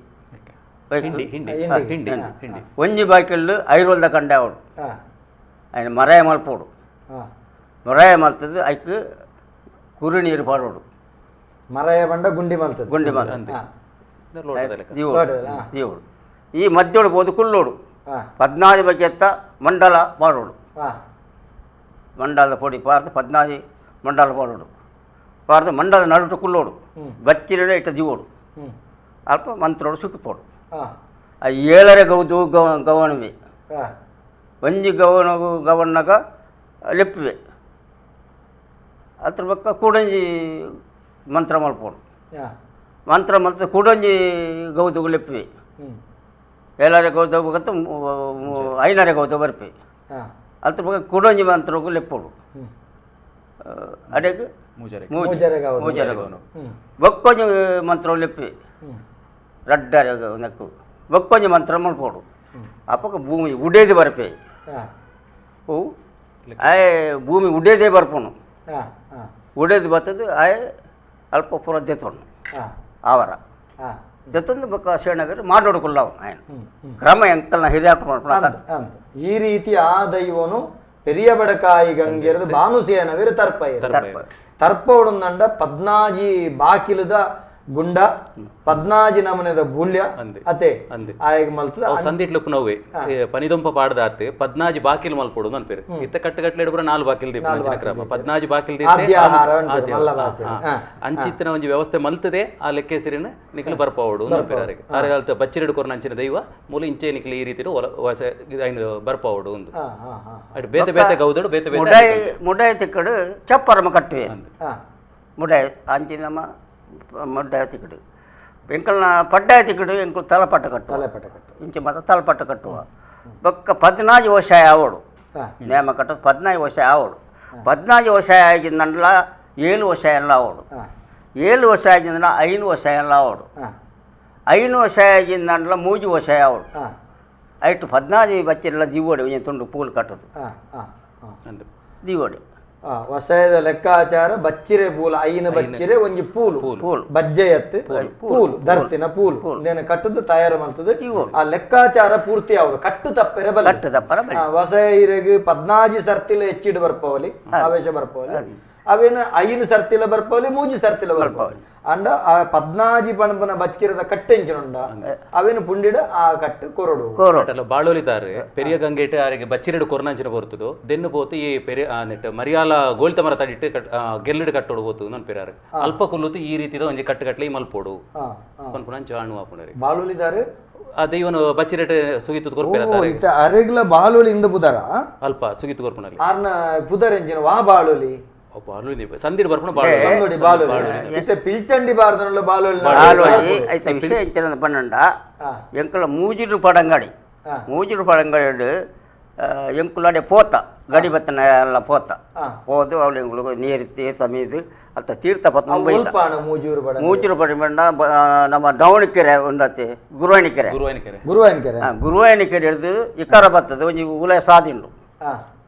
ಹಿಂಡಿ ಹಿಂಡಿ ಹಿಂಡಿ ಹಿಂಡಿ ಒಂಜಿ ಬಾಕಿಲ್ ಐರೋಲ್ದ ಕಂಡೆ ಅವಡು ఆయన ಮರಾಯ ಮಲ್ಪೋಡು ಮರಾಯ ಮಲ್ತದ್ದು ಐಕ್ ಕುರಿ ನೀರು ಪಾಡೋಡು ಮರಾಯ ಬಂಡ ಗುಂಡಿ ಮಲ್ತದ್ದು ಗುಂಡಿ ಮಲ್ತದ್ದು ಜೀವೋಡು ಈ ಮಧ್ಯೋಡು పోదు ಕುಲ್ಲೋಡು 14 ಬಗೆತ್ತ ಮಂಡಲ ಪಾಡೋಡು ಮಂಡಲದ ಪೊಡಿ ಪಾರ್ದು 14 ಮಂಡಲ ಪಾಡೋಡು ಪಾರ್ದು ಮಂಡಲ ನಡುಟು ಕುಲ್ಲೋಡು ಬಚ್ಚಿರಡೆ ಇಟ್ಟ ಜೀವೋಡು ಅಲ್ಪ ಮಂತ್ರೋಡು ಸುಕ್ಕಿಪೋಡು ಆ 7 ಗೌದು ಗವನವಿ ಒಂಜಿ ಗವನ್ನಗ ಲೆಪ್ಪಿವೆ ಅದ್ರ ಪಕ್ಕ ಕೂಡಂಜಿ ಮಂತ್ರ ಮಲ್ಪೋಡು ಮಂತ್ರ ಮಂತ್ರ ಕೂಡಂಜಿ ಗೌದು ಲೆಪ್ಪಿವೆ 7 ಗೌದು ಗತ್ತು 5 ಗೌದು ಬರ್ಪೆ ಅದ್ರ ಪಕ್ಕ ಕೂಡಂಜಿ ಮಂತ್ರಗೂ ಲೆಪ್ಪೋಡು ಅಡೆಗೆ ಮೂಜರ ಗೌನು ಬಕ್ಕೊಂಜಿ ಮಂತ್ರ ಲೆಪ್ಪಿ ರಡ್ಡರೆ ನೆಕ್ಕು ಬಕ್ಕೊಂಜಿ ಮಂತ್ರ ಮಲ್ಪೋಡು ಅಪ್ಪಗ ಭೂಮಿ ಉಡೇದು ಬರ್ಪೆ ಓ ಆಯ್ ಭೂಮಿ ಉಡೇದೇ ಬರ್ಪೋನು ಉಡೇದು ಬರ್ತದ್ದು ಆಯ್ ಅಲ್ಪ ಪೂರ ದೆತ್ತೋನು ಆವರ ದೆತ್ತೊಂದು ಬಕ್ಕ ಶ್ರೀನಗರ ಮಾಡೋಡ್ಕೊಲ್ಲ ఆయన ಕ್ರಮ ಎಂಕಲ್ನ ಹಿರಿಯಾಕ ಈ ರೀತಿ ಆ ದೈವನು ಪೆರಿಯ ಬಡಕಾಯಿ ಗಂಗೆರದು ಭಾನುಸೇನವೇರು ತರ್ಪೋಡುಂದಂಡ 14 ಬಾಕಿಲದ ಗುಂಡ 14 ನಮನೆದ ಬೂಲ್ಯ ಅತೆ ಆಯಗ ಮಲ್ತದ ಸಂದಿಟ್ಲು ಪುನವೇ ಪನಿದೊಂಪ ಪಾಡದಾತೆ 14 ಬಾಕಿಲ್ ಮಲ್ಪೋಡು ಅನ್ಪೇರು ಇತ್ತ ಕಟ್ಟಗಟ್ಲೆ ಇಡಬರ 4 ಬಾಕಿಲ್ ದೀಪ ಕ್ರಮ 14 ಬಾಕಿಲ್ ಅಂಚಿತ್ತಿನ ಒಂಜಿ ವ್ಯವಸ್ಥೆ ಮಲ್ತದೆ ಆ ಲೆಕ್ಕೆ ಸಿರಿನ ನಿಖಲು ಬರ್ಪೋಡು ಅನ್ಪೇರಾರಿಗೆ ಆರಗಾಲತ ಬಚ್ಚಿರೆಡು ಕೊರ್ನ ಅಂಚಿನ ದೈವ ಮೂಲ ಇಂಚೆ ನಿಖಲು ಈ ರೀತಿ ಬರ್ಪೋಡು ಒಂದು ಅಡು ಬೇತೆ ಬೇತೆ ಗೌದಡು ಬೇತೆ ಬೇತೆ ಮುಡಾಯ ತಿಕ್ಕಡು ಚಪ್ಪರಮ ಕಟ್ಟುವೆ ಮುಡಾಯ ಅಂಚಿನಮ್ಮ ಮುಡ್ಡಾಯ ತಿಕ್ಕಡು ಎಂಕಲ್ನ ಪಡ್ಡಾಯ ತಿಕ್ಕಡು ಎಂಕಲ್ ತಲಪಟ್ಟ ಕಟ್ಟು ಇಂಚೆ ಮಾತ್ರ ತಲಪಟ್ಟ ಕಟ್ಟುವ ಬೊಕ್ಕ 14 ವರ್ಷ ಆವಡು ನೇಮ ಕಟ್ಟದು 14 ವರ್ಷ ಆವಡು 14 ವರ್ಷ ಆಗಿಂದಂಡ್ಲ 7 ವರ್ಷ ಎಲ್ಲ ಆವಡು 7 ವರ್ಷ ಆಗಿಂದ 5 ವರ್ಷ ಎಲ್ಲ ಆವಡು 5 ವರ್ಷ ಆಗಿಂದಂಡ್ಲ 3 ವರ್ಷ ಆವಡು ಐಟು 14 ಬಚ್ಚೆಲ್ಲ ಜೀವೋಡಿ ಒಂಜಿ ತುಂಡು ಪೂಲ್ ಕಟ್ಟದು ಜೀವೋಡಿ ವಸಯದ ಲೆಕ್ಕಾಚಾರ ಬಚ್ಚಿರೆ ಪೂಲ್ ಐನ ಬಚ್ಚಿರೆ ಒಂಜಿ ಪೂಲು ಬಜ್ಜೆಯತ್ ಪೂಲ್ ದರ್ತಿನ ಪೂಲ್ ನೇನ ಕಟ್ಟದು ತಯಾರು ಮಾಡ್ತದೆ ಆ ಲೆಕ್ಕಾಚಾರ ಪೂರ್ತಿ ಅವರು ಕಟ್ಟು ತಪ್ಪರೆ ಬಲ ವಸಯ ಇರೆಗ್ 14 ಸರ್ತಿಲ ಹೆಚ್ಚಿಡು ಬರ್ಪವಲಿ ಆವೇಶ ಬರ್ಪವಲಿ ಅವೇನು 5 ಸರ್ತಿಲ ಬರ್ಪವಲಿ 3 ಸರ್ತಿಲ ಬರ್ಪವಲಿ ಅಂಡ ಆ 14 ಪಣಪನ ಬಚ್ಚಿರದ ಕಟ್ಟೆಂಚಿನುಂಡ ಅವೇನು ಪುಂಡಿಡ ಆ ಕಟ್ಟು ಕೊರಡು ಬಾಳೋಲಿತಾರೆ ಪೆರಿಯ ಗಂಗೆಟ್ ಆರಿಗೆ ಬಚ್ಚಿರೆಡು ಕೊರನಾಂಚಿನ ಬರ್ತದು ದೆನ್ನು ಪೋತು ಈ ಪೆರಿಯ ನೆಟ್ ಮರಿಯಾಲ ಗೋಲ್ತ ಮರ ತಡಿಟ್ಟು ಗೆಲ್ಲಿಡು ಕಟ್ಟೋಡು ಹೋತು ನನ್ ಪೆರಾರೆ ಅಲ್ಪ ಕುಲ್ಲುತ್ತು ಈ ರೀತಿದ ಒಂಜಿ ಕಟ್ಟುಗಟ್ಲೆ ಈ ಮಲ್ಪೋಡು ಪನ್ಪುನಂಚ ಆಣು ಆಪುನರಿ ಬಾಳುಲಿದಾರೆ ಆ ದೈವನು ಬಚ್ಚಿರೆಟ್ ಸುಗಿತ್ತು ಕೊರ್ಪೆ ಅರೆಗ್ಲ ಬಾಳುಲಿ ಇಂದ ಬುದಾರ ಅಲ್ಪ ಸುಗಿತ್ತು ಕೊರ್ಪುನಲ್ಲಿ ಆರ್ನ ಬುದರೆಂಜಿನ ವಾ ಬಾಳುಲಿ ಸಂದಿಡ್ ಬರ್ಪುನ ಪಿಲ್ಚಂಡಿ ಬಾರ್ದನುಳ್ಳ ಬಾಳುಲಿ ಐತೆ ವಿಷಯ ಎಂಚಿನ ಪನ್ನಂಡ ಎಂಕಲ ಮೂಜಿರು ಪಡಂಗಾಡಿ ಎಂಕುಲಾಡೆ ಪೋತ ಗಡಿ ಬತ್ತನ ಎಲ್ಲ ಪೋತ ಹೋದು ಅವಳು ಎಂಗುಳು ನೀರು ಸಮೀದು ಅತ್ತ ತೀರ್ಥ ಪತ್ತ ಮೂಜೂರು ಪಡಿ ಬಂಡ ನಮ್ಮ ಡವಣಿಕೆರೆ ಒಂದತ್ತೆ ಗುರುವಾಯಿನಿಕೆರೆ ಹಿಡಿದು ಇಕಾರ ಬರ್ತದೆ ಒಂಜಿ ಉಲಯ ಸಾದಿಂಡು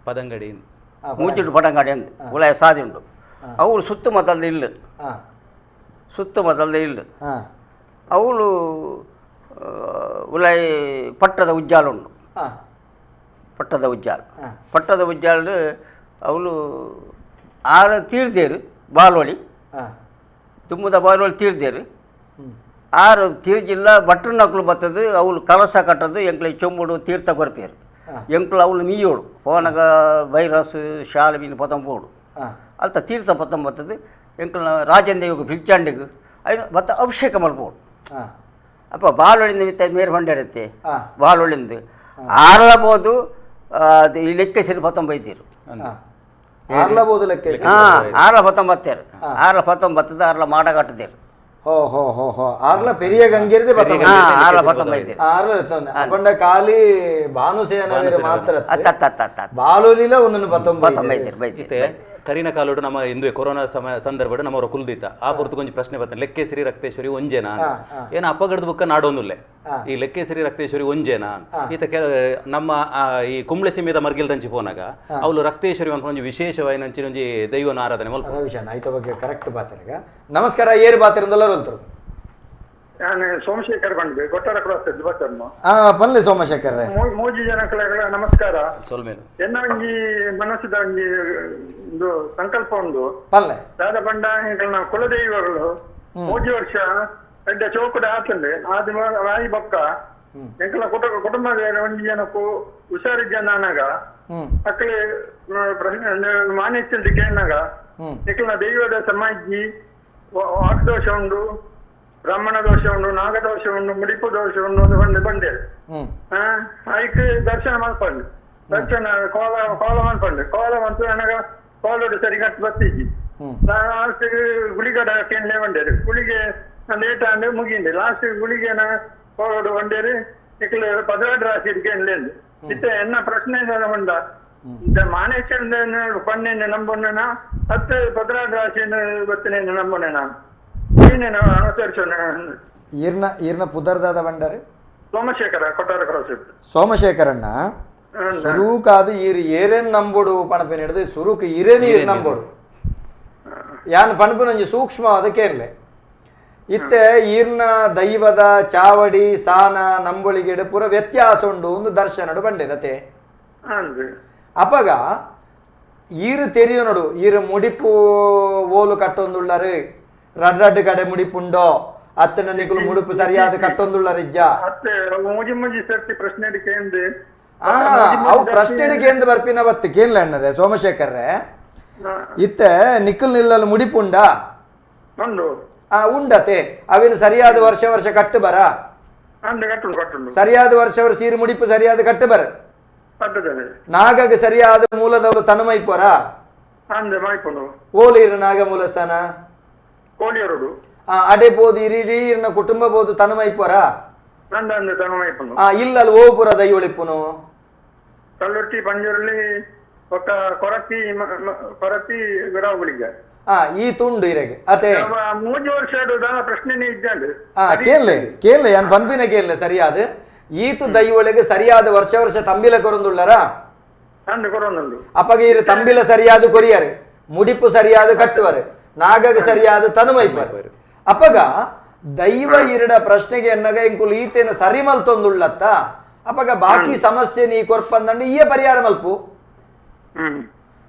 ಪದಂಗಡಿ ಮೂಜಿಡು ಪಡಂಗಾಡಿ ಅಂದು ಉಲಯ ಸಾದಿಂಡು ಅವಳು ಸುತ್ತಮುತ್ತಲ್ದ ಇಲ್ಲು ಅವಳು ಉಲಯ ಪಟ್ಟದ ಉಜ್ಜಾಲುಂಡು ಪಟ್ಟದ ಉಜ್ಜಾಲು ಅವಳು 6 ತೀರ್ದೇರು ಬಾಲೋಳಿ ತುಂಬದ ಬಾಲೋಳಿ ತೀರ್ದೇರು 6 ತೀರ್ಜಿಲ್ಲ ಭಟ್ರ ನಕ್ಲು ಬರ್ತದೆ ಅವಳು ಕಲಸ ಕಟ್ಟದು ಎಂಕ್ಲ ಚೊಂಬುಡು ತೀರ್ಥ ಕೊರಪೇರು ಎಂಕ್ಲು ಅವಳು ಮೀಯೋಡು ಪೋನಗ ವೈರಸ್ ಶಾಲೆ ಮೀನು ಪತಂಬೋಡು ಅಲ್ತ ತೀರ್ಥ ಪತಂ ಬರ್ತದೆ ಎಂಕ್ಲ ರಾಜೇಂದ್ರಗೆ ಪಿಲ್ಚಾಂಡಿಗೆ ಅಯ್ಯ ಬತ್ತ ಅಭಿಷೇಕ ಮಲ್ಪೋಡು ಅಪ್ಪ ಬಾಲೋಳಿಂದ ಮಿತ್ತ ಮೇರು ಬಂಡೆ ಇರುತ್ತೆ ಬಾಲೋಳಿಂದ ಆರ್ಲಬೋದು ಈ ಲೆಕ್ಕ ಸೇರಿ 19 ಆರ್ಲಬೋದು ಲೆಕ್ಕ ಆರ್ಲ 19 ಆರ್ಲ 19 ಆರ್ಲ ಮಾಡ ಕಟ್ಟದೇರು ಆರ್ಲ ಪೆರಿಯ ಗಂಗೆರ್ದೆ ಅಪ್ಪಂಡ ಖಾಲಿ ಭಾನುಸೇನ ಮಾತ್ರ ಬಾಲೋಲಿಲ ಒಂದನ್ನು 19 ಕರಿನ ಕಾಲೋಡು ನಮ್ಮ ಇಂದು ಕೊರೋನಾ ಸಂದರ್ಭ ನಮ್ಮವರ ಕುಲ್ದಿತ್ತ ಆ ಪುರ್ತು ಕೊಂಚ ಪ್ರಶ್ನೆ ಬರ್ತಾನೆ ಲೆಕ್ಕೇಶ್ವರಿ ರಕ್ತೇಶ್ವರಿ ಒಂಜೇನಾ ಏನು ಅಪಗಡದ ಬುಕ್ಕ ನಾಡೊಂದುಲ್ಲೆ ಈ ಲೆಕ್ಕೇಶ್ವರಿ ರಕ್ತೇಶ್ವರಿ ಒಂಜೇನಾ ಈತ ನಮ್ಮ ಈ ಕುಂಬ್ಳೆ ಸಿಮ್ಮೆದ ಮರ್ಗಿಲ್ದಂಚಿ ಪೋನಾಗ ಅವಳು ರಕ್ತೇಶ್ವರಿ ಅನ್ಕೊಂಡು ವಿಶೇಷವಾಗಿ ಒಂಜಿ ದೈವನ ಆರಾಧನೆ ಮಲ್ಪ ವಿಷಯ ಆಯ್ತ ಬಗ್ಗೆ ಕರೆಕ್ಟ್ ಬಾತಿರಗ ನಮಸ್ಕಾರ ಏರು ಬಾತಿರಂದಲ್ಲ ಹೊಲ್ತರು ನಾನು ಸೋಮಶೇಖರ್ ಬಂದ್ವಿ ಕೊಟ್ಟಾರ ಕ್ರಾಸ್ ಬತ್ತಮ್ಮ ಪನ್ಲೆ ಸೋಮಶೇಖರ್ ರೇ ಮೂಜಿ ಜನಗಳ ನಮಸ್ಕಾರ ಸೋಲ್ಮೇನು ಎನ್ನ ಒಂಜಿ ಮನಸ್ಸಿದ ಒಂಜಿ ಒಂದು ಸಂಕಲ್ಪ ಒಂದು ಪನ್ಲೆ ದಾದ ಬಂಡ ಎಂಕಲ್ನ ಕುಲದೈವಗಳು ಮೂಜಿ ವರ್ಷ ಎಡ್ಡ ಚೌಕಡ ಆತಂದೆ ಆದ ವಾಯಿ ಬೊಕ್ಕ ಎಂಕಲ ಕುಟುಂಬದ ಒಂಜಿ ಜನಕ್ಕೂ ಹುಷಾರಿದ್ದ ನಾನಾಗ ಅಕ್ಕಲೆ ಮಾನ್ಯತೆ ಕೇಳಿನಾಗ ಎಂಕಲ್ನ ದೈವದ ಸಮಾಜಿ ವಾಗ್ದೋಷ ಉಂಡು ಬ್ರಾಹ್ಮಣ ದೋಷ ಉಂಡು ನಾಗದೋಷ ಉಂಡು ಮುಡಿಪು ದೋಷ ಉಂಡು ಒಂದು ಬಂದೆ ಆಯ್ಕೆ ದರ್ಶನ ಮಾಡ್ಕೊಂಡು ದರ್ಶನ ಕೋಲ ಮಾಡ್ಕೊಂಡು ಕೋಲ ಬಂತು ನನಗ ಕೋಲೋಡು ಸರಿ ಕಟ್ಟು ಬರ್ತಿದ್ದಿ ಲಾಸ್ಟ್ ಗುಳಿಗಡ ಕೇಂದ್ರ ಬಂಡೇರು ಗುಳಿಗೆ ಲೇಟ್ ಆಂಡೆ ಮುಗಿಂಡೆ ಲಾಸ್ಟ್ ಗುಳಿಗೆ ಕೋಲೋಡು ಬಂಡೇರು ಇಕ್ಲೆ 16 ರಾಶಿ ಕೇಂದ್ಲೇಂದು ಇತ್ತೆ ಎನ್ನ ಪ್ರಶ್ನೆ ಬಂಡ ಮಾನೇಶ್ವರ ಪಣ್ಣೆನ್ನು ನಂಬೊನ್ನ 16 ರಾಶಿ ಗೊತ್ತಿನ ನಂಬೊನೆ ನಾನು ಈರ್ನ ಪುದರ್ದಾದ ಬಂಡಾರೆ ಸೋಮಶೇಖರ ಕೊಟ್ಟಾರ ಕ್ರಾಸ್ ಸೋಮಶೇಖರಣ್ಣ ಸುರೂಕಾದು ಏರೇನ್ ನಂಬೋಡು ಪಣಪೇನು ಹಿಡಿದು ಸುರೂಕ್ ಇರೇನಿ ನಂಬೋಡು ಯಾನ್ ಪಣಪನೊಂಜಿ ಸೂಕ್ಷ್ಮವಾದ ಕೇರ್ಲೆ ಇತ್ತೆ ಈರ್ನ ದೈವದ ಚಾವಡಿ ಸಾನ ನಂಬೊಳಿಗೆಡು ಪೂರ ವ್ಯತ್ಯಾಸ ಉಂಡು ಒಂದು ದರ್ಶನಡು ಬಂಡಿರತೆ ಅಪಗ ಈರು ತೆರಿಯೋ ನೋಡು ಈರು ಮುಡಿಪು ಓಲು ಕಟ್ಟೊಂದುಳ್ಳರು ರಡ್ ಕಡೆ ಮುಡಿಪುಂಡೋ ಅತ್ತನ ನಿಕುಲು ಮುಡುಪು ಸರಿಯಾದ ಕಟ್ಟೊಂದುಳ್ಳರಿಜ್ಜ ಅವು ಪ್ರಶ್ನೆಡಿಗೆ ಎಂದು ಬರ್ಪಿನ ಬತ್ತು ಕೇನ್ಲ ಅಣ್ಣರೇ ಸೋಮಶೇಖರ್ರೆ ಇತ್ತೆ ನಿಕುಲ್ ನಿಲ್ಲಲು ಮುಡಿಪುಂಡ ಉಂಡತೆ ಅವಿನ ಸರಿಯಾದ ವರ್ಷ ಕಟ್ಟು ಬರ ಸರಿಯಾದ ವರ್ಷ ಸೀರು ಮುಡಿಪು ಸರಿಯಾದ ಕಟ್ಟು ಬರ ನಾಗಗೆ ಸರಿಯಾದ ಮೂಲದವರು ತನುಮೈಪೋರ ಓಲೀರು ನಾಗ ಮೂಲಸ್ಥಾನ ಅಡೆ ಬೋದು ಇರೀರ್ನ ಕುಟುಂಬ ಬೋದು ತನುಮೈಪೋರ ಇಲ್ಲಲ್ಲಿ ಓಪುರ ದೈವಳಿಪ್ಪುನು ಕಲ್ಲೊಟ್ಟಿ ಪಂಜರಲ್ಲಿ ಒಕ್ಕ ಕೊರತಿ ವಿರಾವುಗಳಿಗೆ ಈ ತುಂಡು ಇರೆಗೆ ಅತೆ 3 ವರ್ಷ ಪ್ರಶ್ನೆನೇ ಇದ್ದಂಡು ಕೇಳಲೆ ಯಾನ್ ಪನ್ಪಿನ ಕೇಳಲೆ ಸರಿಯಾದ ಈತು ದೈವಳಿಗೆ ಸರಿಯಾದ ವರ್ಷ ತಂಬಿಲ ಕೊರೊಂದುಳ್ಳರ ಅಪ್ಪಗೆ ಇರು ತಂಬಿಲ ಸರಿಯಾದ ಕೊರಿಯರು ಮುಡಿಪು ಸರಿಯಾದ ಕಟ್ಟುವರು ನಾಗಗೆ ಸರಿಯಾದ ತನುಮೈಪರು ಅಪ್ಪಗ ದೈವ ಇರಡ ಪ್ರಶ್ನೆಗೆ ಎನ್ನಗ ಇಂಕುಲು ಈತೇನ ಸರಿ ಮಲ್ತೊಂದುಳ್ಳತ್ತ ಅಪ್ಪಗ ಬಾಕಿ ಸಮಸ್ಯೆ ನೀ ಕೊರ್ಪಂದಂಡು ಈಯ ಪರಿಹಾರ ಮಲ್ಪು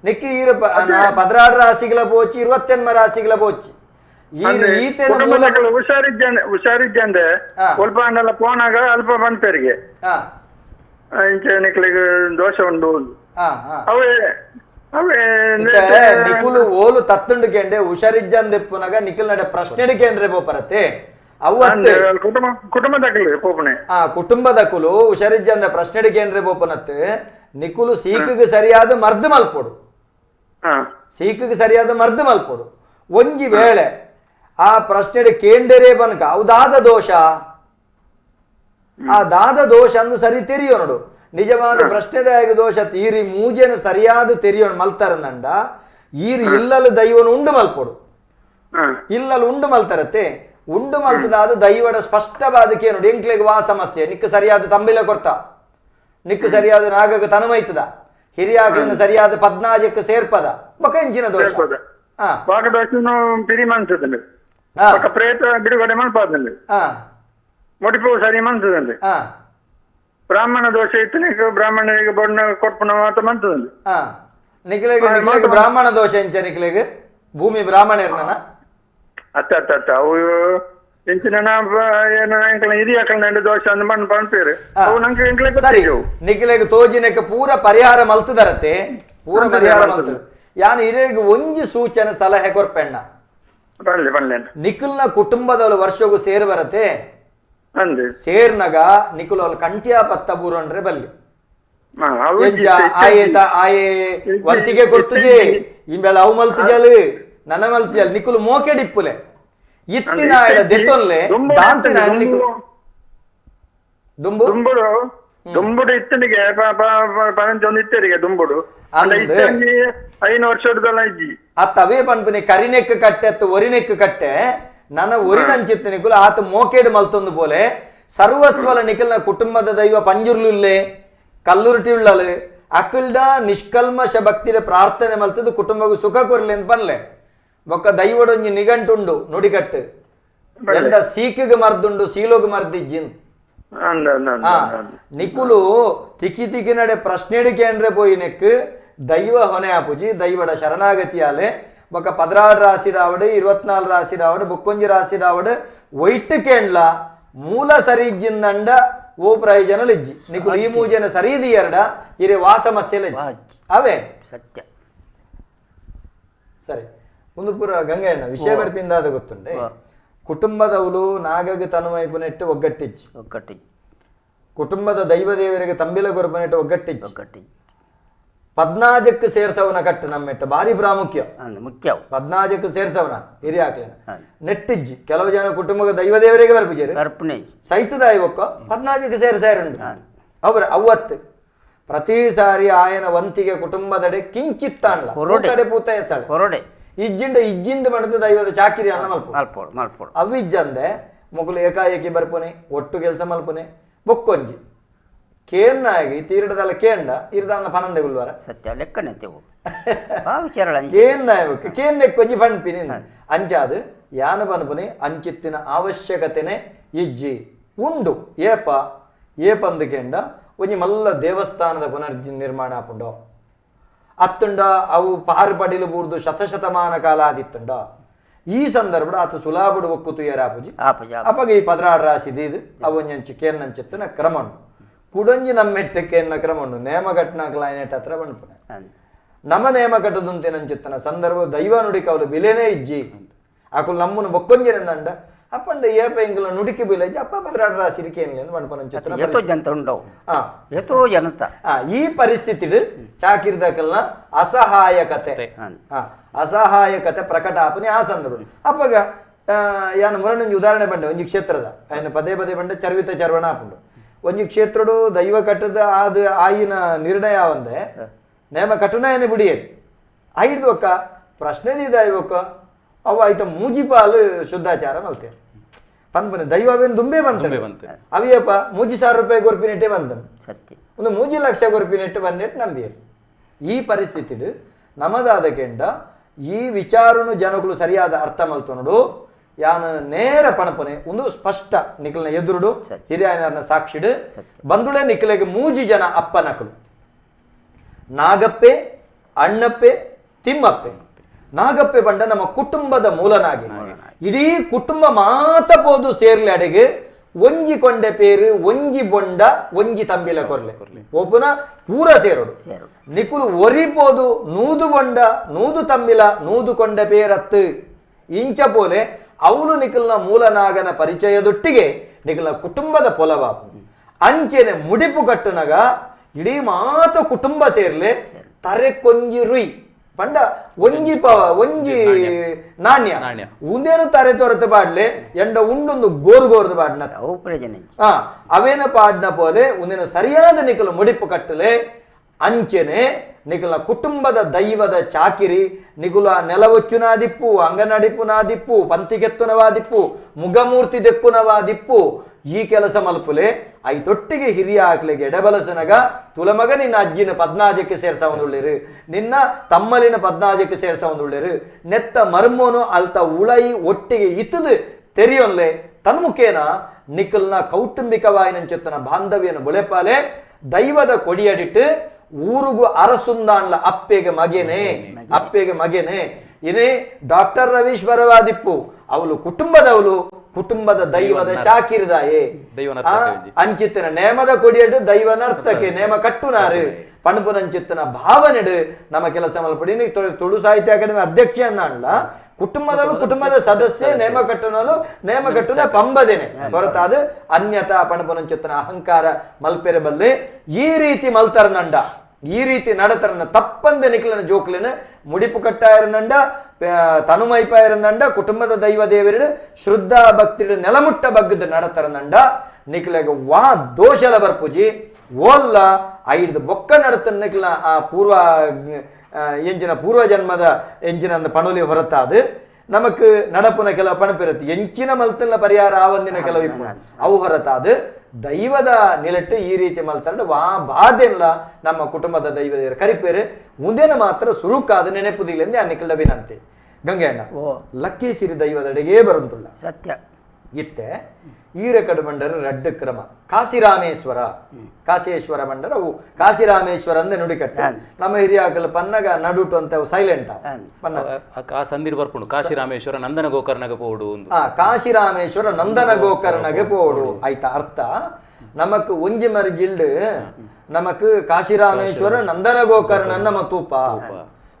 ನಿಕ್ಕಿ ಈರು 16 ರಾಶಿಗಳ ಬೋಚಿ 28 ರಾಶಿಗಳ ಬೋಚಿ ಹುಷಾರಿದ್ದಂದೆ ಸ್ವಲ್ಪ ಅಂಡೆಲ್ಲ ಪೋನಾಗ ಅಲ್ಪ ಬಂತರಿಗೆ ನಿಕ್ಲಿಗೆ ದೋಷ ಉಂಡು ಅವೇ ನಿಕುಲು ಓಲು ತತ್ತುಂಡು ಕೆಂಡೆ ಹುಷಾರಿಜ್ಜಂದೆಪ್ಪುನಗ ನಿಖಿಲ್ ನಡೆ ಪ್ರಶ್ನೆ ಕೇಂದ್ರೆ ಬೋಪರತೆ ಅವತ್ತೆ ಕುಟುಂಬದಕುಲು ಹುಷಾರಿಜ್ಜಂದ ಪ್ರಶ್ನೆ ಕೇಂದ್ರೆ ಬೋಪನತ್ತೆ ನಿಕುಲು ಸೀಕಿಗೆ ಸರಿಯಾದ ಮರ್ದು ಮಲ್ಪೊಡು ಸೀಕಿಗೆ ಸರಿಯಾದ ಮರ್ದು ಮಲ್ಪೊಡು ಒಂಜಿ ವೇಳೆ ಆ ಪ್ರಶ್ನೆ ಕೇಂಡರೆ ಬನಕ ಅವು ದಾದ ದೋಷ ಆ ದಾದ ದೋಷ ಅಂದು ಸರಿ ತೆರಿಯೋ ನೋಡು ನಿಜವಾದ ಪ್ರಶ್ನೆದಾಯಕ ದೋಷ ಈರಿ ಮೂಜೆನ ಸರಿಯಾದ ತೆರಿಯೋಣ ಮಲ್ತಾರಂದಂಡ ಈರು ಇಲ್ಲಲು ದೈವನು ಉಂಡು ಮಲ್ಪೊಡು ಇಲ್ಲಲು ಉಂಡು ಮಲ್ತಾರತ್ತೆ ಉಂಡು ಮಲ್ತದಾದ ದೈವದ ಸ್ಪಷ್ಟವಾದಕ್ಕೆ ನೋಡಿ ಎಂಕ್ಲೆಗೆ ವಾ ಸಮಸ್ಯೆ ನಿಕ್ಕ ಸರಿಯಾದ ತಂಬಿಲ ಕೊರ್ತ ನಿಕ್ಕ ಸರಿಯಾದ ನಾಗಗ ತನುಮೈತದ ಹಿರಿಯಾಗಲಿನ ಸರಿಯಾದ 14 ಸೇರ್ಪದ ಬಕಂಚಿನ ದೋಷ ಪ್ರೇತ ಬಿಡುಗಡೆ ಮಲ್ಪಾದಂడి ಮುಡಿಪು ಸರಿ ಮನ್ಸದಂడి ಬ್ರಾಹ್ಮಣ ದೋಷ ಇತ್ತು ಬ್ರಾಹ್ಮಣರಿಗೆ ಬಣ್ಣ ಕೊರ್ಪಣ ಮಾತ ಮಂತದಂడి ನಿಖಿಲೆಗೆ ಬ್ರಾಹ್ಮಣ ದೋಷ ಎಂಚ ನಿಖಿಲೆಗೆ ಭೂಮಿ ಬ್ರಾಹ್ಮಣರ್ನ ಅತ್ತ ಅವು ಎಂಚಿನ ಹಿರಿಯಕಲ್ನ ದೋಷ ಅಂದ್ ಮಣ್ಣು ಪಂಪೇರು ಅವು ನಂಗೆ ಸರಿ ನಿಖಿಲೆಗೆ ತೋಜಿನಕ್ಕೆ ಪೂರ ಪರಿಹಾರ ಮಲ್ತದರತೆ ಪೂರ ಪರಿಹಾರ ಮಲ್ತದ ಯಾನು ಹಿರಿಯಗೆ ಒಂಜಿ ಸೂಚನೆ ಸಲಹೆ ಕೊರ್ಪೆಣ್ಣ ನಿಖಿಲ್ನ ಕುಟುಂಬದವಳು ವರ್ಷಗೂ ಸೇರ್ ಬರತೆ ಸೇರ್ನಗ ನಿಖಿಲ್ ಕಂಟಿಯಾ ಪತ್ತ ಬೂರೊಂಡ್ರೆ ಬಲ್ಲಿ ಆಯೇ ವಂತಿಗೆ ಕೊಡ್ತುಜೆ ಇಂಬೆಳ ಅವು ಮಲ್ತಿಜಲ್ ನನ್ನ ಮಲ್ತಿಜಲ್ ನಿಖಿಲ್ ಮೋಕೆ ಡಿಪ್ಪುಲೆ ಇತ್ತಿನ ದೆತ್ತೊನ್ಲೆ ದಾಂತಿನ ನಿಖಿಲ್ ದುಂಬುಡು ದುಂಬುಡು ಇತ್ತನಿಗೆ ಪಂಚೊಂದು ಇತ್ತರಿಗೆ ದುಂಬುಡು 5 ವರ್ಷದಲ್ಲ ಇಜ್ಜಿ ಅತ್ತವೇ ಪನ್ಪನೆ ಕರಿನೆಕ್ಕು ಕಟ್ಟೆ ಅತ್ತು ಒರಿನೆಕ್ಕು ಕಟ್ಟೆ ನನ್ನ ಒರಿನಂಚಿತ್ತು ನಿಖಿಲ್ ಆತ ಮೋಕೇಡು ಮಲ್ತೊಂದು ಬೋಲೆ ಸರ್ವಸ್ವಲ ನಿಖಿಲ್ನ ಕುಟುಂಬದ ದೈವ ಪಂಜುರ್ಲುಲ್ಲೆ ಕಲ್ಲುರುಟಿ ಉಳ್ಳಲು ಅಕಲ್ದ ನಿಷ್ಕಲ್ಮಶ ಭಕ್ತಿಯ ಪ್ರಾರ್ಥನೆ ಮಲ್ತದ್ದು ಕುಟುಂಬಗೂ ಸುಖ ಕೊರ್ಲಿ ಅಂತ ಪನ್ಲೆ ಬೊಕ್ಕ ದೈವಡೊಂಜಿ ನಿಘಂಟುಂಡು ನುಡಿಕಟ್ಟು ಎಂಡ ಸೀಕಿಗೆ ಮರ್ದುಂಡು ಸೀಲೋಗ ಮರ್ದಿಜ್ಜಿನ್ ನಿಕುಲು ತಿಕ್ಕಿ ತಿಕ್ಕಿ ನಡೆ ಪ್ರಶ್ನೆ ಕೇಂದ್ರ పోయి నెక్ దైవ ಹೊನೆ ಆಪುಜಿ ದೈವಡ ಶರಣಾಗತಿ ಆಲೆ ಬೊಕ 16 ರಾಶಿ ರಾವಡು 24 ರಾಶಿ ರಾವಡು ಬೊಕ್ಕೊಂಜಿ ರಾಶಿ ರಾವಡು ಒಯ್ಟ್ ಕೇಂಡ್ಲ ಮೂಲ ಸರಿಜ್ಜಿಂದಂಡ ಓ ಪ್ರಯೋಜನ ಲಿಜ್ಜಿ ನಿಕುಲು ಈ ಮೂಜನ ಸರಿದಿ ಎರಡ ಇರೆ ವಾ ಸಮಸ್ಯೆ ಲಿಜ್ಜಿ ಅವೇ ಸತ್ಯ ಸರಿ ಒಂದು ಪೂರ ಗಂಗೆಯಣ್ಣ ವಿಷಯ ಬರ್ಪಿಂದಾದ ಗೊತ್ತುಂಡೆ ಕುಟುಂಬದವಳು ನಾಗಗೆ ತನುವೈಪುನೆಟ್ಟು ಒಗ್ಗಟ್ಟಿಜ್ಜಿ ಕುಟುಂಬದ ದೈವ ದೇವರಿಗೆ ತಂಬಿಲ ಗೊರಪನೆಟ್ಟು ಒಗ್ಗಟ್ಟಿಜ್ಜಿ 14ಕ್ಕೆ ಸೇರ್ಸವನ ಕಟ್ಟು ನಮ್ಮೆಟ್ಟ ಭಾರಿ ಪ್ರಾಮುಖ್ಯ ಮುಖ್ಯ 14ಕ್ಕೆ ಸೇರ್ಸವನ ಹಿರಿ ಹಾಕ್ಲೇನ ನೆಟ್ಟಿಜ್ಜಿ ಕೆಲವು ಜನ ಕುಟುಂಬದ ದೈವ ದೇವರಿಗೆ ಬರ್ಪಿಜೇರು ಸೈತದಾಯಿ ಒಕ್ಕ 14ಕ್ಕೆ ಸೇರ್ಸಾರುಂಡು ಅವ್ರ ಅವತ್ತು ಪ್ರತಿ ಸಾರಿ ಆಯನ ವಂತಿಗೆ ಕುಟುಂಬದಡೆ ಕಿಂಚಿತ್ತಾಣ್ಲ ಹೊರಡೆ ಪೂತ ಎಸಳೆ ಹೊರಡೆ ಇಜ್ಜಿಂದ ಮಾಡಿದ ದೈವದ ಚಾಕಿರಿ ಅನ್ನ ಮಲ್ಪು ಅವಿಜ್ಜಂದೆ ಮುಗುಲು ಏಕಾಏಕಿ ಬರ್ಪುನೆ ಒಟ್ಟು ಕೆಲಸ ಮಲ್ಪುನೆ ಬೊಕ್ಕೊಂಜಿ ಕೇನ್ನಾಗಿ ತೀರಡದಲ್ಲ ಕೇಂಡ ಇರ್ದಾನ ಪನಂದೆ ಗುಲ್ವಾರ ಸತ್ಯ ಲೆಕ್ಕನೆ ಕೇನ್ನೆಕ್ಕೊಂಜಿ ಪಣ್ಪಿನಿ ಅಂಚಾದು ಯಾನ ಪನ್ಪುನಿ ಅಂಚಿತ್ತಿನ ಅವಶ್ಯಕತೆನೆ ಇಜ್ಜಿ ಉಂಡು ಏಪಂದು ಕೇಂಡ ಒಂಜಿ ಮಲ್ಲ ದೇವಸ್ಥಾನದ ನಿರ್ಮಾಣ ಆಪುಂಡೋ ಅತ್ತುಂಡ ಅವು ಪಾರು ಪಡಿಲು ಬೂರ್ದು ಶತಶತಮಾನ ಕಾಲ ಆದಿತ್ತುಂಡ ಈ ಸಂದರ್ಭ ಆತ ಸುಲಾಬುಡು ಒಕ್ಕು ತುಯ್ಯರಾಪುಜಿ ಅಪಗ ಈ 16 ರಾಶಿ ದೀದು ಅವೊಂಜಂಚು ಕೇನ್ನಂಚಿತ್ತಿನ ಕ್ರಮಣ್ಣು ಕುಡಂಜಿ ನಮ್ಮೆಟ್ಟ ಕೇನ್ನ ಕ್ರಮಣ್ಣು ನೇಮ ಕಟ್ನಾಕಲಾಯನೆಟ್ ಹತ್ರ ಬಣ್ಪುನೆ ನಮ ನೇಮ ಕಟ್ಟದುಂತಿನಂಚಿತ್ತನ ಸಂದರ್ಭ ದೈವ ನುಡಿಕ ಅವಳು ಬಿಲೆನೇ ಇಜ್ಜಿ ಆಕುಲು ನಮ್ಮನ್ನು ಬೊಕ್ಕೊಂಜಿನಿಂದಂಡ ಅಪ್ಪಂಡ ಏಪ ಇಂಗ್ಲ ನುಡಿಕಿ ಬಿಲೆಜಿ ಅಪ್ಪ 16 ರಾಶಿ ಕೇನ್ಲಿ ಈ ಪರಿಸ್ಥಿತಿ ಚಾಕಿರ್ದಕಲ್ನ ಅಸಹಾಯಕತೆ ಪ್ರಕಟ ಆಪನಿ ಆ ಸಂದರ್ಭ ಅಪ್ಪಗ ಯಾನ ಮುರಣೊಂಜಿ ಉದಾಹರಣೆ ಬಂಡೆ ಒಂಜಿ ಕ್ಷೇತ್ರದ ఆయన ಪದೇ ಪದೇ ಬಂಡೆ ಚರ್ವಿತ ಚರ್ವಣ ಆಪುಂಡು ಒಂಜಿ ಕ್ಷೇತ್ರಡು ದೈವ ಕಟ್ಟದ ಆದ ಆಯಿನ ನಿರ್ಣಯ ಒಂದೆ ನೇಮ ಕಟ್ಟುನಾಯನೆ ಬಿಡಿಯೇರಿ ಐದು ಒಕ್ಕ ಪ್ರಶ್ನೆದಿ ದೈವಕ್ಕ ಅವ ಆಯ್ತ ಮೂಜಿಪಾಲು ಶುದ್ಧಾಚಾರ ಮಲ್ತೇರು ಪನ್ಪನೆ ದೈವವೇನು ದುಂಬೆ ಬಂತ ಅವಿಯಪ್ಪ 3000 ರೂಪಾಯಿ ಗೊರ್ಪಿನೆಟ್ಟೆ ಬಂದನು ಒಂದು 3 ಲಕ್ಷ ಗೊರ್ಪಿನೆಟ್ಟು ಬಂದೆಟ್ಟು ನಂಬಿಯರು ಈ ಪರಿಸ್ಥಿತಿ ನಮದಾದ ಕೆಂಡ ಈ ವಿಚಾರನು ಜನಗಳು ಸರಿಯಾದ ಅರ್ಥ ಮಲ್ತೊನಡು ಯಾನ ನೇರ ಪಣಪನೆ ಒಂದು ಸ್ಪಷ್ಟ ನಿಖಲ್ನ ಎದುರುಡು ಹಿರಿಯನ ಸಾಕ್ಷಿಡು ಬಂದುಳೆ ನಿಖಲೆಗೆ 3 ಜನ ಅಪ್ಪ ನಕಲು ನಾಗಪ್ಪೆ ಅಣ್ಣಪ್ಪೆ ತಿಮ್ಮಪ್ಪೆ ನಾಗಪ್ಪೆ ಬಂಡ ನಮ್ಮ ಕುಟುಂಬದ ಮೂಲನಾಗಿ ಇಡೀ ಕುಟುಂಬ ಮಾತಪೋದು ಸೇರ್ಲೆ ಅಡೆಗೆ ಒಂಜಿ ಕೊಂಡೆ ಪೇರು ಒಂಜಿ ಬೊಂಡ ಒಂಜಿ ತಂಬಿಲ ಕೊರ್ಲೆ ಒಪ್ಪುನ ಪೂರ ಸೇರೋಡು ನಿಕುಲು ಒರಿಪೋದು ನೂದು ಬೊಂಡ ನೂದು ತಂಬಿಲ ನೂದು ಕೊಂಡೆ ಪೇರತ್ತು ಇಂಚ ಪೋಲೆ ಅವಳು ನಿಖಲ್ನ ಮೂಲನಾಗನ ಪರಿಚಯದೊಟ್ಟಿಗೆ ನಿಖಲ್ನ ಕುಟುಂಬದ ಪೊಲವಾಪು ಅಂಚೆನೆ ಮುಡಿಪು ಕಟ್ಟುನಗ ಇಡೀ ಮಾತು ಕುಟುಂಬ ಸೇರ್ಲೆ ತರೆ ಕೊಂಜಿ ರುಯ್ ಪಂಡ ಒಂಜಿ ಒಂಜಿ ನಾಣ್ಯ ಉಂದೇನು ತರೆ ತೊರೆತು ಪಾಡ್ಲೆ ಎಂಡ ಉಂಡೊಂದು ಗೋರ್ದು ಪಾಡ್ನ ಅವೇನ ಪಾಡ್ನ ಪೋಲೆ ಉಂದಿನ ಸರಿಯಾದ ನಿಖಲು ಮುಡಿಪು ಕಟ್ಟಲೆ ಅಂಚೆನೆ ನಿಖಲ ಕುಟುಂಬದ ದೈವದ ಚಾಕಿರಿ ನಿಗುಲ ನೆಲವೊಚ್ಚುನಾದಿಪ್ಪು ಅಂಗನಡಿಪುನಾದಿಪ್ಪು ಪಂತಿಗೆತ್ತುನವಾದಿಪ್ಪು ಮುಗಮೂರ್ತಿ ದೆಕ್ಕುನವಾದಿಪ್ಪು ಈ ಕೆಲಸ ಮಲ್ಪುಲೆ ಐತೊಟ್ಟಿಗೆ ಹಿರಿಯ ಹಾಕ್ಲಿಗೆ ಎಡಬಲಸನಗ ತುಲಮಗ ನಿನ್ನ ಅಜ್ಜಿನ 14ಕ್ಕೆ ಸೇರ್ಸವೊಂದುಳ್ಳೇರು ನಿನ್ನ ತಮ್ಮಲಿನ 14ಕ್ಕೆ ಸೇರ್ಸವೊಂದುಳ್ಳೇರು ನೆತ್ತ ಮರ್ಮೋನು ಅಲ್ತ ಉಳೈ ಒಟ್ಟಿಗೆ ಇತ್ತದು ತೆರಿಯೊನ್ಲೆ ತನ್ಮುಖೇನ ನಿಖಲ್ನ ಕೌಟುಂಬಿಕವಾಯಿನಂಚೆತ್ತನ ಬಾಂಧವ್ಯನ ಬೊಳೆಪಾಲೆ ದೈವದ ಕೊಡಿಯಡಿಟ್ಟು ಊರುಗು ಅರಸುಂದಾಣ್ಲ ಅಪ್ಪೆಗೆ ಮಗೆನೆ ಇನೇ ಡಾಕ್ಟರ್ ರವೀಶ್ವರವಾದಿಪ್ಪು ಅವಳು ಕುಟುಂಬದವಳು ಕುಟುಂಬದ ದೈವದ ಚಾಕಿರಿದಾಯೇ ಅಂಚಿತ್ತಿನ ನೇಮದ ಕೊಡಿಯಡು ದೈವನರ್ಥಕ್ಕೆ ನೇಮ ಕಟ್ಟುನಾರು ಪಣಪುನಂಚಿತ್ತಿನ ಭಾವನೆಡು ನಮ್ಮ ಕೆಲಸ ಮಲ್ಪಡಿ ತುಳು ಸಾಹಿತ್ಯ ಅಕಾಡೆಮಿ ಅಧ್ಯಕ್ಷ ಅಲ್ಲ ಕುಟುಂಬದಲ್ಲೂ ಕುಟುಂಬದ ಸದಸ್ಯೆ ನೇಮ ಕಟ್ಟುನ ಪಂಬದೇನೆ ಹೊರತಾದ ಅನ್ಯತಾ ಪಣಪುನಂಚಿತ್ತಿನ ಅಹಂಕಾರ ಮಲ್ಪೆರೆ ಬಲ್ಲೆ ಈ ರೀತಿ ಮಲ್ತರನಂಡ ಈ ರೀತಿ ನಡತರನ ತಪ್ಪಂದೆ ನಿಖಲನ ಜೋಕ್ಲಿನ ಮುಡಿಪು ಕಟ್ಟಾಯಿರಂದಂಡ ತನುಮೈಪಾಯಿರಂದಂಡ ಕುಟುಂಬದ ದೈವ ದೇವರಿಡು ಶ್ರದ್ಧಾ ಭಕ್ತಿಡು ನೆಲಮುಟ್ಟ ಬಗ್ಗದ ನಡತರನಂಡ ನಿಖಲೆಗ ವಾ ದೋಷಲ ಬರ್ಪುಜಿ ಓಲ್ಲ ಐದು ಬೊಕ್ಕ ನಡತನ ನಿಖಲ ಆ ಪೂರ್ವ ಜನ್ಮದ ಎಂಜಿನ ಪಣುಲಿ ಹೊರತಾದು ನಮಕ್ ನಡಪುನ ಕೆಲವು ಪಣಪಿರತ್ತೆ ಎಂಚಿನ ಮಲ್ತನ ಪರಿಹಾರ ಆವಂದಿನ ಕೆಲವು ಅವು ಹೊರತಾದು ದೈವದ ನಿಲಟ್ಟು ಈ ರೀತಿ ಮಲ್ತಾಂಡು ವಾ ಬಾದೆಲ್ಲ ನಮ್ಮ ಕುಟುಂಬದ ದೈವ ದೇವರು ಕರಿಪೇರು ಮುಂದೇನ ಮಾತ್ರ ಸುರುಕಾದ ನೆನೆಪುದಿಲ್ಲ ಎಂದೇ ಅನ್ನಿಕಲ್ಲ ವಿನಂತಿ ಗಂಗೆಯಣ್ಣ ಲಕ್ಕೇಸಿರಿ ದೈವದಡೆಗೆ ಬರುಂತುಳ್ಳ ಸತ್ಯ ಇತ್ತೆ ಈರೆ ಕಡು ಬಂಡರು ರಡ್ಡು ಕ್ರಮ ಕಾಶಿರಾಮೇಶ್ವರ ಕಾಶೇಶ್ವರ ಬಂಡರ ಅವು ಕಾಶಿರಾಮೇಶ್ವರ ಅಂದೆ ನುಡಿಕಟ್ಟ ನಮ್ಮ ಹಿರಿಯಾಕಲು ಪನ್ನಗ ನಡುಟು ಅಂತ ಸೈಲೆಂಟ್ ಆ ಸಂದಿರ್ ಬರ್ಪುಂಡು ಕಾಶಿರಾಮೇಶ್ವರ ನಂದನ ಗೋಕರ್ಣಗೆ ಪೋಡು ಕಾಶಿರಾಮೇಶ್ವರ ನಂದನ ಗೋಕರ್ಣಗೆ ಪೋಡು ಆಯ್ತಾ ಅರ್ಥ ನಮಕ್ ಒಂಜಿ ಮರ್ಗಿಲ್ಡ್ ನಮಕ್ ಕಾಶಿರಾಮೇಶ್ವರ ನಂದನ ಗೋಕರ್ಣ ನಮ್ಮ ತೂಪ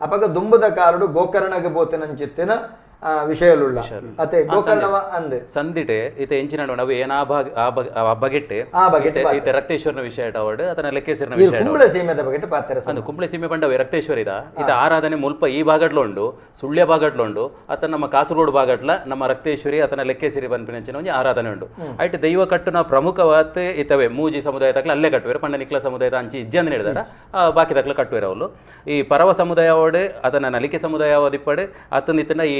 ಅಪಗ ದುಂಬದ ಕಾರುಡು ಗೋಕರ್ಣಗೆ ಬೋತೆನಂಚಿತ್ತಿನ ವಿಷಯಲುಳ್ಳ ಅತೆ ಗೋಕರ್ಣವ ಅಂದೆ ಸಂದಿಟೆ ಇತೆ ಎಂಚಿನ ನಾವು ಏನಾ ಬಗೆಟ್ಟೆ ಇತೆ ರಕ್ತೇಶ್ವರನ ವಿಷಯ ಅವಡು ಅದನ್ನ ಲೆಕ್ಕೇಶ್ವರನ ವಿಷಯ ಕುಂಬಳ ಸೀಮೆದ ಬಗೆಟ್ ಪಾತ್ರ ಅಂದು ಕುಂಬಳ ಸೀಮೆ ಬಂಡವೆ ರಕ್ತೇಶ್ವರ ಇದ ಇತ ಆರಾಧನೆ ಮುಲ್ಪ ಈ ಭಾಗಡ್ಲು ಉಂಡು ಸುಳ್ಯ ಭಾಗಡ್ಲು ಉಂಡು ಅತ ನಮ್ಮ ಕಾಸರಗೋಡು ಭಾಗಡ್ಲ ನಮ್ಮ ರಕ್ತೇಶ್ವರಿ ಅತನ ಲೆಕ್ಕೇಶ್ವರಿ ಬನ್ಪಿನಂಚಿನ ಒಂಜಿ ಆರಾಧನೆ ಉಂಡು ಐಟ್ ದೈವ ಕಟ್ಟುನ ಪ್ರಮುಖವಾದ ಇತವೆ ಮೂಜಿ ಸಮುದಾಯ ತಕ್ಲ ಅಲ್ಲೇ ಕಟ್ಟುವೇರು ಪಂಡ ನಿಕ್ಲ ಸಮುದಾಯದ ಅಂಚಿ ಇಜ್ಜಿ ಅಂದ್ ಹೇಳಿದಾರ ಬಾಕಿ ತಕ್ಲ ಕಟ್ಟುವೇರು ಅವಳು ಈ ಪರವ ಸಮುದಾಯ ಅವಡು ಅದನ್ನ ನಲಿಕೆ ಸಮುದಾಯ ಅವದಿಪ್ಪಡು ಅತನಿತನ ಈ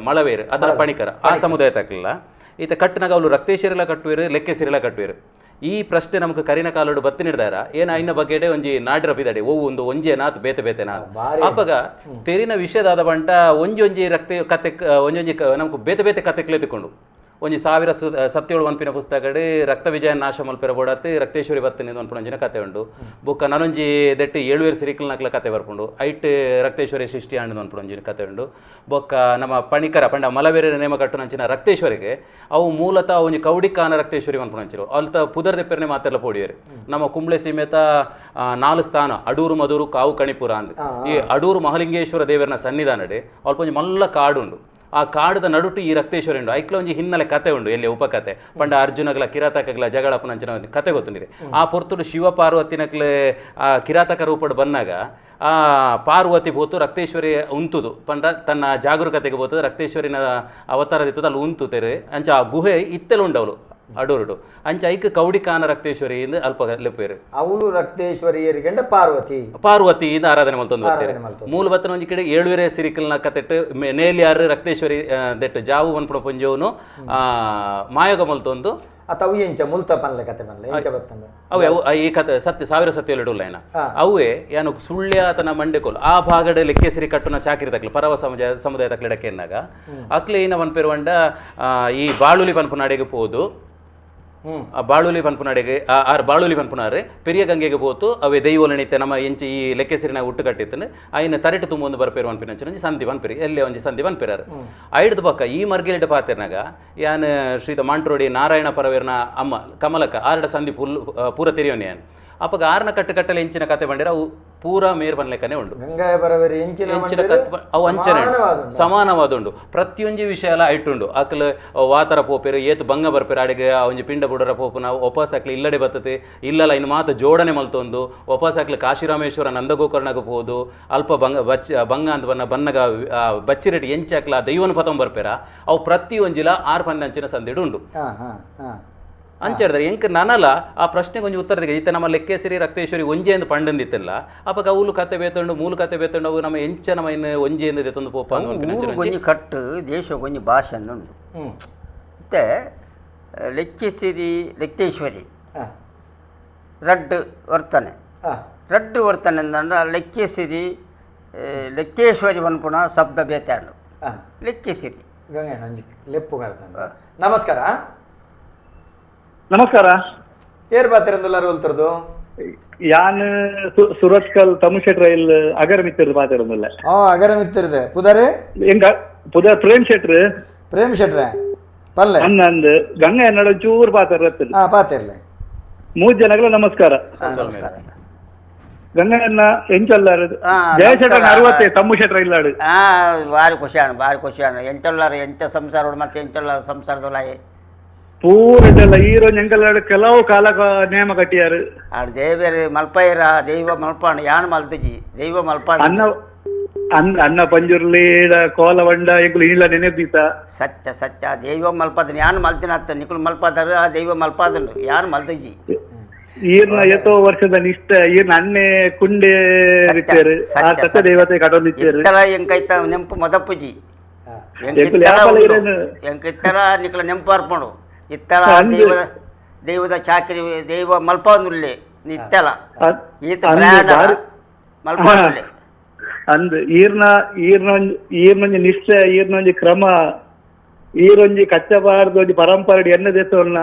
ಮಳವೇರು ಅದರ ಪಣಿಕರ ಆ ಸಮುದಾಯ ತಕ್ಕಲ್ಲ ಈತ ಕಟ್ಟಿನಾಗ ಅವಳು ರಕ್ತೇಶ್ವರಿಲ ಕಟ್ಟುವೇರು ಲೆಕ್ಕೇಶ್ವರಿಲ ಕಟ್ಟುವೇರು ಈ ಪ್ರಶ್ನೆ ನಮ್ಗೆ ಕರಿನ ಕಾಲೋಡು ಬತ್ತಿ ನಿಡ್ದಾರ ಏನ ಇನ್ನ ಬಗ್ಗೆಡೆ ಒಂಜಿ ನಾಡಿರ ಬಿದಾಡೆ ಒಂದು ಒಂಜೇನಾತ್ ಬೇತೆ ಬೇತೆನಾತ್ ಅಪ್ಪಗ ತೆರಿನ ವಿಷಯದಾದ ಬಂಟ ಒಂಜಿ ರಕ್ತೆ ಕತೆ ಒಂಜೊಂಜಿ ನಮ್ಗೆ ಬೇತೆ ಬೇತೆ ಕತೆಕ್ಲೆ ತಿಕ್ಕೊಂಡು ಒಂಜಿ 1000 ಸತ್ಯೋಳು ಅನ್ಪಿನ ಪುಸ್ತಕಡೆ ರಕ್ತ ವಿಜಯ ನಾಶ ಮಲ್ಪೆರ ಬೋಡತ್ತೆ ರಕ್ತೇಶ್ವರಿ ಬತ್ತನೆ ಅನ್ಪುಣಂಜಿನ ಕತೆ ಉಂಡು ಬೊಕ್ಕ ನನೊಂಜಿ ದೆಟ್ಟು 7 ಸಿರಿಕಲ್ನಕ್ಲ ಕತೆ ಬರ್ಪುಂಡು ಐಟ್ ರಕ್ತೇಶ್ವರಿ ಸೃಷ್ಟಿ ಆಂಡು ಅನ್ಪುಣಂಜಿನ ಕತೆ ಉಂಡು ಬೊಕ್ಕ ನಮ್ಮ ಪಣಿಕರ ಪಂಡ ಮಲವೇರ ನೇಮ ಕಟ್ಟುನಂಚಿನ ರಕ್ತೇಶ್ವರಿಗೆ ಅವು ಮೂಲತಃ ಒಂಜಿ ಕೌಡಿಕಾನ ರಕ್ತೇಶ್ವರಿ ಅನ್ಪುಣಂಚಿರು ಅಲ್ತ ಪುದರ್ ದೆಪ್ಪೆರನೆ ಮಾತೆಲ್ಲ ಪೋಡಿಯರು ನಮ್ಮ ಕುಂಬ್ಳೆ ಸೀಮೆತ 4 ಸ್ಥಾನ ಅಡೂರು ಮಧೂರು ಕಾವು ಕಣಿಪುರ ಅಂದ್ ಈ ಅಡೂರು ಮಹಾಲಿಂಗೇಶ್ವರ ದೇವರನ ಸನ್ನಿಧಾನಡೆ ಅಲ್ಪ ಒಂಜಿ ಮಲ್ಲ ಕಾಡುಂಡು ಆ ಕಾಡದ ನಡುಟು ಈ ರಕ್ತೇಶ್ವರಿ ಉಂಡು ಐಕ್ಲ ಒಂಜಿ ಹಿನ್ನೆಲೆ ಕತೆ ಉಂಡು ಎಲ್ಲಿ ಉಪಕತೆ ಪಂಡ ಅರ್ಜುನಗಲ ಕಿರಾತಕಗಳ ಜಗಳಪ್ಪನಂಚಿನ ಕತೆ ಗೊತ್ತುಂಡಿರಿ ಆ ಪೊರ್ತುಡು ಶಿವ ಪಾರ್ವತಿನಕ್ಲೆ ಆ ಕಿರಾತಕ ರೂಪಡು ಬಂದಾಗ ಆ ಪಾರ್ವತಿ ಬೋತು ರಕ್ತೇಶ್ವರಿ ಉಂತುದು ಪಂಡ ತನ್ನ ಜಾಗರೂಕತೆಗೆ ಬೋತದ ರಕ್ತೇಶ್ವರಿನ ಅವತಾರದಿತ್ತದ ಅಲ್ಲಿ ಉಂತುತ್ತೇರೆ ಅಂಚ ಆ ಗುಹೆ ಇತ್ತೆಲುಂಡವಳು ಅಡೂರುಡು ಅಂಚ ಐಕ್ ಕೌಡಿಕಾನ ರಕ್ತೇಶ್ವರಿ ಇಂದ ಅಲ್ಪ ಲೆಪ್ಪೇರು ಅವಳು ರಕ್ತೇಶ್ವರಿಯರಿಗಂಡ ಪಾರ್ವತಿ ಇಂದ ಆರಾಧನೆ ಮಲ್ತೊಂದು ಮೂಲ ಬತ್ತನ ಒಂಜಿ ಕಡೆ 7 ಸಿರಿಕಲ್ನ ಕತೆಟ್ಟು ನೇಲಿಯಾರು ರಕ್ತೇಶ್ವರಿ ದೆಟ್ಟು ಜಾವು ಅನ್ಪುಣ ಪುಂಜೋನು ಮಾಯೋಗ ಮಲ್ತೊಂದು ಅಥವಾ ಎಂಚ ಮುಲ್ತ ಪನ್ಲೆ ಕತೆ ಪನ್ಲೆ ಎಂಚ ಬತ್ತಂದ ಅವೇ ಈ ಕತೆ 1000 ಸತ್ಯಗಳು ಇಡಲ್ಲ ಅವೇ ಏನು ಸುಳ್ಯ ತನ ಮಂಡೆಕೋಲು ಆ ಭಾಗಡೆ ಲೆಕ್ಕೇಸರಿ ಕಟ್ಟುನ ಚಾಕಿರಿ ತಕ್ಲ ಪರವ ಸಮುದಾಯ ತಕ್ಲ ಇಡಕ್ಕೆ ಎನ್ನಾಗ ಅಕ್ಲೆ ಇನ್ನ ಪನ್ಪೆರುವಂಡ ಈ ಬಾಳುಲಿ ಪನ್ಪುನಾಡೆಗೆ ಪೋದು ಬಾಳುಲಿ ಪನ್ಪುನಾಡೆಗೆ ಬಾಳುಲಿ ಪನ್ಪುನಾರೆ ಪೆರಿಯ ಗಂಗೆಗೆ ಪೋತು ಅವೇ ದೈವೋಲಣಿತೆ ನಮ್ಮ ಎಂಚಿ ಈ ಲೆಕ್ಕೇಸರಿನ ಹುಟ್ಟು ಕಟ್ಟಿತ್ತಂದ್ರೆ ಅಯ್ಯನ ತರೆಟು ತುಂಬೊಂದು ಬರ್ಪೇರು ಅನ್ಪಿನ ಸಂಧಿ ಬನ್ಪೆರಿ ಎಲ್ಲೇ ಒಂಜಿ ಸಂಧಿ ಬನ್ಪೆರಾರು ಐಡ್ದು ಪಕ್ಕ ಈ ಮರ್ಗಿಲಿಟ ಪಾತೆರ್ನಾಗ ಯಾನ್ ಶ್ರೀತ ಮಾಂಟ್ರೋಡಿ ನಾರಾಯಣ ಪರವೇರ್ನ ಅಮ್ಮ ಕಮಲಕ್ಕ ಆರಡ ಸಂಧಿ ಪೂರ ತೆರಿಯೋನಿ ಯಾನ್ ಅಪ್ಪಗ ಆರ್ನ ಕಟ್ಟಲೆ ಎಂಚಿನ ಕತೆ ಬಂಡಿರ ಅವು ಪೂರಾ ಮೇರ್ ಬನ್ಲೆಕ್ಕನೆ ಉಂಡು ಅವು ಅಂಚನೆ ಸಮಾನವಾದುಂಡು ಪ್ರತಿಯೊಂಜಿ ವಿಷಯ ಎಲ್ಲ ಐಟುಂಡು ಅಕ್ಲ ವಾತರ ಪೋಪೇರು ಏತು ಭಂಗ ಬರ್ಪೇರು ಅಡಿಗೆ ಒಂಜಿ ಪಿಂಡ ಬುಡರ ಪೋಪುನ ವಾಪಸ್ ಹಾಕ್ಲಿ ಇಲ್ಲಡೆ ಬರ್ತತೆ ಇಲ್ಲಲ್ಲ ಇನ್ನು ಮಾತು ಜೋಡಣೆ ಮಲ್ತೊಂದು ವಾಪಸ್ ಹಾಕ್ಲಿ ಕಾಶಿರಾಮೇಶ್ವರ ನಂದಗೋಕರ್ಣಗೆ ಹೋದು ಅಲ್ಪ ಭಂಗ ಅಂತ ಬನ್ನಗ ಬಚ್ಚಿರೆಟಿ ಎಂಚಾಕ್ಲ ದೈವನ ಪತಂ ಬರ್ಪೇರ ಅವು ಪ್ರತಿಯೊಂಜಿಲ 6 ಪನ್ನಂಚಿನ ಸಂದಿಡು ಉಂಡು ಅಂಚರ್ದಾರೆ ಎಂಕ್ ನನಲ ಆ ಪ್ರಶ್ನೆಗೆ ಒಂಜಿ ಉತ್ತರದಿಗೆ ಇತ್ತೆ ನಮ್ಮ ಲೆಕ್ಕೇಸರಿ ರಕ್ತೇಶ್ವರಿ ಒಂಜಿ ಎಂದು ಪಂಡಂದಿತ್ತಲ್ಲ ಅಪಗ ಅವಳು ಕತೆ ಬೇತಂಡು ಮೂಲ ಕತೆ ಬೇತಂಡು ಅವು ನಮ್ಮ ಎಂಚ ನಮ್ಮ ಇನ್ನು ಒಂಜಿ ಎಂದು ದೆತ್ತೊಂದು ಪೋಪ ಒಂಜಿ ಕಟ್ಟು ದೇಶ ಒಂಜಿ ಭಾಷೆ ಅನ್ನೊಂದು ಮತ್ತೆ ಲೆಕ್ಕೇಸರಿ ರಕ್ತೇಶ್ವರಿ ರಡ್ಡು ವರ್ತನೆ ಅಂದಂಡ ಲೆಕ್ಕೇಶ್ವರಿ ಪನ್ಪುಣ ಶಬ್ದ ಬೇತಾಂಡು ಲೆಕ್ಕೇಸರಿ ಲೆಪ್ಪು ನಮಸ್ಕಾರ ನಮಸ್ಕಾರ ಏರ್ ಬಾತಿರಂದುಲ್ಲಾರು ಹೇಳ್ತಿರೋದು ಯಾನ್ ಸುರತ್ಕಲ್ ತಮುಶೆಟ್ ರೈಲ್ ಅಗರ ಮಿತ್ತಿರ್ದು ಮಾತಾಡೋದಿಲ್ಲ ಅಗರ ಮಿತ್ತಿರ್ದೆ ಪುದರೆ ಎಂಗ ಪುದ ಪ್ರೇಮ್ ಶೆಟ್ರೆ ಪಲ್ಲೆ ಅನ್ನಂದು ಗಂಗ ಎನ್ನಡ ಚೂರು ಪಾತಿರ್ಲೆ 3 ಜನಗಳ ನಮಸ್ಕಾರ ಗಂಗಣ್ಣ ಎಂಚಲ್ಲಾರು ಜಯಶೆಟ್ಟ 60 ತಮ್ಮುಶೆಟ್ರ ಇಲ್ಲಾಡು ಬಾರಿ ಖುಷಿಯಾಣ ಎಂಚಲ್ಲಾರು ಎಂಚ ಸಂಸಾರ ಮತ್ತೆ ಎಂಚಲ್ಲಾರು ಸಂಸಾರದೊಳಗೆ ಪೂರದೆಲ್ಲ ಈರೋಜ್ ಎಂಕಲ್ಲಾಡು ಕೆಲವು ಕಾಲ ನೇಮ ಕಟ್ಟಿಯಾರು ದೇವೇರು ಮಲ್ಪೈರ ದೈವ ಮಲ್ಪಾಣ ಯಾನ್ ಮಲ್ತಜಿ ದೈವ ಮಲ್ಪ ಅನ್ನ ಪಂಜುರ್ಲೀಡ ಕೋಲವಂಡ ಎಂಕುಲು ಇಲ್ಲ ನೆನೆದೀತ ಸತ್ಯ ದೈವ ಮಲ್ಪದನ್ ಯಾನ್ ಮಲ್ತಿನತ್ತ ನಿಕುಲು ಮಲ್ಪದಾರ ದೈವ ಮಲ್ಪದನ್ ಯಾನ್ ಮಲ್ತಜಿ ಈರ್ನ ಎತ್ತೋ ವರ್ಷದ ನಿಷ್ಠ ಈರ್ನ ಅನ್ನೆ ಕುಂಡೆ ಇರ್ತಾರೆ ಆ ಸತ್ಯ ದೇವತೆ ಕಡೊಂದಿದ್ದಾರೆ ಎಂಕೈತ ನೆಂಪು ಮೊದಪ್ಪುಜಿ ಎಂಕಿತ್ತರ ನಿಕುಲ ನೆಂಪು ಅರ್ಪಣು ಇತ್ತರ ದೈವದ ಚಾಕರಿ ದೈವ ಮಲ್ಪಂದುಲ್ಲೆ ನಿತ್ತಲ ಈತ ಮಲ್ಪಂದುಲ್ಲೆ ಅಂದ್ ಈರ್ನೊಂಜಿ ನಿಷ್ಠೆ ಈರ್ನೊಂಜಿ ಕ್ರಮ ಈರೊಂಜಿ ಕಚ್ಚಬಾರ್ದು ಒಂಜಿ ಪರಂಪರೆ ಎನ್ನ ದೇತವನ್ನ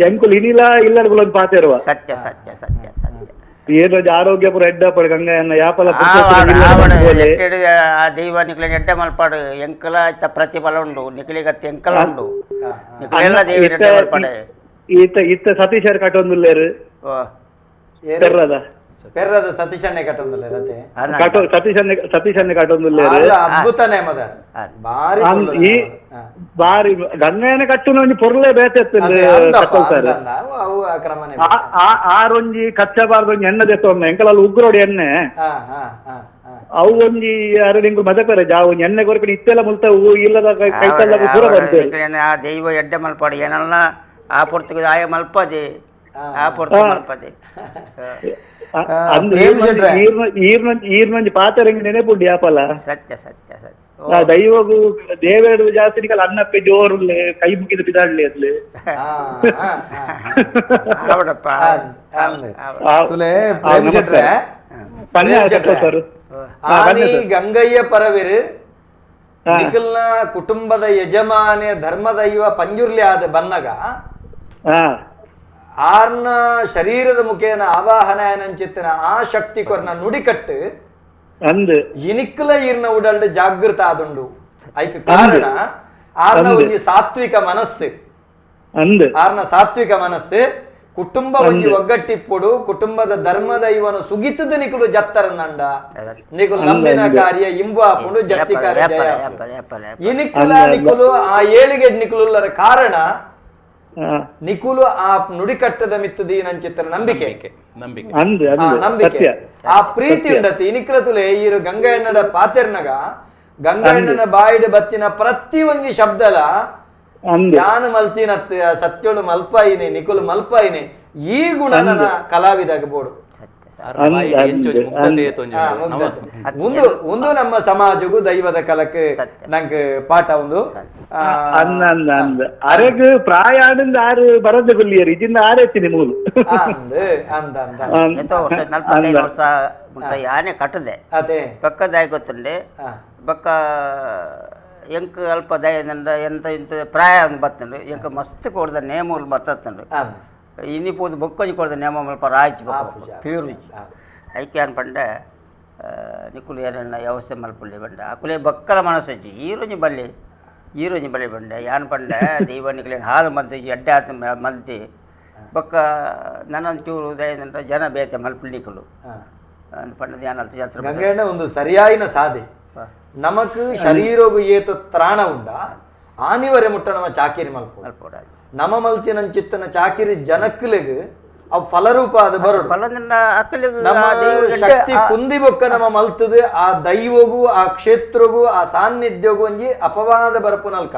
ಎಂಕುಲು ಇನಿಲ ಇಲ್ಲಡ್ಗುಲೊಂದು ಪಾತೆರುವ ಸತ್ಯ ಸತ್ಯ ಸತ್ಯ ಸತ್ಯ ಏನೊಂದು ಆರೋಗ್ಯ ಪುರ ಎಡ್ಡಪಡ ಗಂಗಯ್ಯನ ಯಾಪಲ ಆ ದೈವ ನಿಕ್ಲೆ ಎಡ್ಡ ಮಲ್ಪಾಡು ಎಂಕಲ ಪ್ರತಿಫಲ ಉಂಡು ನಿಕ್ಲಿಗತ್ತೆ ಎಂಕಲ ಉಂಡು ನಿಕ್ಲೆಲ್ಲ ದೇವಿ ಎಡ್ಡ ಮಲ್ಪಾಡೆ ಇತ್ತ ಸತೀಶರ್ ಕಟ್ಟೊಂದುಲ್ಲೇರು ಪೆರ್ರದ ಪೆರ್ರದ ಸತೀಶಣ್ಣೆ ಕಟ್ಟೊಂದುಲ್ಲೆ ರತೆ ಸತೀಶನ್ನೆ ಕಟ್ಟೊಂದುಲ್ಲೇರು ಅದ್ಭುತನೇ ಮದ ಬಾರಿ ಬಾರಿ ಗಂಗಯ್ಯನ ಕಟ್ಟುನ ಒಂಜಿ ಪೊರ್ಲೆ ಬೇತೆತ್ತಲ್ಲಿ ಅವು ಕ್ರಮನೆ ಆರೊಂಜಿ ಕಚ್ಚಬಾರ್ದು ಒಂಜಿ ಎಣ್ಣೆ ದೆತ್ತೊನ್ನ ಎಂಕಲಲ್ಲಿ ಉಗ್ರೋಡಿ ಎಣ್ಣೆ ಅವು ಒಂಜಿ ಅರಡಿಂಗು ಮದಕರೆ ಜಾವು ಒಂಜಿ ಎಣ್ಣೆ ಕೊರಕಡಿ ಇತ್ತೆಲ್ಲ ಮುಲ್ತವು ಇಲ್ಲದ ಕೈತಲ್ಲ ಪೂರ ಬರ್ತೇವೆ ಆ ದೈವ ಎಡ್ಡ ಮಲ್ಪಾಡು ಏನಲ್ಲ ಆ ಪೊರ್ತುಗೆ ಆಯ ಮಲ್ಪದೆ ಆ ಪೊರ್ತು ಮಲ್ಪದೆ ಈರ್ನೊಂಜಿ ಪಾತ್ರೆ ನೆನೆಪುಂಡು ಯಾಪಲ್ಲ ಸತ್ಯ ಸತ್ಯ ಸತ್ಯ ದೈವಗು ದೇವೇಡು ಜಾಸ್ತಿ ಅನ್ನಪ್ಪೆ ಜೋರುಲ್ಲೆ ಕೈ ಮುಗಿದು ಬಿದಾಡ್ಲಿ ಅದ್ಲಿ ಗಂಗಯ್ಯ ಪರವಿರು ನಿಖಿಲ್ನ ಕುಟುಂಬದ ಯಜಮಾನೆ ಧರ್ಮದೈವ ಪಂಜುರ್ಲಿ ಆದ ಬನ್ನಗ ಆರ್ನ ಶರೀರದ ಮುಖೇನ ಆವಾಹನಂಚಿತ್ತಿನ ಆ ಶಕ್ತಿ ಕೊರ್ನ ನುಡಿಕಟ್ಟು ಇನಿಕ್ಕಲ ಈರ್ನ ಉಡಲ್ಡ್ ಜಾಗೃತ ಆದುಂಡು ಐಕ್ ಕಾರಣ ಆರ್ನ ಒಂಜಿ ಸಾತ್ವಿಕ ಮನಸ್ಸು ಆರ್ನ ಸಾತ್ವಿಕ ಮನಸ್ಸು ಕುಟುಂಬ ಒಂಜಿ ಒಗ್ಗಟ್ಟಿಪ್ಪುಡು ಕುಟುಂಬದ ಧರ್ಮದ ಇವನು ಸುಗಿತದ ನಿಕುಲು ಜತ್ತರಂದಂಡ ನಿಕುಲು ನಂಬಿನ ಕಾರ್ಯ ಇಂಬು ಹಾಕೊಂಡು ಜತ್ತಿ ಕಾರ್ಯ ಇನಿಕ್ಕಲ ನಿಕುಲು ಆ ಏಳಿಗೆ ನಿಕುಲುಲ್ಲರ ಕಾರಣ ನಿಕುಲು ಆ ನುಡಿಕಟ್ಟದ ಮಿತ್ತದಿ ನಂಚಿತ್ತರ ನಂಬಿಕೆ ನಂಬಿಕೆ ಆ ಪ್ರೀತಿ ಉಂಡತಿ ಇನಿಕ್ಕಲ ತುಲೆ ಈರು ಗಂಗಣ್ಣನ ಪಾತೆರ್ನಗ ಗಂಗಣ್ಣನ ಬಾಯಿಡ ಬತ್ತಿನ ಪ್ರತಿ ಒಂಜಿ ಶಬ್ದಲ ಯಾನು ಮಲ್ತಿನತ್ ಸತ್ಯೋಳು ಮಲ್ಪಾಯಿನಿ ನಿಕುಲು ಮಲ್ಪಾಯಿನಿ ಈ ಗುಣ ನನ್ನ ಕಲಾವಿದಾಗ ಬೋಡು ಒಂದು ನಮ್ಮ ಸಮಾಜಗೂ ದೈವದ ಕಲಕ್ಕೆ ನಂಗೆ ಪಾಠ ಒಂದು ಅರೆಗ್ ಪ್ರಾಯ ಆರು ಬರದ ಗುಲ್ಲಿಯರು ಇದನ್ನ ಆರೇತೀನಿ ಮೂಲು ಯಾನೆ ಕಟ್ಟದೆ ಪಕ್ಕದಾಗಿ ಗೊತ್ತುಂಡೆ ಪಕ್ಕ ಎಂಕ್ ಅಲ್ಪ ದಯದಿಂದ ಎಂತ ಇಂತ ಪ್ರಾಯ ಒಂದು ಬತ್ತಂಡು ಎಂಕ್ ಮಸ್ತ್ ಕೊಡ್ದ ನೇಮೂಲ್ ಬತ್ತಂಡು ಇನ್ನಿಪೋದು ಬೊಕ್ಕೊಂಜಿ ಕೊಡ್ದ ನೇಮ ಮಲ್ಪ ರಾಯ್ಚಿ ಪ್ಯೂರು ಐಕೆ ಅನ್ಪಂಡೆ ನಿಕುಲು ಏನನ್ನ ವ್ಯವಸ್ಥೆ ಮಲ್ಪುಳ್ಳಿ ಬಂಡ ಅಕುಲೆ ಬಕ್ಕಲ ಮನಸ್ಸಜ್ಜಿ ಈರೊಂಜಿ ಬಳ್ಳಿ ಬಂಡೆ ಯಾನ್ ಪಂಡೆ ದೈವ ನಿಕುಲೇನು ಹಾಲು ಮಲ್ತಿ ಅಡ್ಡ ಆತ ಮಲ್ತಿ ಬೊಕ್ಕ ನನ್ನೊಂದು ಚೂರು ದಯದಿಂದ ಜನ ಬೇತೆ ಮಲ್ಪುಳ್ಳಿಕಲು ಅನ್ಪಂಡದ ಯಾನಲ್ತ ಜಾತ್ರೆ ಒಂದು ಸರಿಯಾಯಿನ ಸಾಧೆ ನಮಕ್ ಶರೀರೋಗು ಏತ ತ್ರಾಣ ಉಂಡ ಆನಿವರೆ ಮುಟ್ಟ ನಮ್ಮ ಚಾಕಿರಿ ಮಲ್ಪೋಡ ನಮ್ಮ ಮಲ್ತಿನಂಚಿತ್ತನ ಚಾಕಿರಿ ಜನಕ್ಕಲೆಗ್ ಅವು ಫಲರೂಪ ಅದು ಬರೋಡು ನಮ್ಮ ಶಕ್ತಿ ಕುಂದಿ ಬೊಕ್ಕ ನಮ್ಮ ಮಲ್ತದ ಆ ದೈವಗೂ ಆ ಕ್ಷೇತ್ರಗೂ ಆ ಸಾನ್ನಿಧ್ಯಗೂ ಒಂಜಿ ಅಪವಾದ ಬರಪು ನಲ್ಕ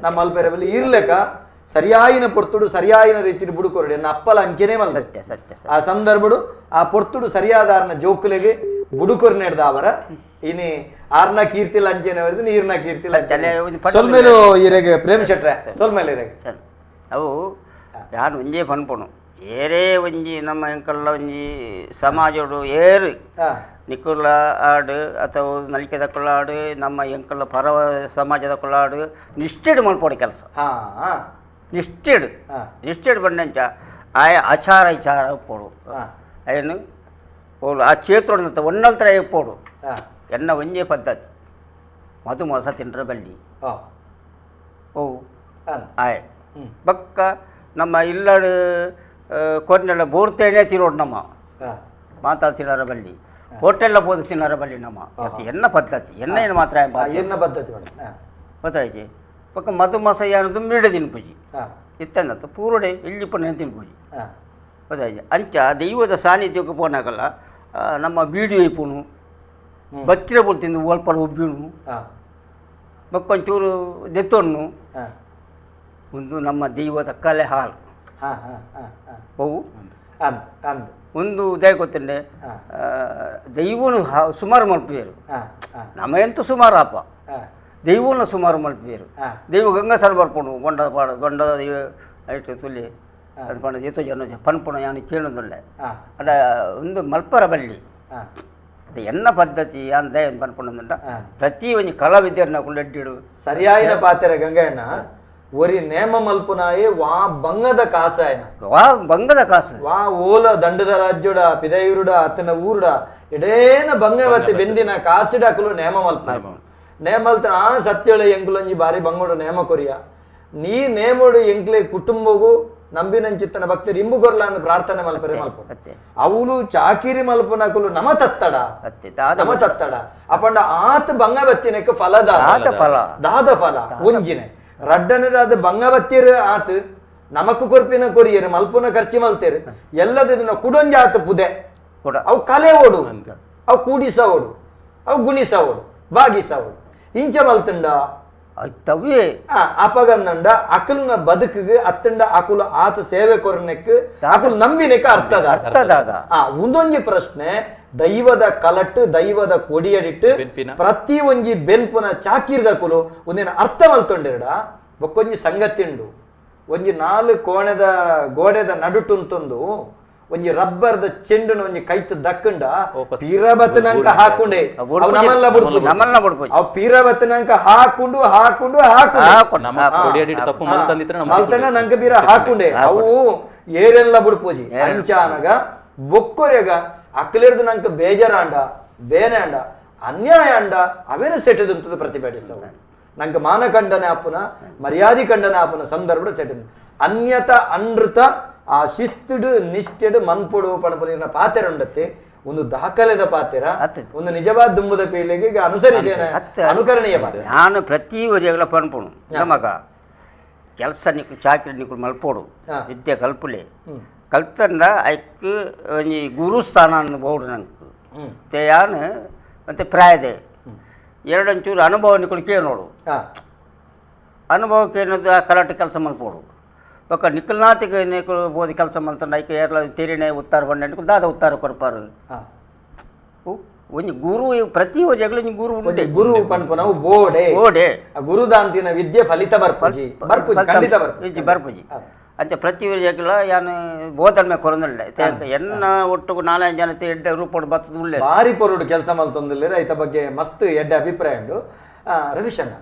ನಮ್ಮ ಮಲ್ಪೆರಬಲ್ಲಿ ಇರ್ಲೆಕ ಸರಿಯಾಯಿನ ಪೊರ್ತುಡು ಸರಿಯಾಯಿನ ರೀತಿ ಬುಡುಕೊರಡಿ ಎನ್ನ ಅಪ್ಪಲ ಅಂಚೆನೆ ಮಲ್ತ ಆ ಸಂದರ್ಭಡು ಆ ಪೊರ್ತುಡು ಸರಿಯಾದಾರನ ಜೋಕುಲೆಗೆ ಬುಡುಕೊರ್ ನೆಡ್ದ ಅವರ ಇನಿ ಆರ್ನ ಕೀರ್ತಿ ಲಂಚೆನೆ ಅವರದು ನೀರ್ನ ಕೀರ್ತಿ ಸೊಲ್ಮೇಲು ಇರೆಗೆ ಪ್ರೇಮ್ ಶೆಟ್ರೆ ಸೊಲ್ಮೇಲೆ ಇರೆಗೆ ಅವು ಯಾರು ಒಂಜೇ ಪನ್ಪುಣು ಏರೇ ಒಂಜಿ ನಮ್ಮ ಎಂಕಲ್ಲ ಒಂಜಿ ಸಮಾಜಡು ಏರು ನಿಕುಲ ಆಡು ಅಥವಾ ನಲಿಕೆದ ಕೊಲ್ಲಾಡು ನಮ್ಮ ಎಂಕಲ್ಲ ಪರ ಸಮಾಜದ ಕೊಲ್ಲಾಡು ನಿಷ್ಠೆಡು ಮಲ್ಪೋಡು ಕೆಲಸ ನಿಷ್ಠೆಡು ಬಂದಂಚ ಆಯ ಆಚಾರ ವಿಚಾರ ಉಪ್ಪೋಡು ಅಯ್ಯನು ಓಲು ಆ ಕ್ಷೇತ್ರ ಒನ್ನಲ್ತರ ಇಪ್ಪೋಡು ಎನ್ನ ಒಂಜೇ ಪದ್ಧತಿ ಮದು ಮೊಸ ತಿಂಡ್ರ ಬಲ್ಲಿ ಓ ಆಯ್ ಬಕ್ಕ ನಮ್ಮ ಇಲ್ಲಡು ಕೊನ್ನೆಲ್ಲ ಬೋರ್ತೇನೆ ತಿನ್ನೋಡು ನಮ್ಮ ಮಾತಾಡ್ ತಿನ್ನರ ಬಲ್ಲಿ ಹೋಟೆಲ್ಲ ಬೋದು ತಿನ್ನರ ಬಲ್ಲಿ ನಮ್ಮ ಎನ್ನ ಪದ್ಧತಿ ಎನ್ನ ಏನು ಮಾತ್ರ ಎನ್ನ ಪದ್ಧತಿ ಗೊತ್ತಾಯ್ತು ಪಕ್ಕ ಮದು ಮೊಸ ಏನದು ಮೀಡ ತಿನ್ಪುಜಿ ಇತ್ತಂದತ್ತು ಪೂರಡೆ ಇಲ್ಲಿ ಪಣ್ಣ ತಿನ್ಪುಜಿ ಗೊತ್ತಾಯ್ತು ಅಂಚ ದೈವದ ಸಾನ್ನಿಧ್ಯಕ್ಕೆ ಪೋನಾಗಲ್ಲ ನಮ್ಮ ಬೀಡಿ ಐಪುನು ಬಚ್ಚಿರ ಬೋಲ್ತಿಂದು ಒಲ್ಪಡ ಉಬ್ಬಿಣು ಮಕ್ಕೊಂಚೂರು ದೆತ್ತೊಣ್ಣು ಒಂದು ನಮ್ಮ ದೈವದ ಕಲೆ ಹಾಲು ಅವು ಒಂದು ದಯ ಗೊತ್ತಂಡೆ ದೈವನು ಸುಮಾರು ಮಲ್ಪೇರು ನಮ್ಮ ಎಂತೂ ಸುಮಾರು ಅಪ್ಪ ದೈವನ ಸುಮಾರು ಮಲ್ಪೇರು ದೈವ ಗಂಗಸರ್ ಬರ್ಪುಣು ಗೊಂಡ ಐಟು ತುಲಿ ಅದು ಪಂಡ ಜೀತೋ ಜನ ಪನ್ಪುಣ ಯಾನು ಕೇಳೊಂದುಳ್ಳೆ ಅಡ ಒಂದು ಮಲ್ಪರ ಬಲ್ಲಿ ఎన్న పద్ధతి అందే పనుకుంటుందంట ప్రతి ఒంజి కళా విద్యార్థి ఎడ్డిడు సరియాయిన పాత్ర గంగయ్యన్న ఒరి నేమ మల్పునాయే వా బంగద కాస ఆయన వా బంగద కాస వా ఓల దంಡದ ರಾಜ್ಯುಡ ಪಿದೈರುಡ ಅತನ ಊರುಡ ಎಡೇನ ಬಂಗವತಿ ಬೆಂದಿನ ಕಾಸಿಡಕಲು ನೇಮ ಮಲ್ಪ ನೇಮಲ್ತನ ಆ ಸತ್ಯಳ ಎಂಕುಲಂಜಿ ಬಾರಿ ಬಂಗೋಡು ನೇಮ ಕೊರಿಯ ನೀ ನೇಮೋಡು ಎಂಕ್ಲೆ ಕುಟುಂಬಗೂ ನಂಬಿನಂಚಿತ್ತನ ಭಕ್ತರು ಇಂಬು ಕೊರ್ಲ ಅಂತ ಪ್ರಾರ್ಥನೆ ಮಲ್ಪರೆ ಮಲ್ಪ ಅವಳು ಚಾಕಿರಿ ಮಲ್ಪನಕಲು ನಮ ತತ್ತಡ ಅಪಂಡ ಆತ ಬಂಗವತ್ತಿನಕ್ಕೆ ದಾದ ಫಲ ಒಂಜಿನೆ ರಡ್ಡನೆದಾದ ಬಂಗವತ್ತಿರ ಆತ ನಮಕು ಕೊರ್ಪಿನ ಕೊರಿಯರು ಮಲ್ಪುನ ಖರ್ಚಿ ಮಲ್ತೇರು ಎಲ್ಲದನ್ನ ಕುಡೊಂಜಿ ಆತ ಪುದೆ ಅವು ಕಲೆ ಓಡು ಅವು ಕೂಡಿಸ ಓಡು ಅವು ಗುಣಿಸ ಓಡು ಬಾಗಿಸ ಓಡು ಇಂಚ ಮಲ್ತಂಡ ಅಪಗಂದಂಡ ಅಕಲ್ನ ಬದುಕಿಗೆ ಅತ್ತಂಡ ಅಕುಲ ಆತ ಸೇವೆ ಕೊರನೆಕ್ ಅಕುಲ್ ನಂಬಿನೆಕ ಅರ್ಥದ ಒಂದೊಂಜಿ ಪ್ರಶ್ನೆ ದೈವದ ಕಲಟ್ಟು ದೈವದ ಕೊಡಿಯಡಿಟ್ಟು ಪ್ರತಿ ಒಂಜಿ ಬೆನ್ಪುನ ಚಾಕಿರ್ದ ಕುಲು ಒಂದಿನ ಅರ್ಥ ಮಲ್ತೊಂಡಿರಡ ಬೊಕ್ಕೊಂಜಿ ಸಂಗತಿ ಉಂಡು ಒಂಜಿ 4 ಕೋಣೆದ ಗೋಡೆದ ನಡುಟುಂತೊಂದು ಒಂಜಿ ರಬ್ಬರ್ದ ಚೆಂಡುನ ಒಂಜಿ ಕೈತ ದಕ್ಕಂಡ ಪೀರಬತ್ತನಂಕ ಹಾಕೊಂಡೆ ಅವು ನಮ್ಮಲ್ಲ ಬಿಡ್ಬೋದು ಅವು ಪೀರಬತ್ತನಂಕ ಹಾಕೊಂಡು ಮಲ್ತಣ್ಣ ನಂಕ ಬೀರ ಹಾಕೊಂಡೆ ಅವು ಏರೆಲ್ಲ ಬಿಡ್ಪೋಜಿ ಅಂಚಾನಗ ಬೊಕ್ಕೊರೆಗ ಅಕ್ಕಲಿಡ್ದು ನಂಕ ಬೇಜಾರಾಂಡ ಬೇನೆ ಅಂಡ ಅನ್ಯಾಯ ಅಂಡ ಅವೇನು ಸೆಟದಂತದ ಪ್ರತಿಭಟಿಸವು ನಂಗೆ ಮಾನಖಂಡನೆ ಆಪುನ ಮರ್ಯಾದಿ ಖಂಡನೆ ಆಪುನ ಸಂದರ್ಭ ಸೆಟದ ಅನ್ಯತ ಅನೃತ ಆ ಶಿಸ್ತುಡು ನಿಷ್ಠೆಡು ಮನ್ಪೊಡು ಪಣಪಲಿನ ಪಾತೆರ ಉಂಡತ್ತೆ ಒಂದು ದಾಖಲೆದ ಪಾತೆರ ಒಂದು ನಿಜವಾದ ದುಂಬದ ಪೀಳಿಗೆ ಅನುಸರಿಸೇನ ಅನುಕರಣೀಯ ಪಾತ್ರ ನಾನು ಪ್ರತಿ ಒರಿಯಗಳ ಪಣಪುಣು ನಮಗ ಕೆಲಸ ನಿಕ್ಕು ಚಾಕಿರಿ ನಿಕ್ಕು ಮಲ್ಪೋಡು ವಿದ್ಯೆ ಕಲ್ಪುಲೆ ಕಲ್ತಂಡ ಐಕ್ ಒಂಜಿ ಗುರುಸ್ಥಾನ ಅನ್ನು ಬೋಡು ನಂಗೆ ತೇಯಾನು ಮತ್ತೆ ಪ್ರಾಯದೆ ಎರಡಂಚೂರು ಅನುಭವ ನಿಕ್ಕಳು ಕೇಳೋಡು ಅನುಭವಕ್ಕೆ ಏನದು ಕಲಾಟ ಕೆಲಸ ಮಲ್ಪೋಡು ఒక నిక్కులనాతికి నీకు బోధి ಕೆಲಸ ಮಲ್ತಂಡ ಐಕೆ ಏರ್ಲ ತಿರಿಣೆ ಉತ್ತಾರ ಬಂಡೆ ದಾದ ಉತ್ತಾರ ಕೊಡ್ಪಾರು ಒಂಜಿ ಗುರು ಪ್ರತಿ ಜಗಳ ಗುರು ಉಂಟೆ ಗುರು ಪನ್ಪು ನಾವು ಬೋಡೆ ಗುರುದಾಂತಿನ ವಿದ್ಯೆ ಫಲಿತ ಬರ್ಪುಜಿ ಖಂಡಿತ ಬರ್ಪುಜಿ ಅಂಚೆ ಪ್ರತಿ ಜಗಳ ಯಾನು ಬೋಧನೆ ಕೊರಂದಲ್ಲ ಎನ್ನ ಒಟ್ಟು 4 ಜನ ಎಡ್ಡೆ ರೂಪೋಡು ಬತ್ತದ ಉಳ್ಳೆ ಭಾರಿ ಪೊರುಡು ಕೆಲಸ ಮಲ್ತೊಂದಿಲ್ಲ ರೈತ ಬಗ್ಗೆ ಮಸ್ತ್ ಎಡ್ಡೆ ಅಭಿಪ್ರಾಯ ಉಂಡು ರವಿಶಣ್ಣ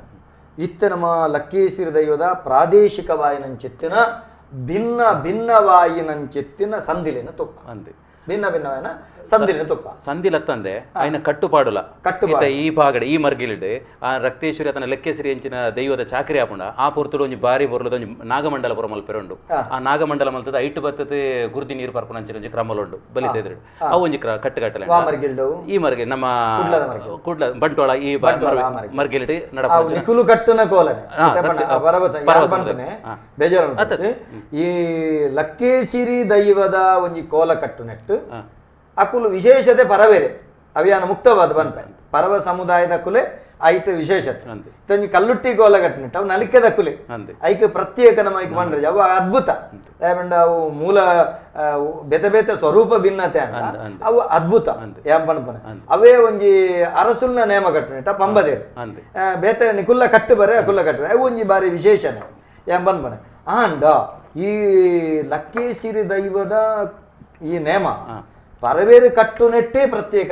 ಇತ್ತ ನಮ್ಮ ಲಕ್ಕೇಶ್ವರ ದೈವದ ಪ್ರಾದೇಶಿಕವಾಯಿನಂಚಿತ್ತಿನ ಭಿನ್ನವಾಯಿನಂಚಿತ್ತಿನ ಸಂದಿಲಿನ ತುಪ್ಪ ಅಂದೆ ಭಿನ್ನವಾಯಿನ ಸಂದಿಲಿನ ತುಪ್ಪ ಸಂದಿಲತ್ತಂದೆ ఆయన ಕಟ್ಟುಪಾಡುಲ ಈ ಪಾಗಡೆ ಈ ಮರ್ಗಿಲಿಡೆ ಆ ರಕ್ತೇಶ್ವರಿ ಅತನ ಲೆಕ್ಕೇಶ್ವರಿ ಎಂಚಿನ ದೈವದ ಚಾಕರಿ ಆಪುಂಡ ಆ ಪೊರ್ತುಡು ಒಂಜಿ ಬಾರಿ ಬೊರ್ಲದ ಒಂಜಿ ನಾಗಮಂಡಲ ಪುರ ಮಲ್ಪೆರುಂಡು ಆ ನಾಗಮಂಡಲ ಮಲ್ತದ ಐಟು ಬತ್ತದ ಗುರ್ದಿ ನೀರು ಪರ್ಪುನ ಅಂಚಿನ ಒಂಜಿ ಕ್ರಮಲುಂಡು ಬಲಿತೆದ್ರು ಅವು ಒಂಜಿ ಕಟ್ಟುಗಟ್ಟಲೆ ಈ ಮರ್ಗಿ ನಮ್ಮ ಕುಡ್ಲ ಬಂಟ್ವಾಳ ಈ ಮರ್ಗಿಲಿಡೆ ನಡಪ ನಿಕುಲು ಕಟ್ಟುನ ಕೋಲನೆ ಬೇಜಾರು ಈ ಲಕ್ಕೇಶ್ವರಿ ದೈವದ ಒಂಜಿ ಕೋಲ ಕಟ್ಟು ನೆಟ್ಟು ಅಕುಲು ವಿಶೇಷತೆ ಪರವೇರೆ ಅವಿಯಾನ ಮುಕ್ತವಾದ ಬನ್ಪೆ ಪರವ ಸಮುದಾಯದ ಕುಲೆ ಐಟ್ ವಿಶೇಷತೆ ತಂಜಿ ಕಲ್ಲುಟ್ಟಿ ಕೋಲ ಕಟ್ಟಿನಿಟ್ಟು ಅವು ನಲಿಕೆದ ಕುಲೆ ಐಕ್ ಪ್ರತ್ಯೇಕ ನಮ್ಮ ಐಕ್ ಬಂಡ್ರೆ ಅವು ಅದ್ಭುತ ಅವು ಮೂಲ ಬೇತೆ ಸ್ವರೂಪ ಭಿನ್ನತೆ ಅಂಡ ಅವು ಅದ್ಭುತ ಯಾಂ ಪನ್ಪನೆ ಅವೇ ಒಂಜಿ ಅರಸುಲ್ನ ನೇಮ ಕಟ್ಟಿನಿಟ್ಟ ಪಂಬದೇರು ಬೇತೆ ನಿಕುಲ್ಲ ಕಟ್ಟು ಬರೆ ಅಕುಲ್ಲ ಕಟ್ಟು ಅವು ಒಂಜಿ ಬಾರಿ ವಿಶೇಷನೆ ಯಾಂ ಪನ್ಪನೆ ಆಂಡ ಈ ಲಕ್ಕೇಶ್ವರಿ ದೈವದ ಈ ನೇಮ ಪರವೇರು ಕಟ್ಟು ನೆಟ್ಟೇ ಪ್ರತ್ಯೇಕ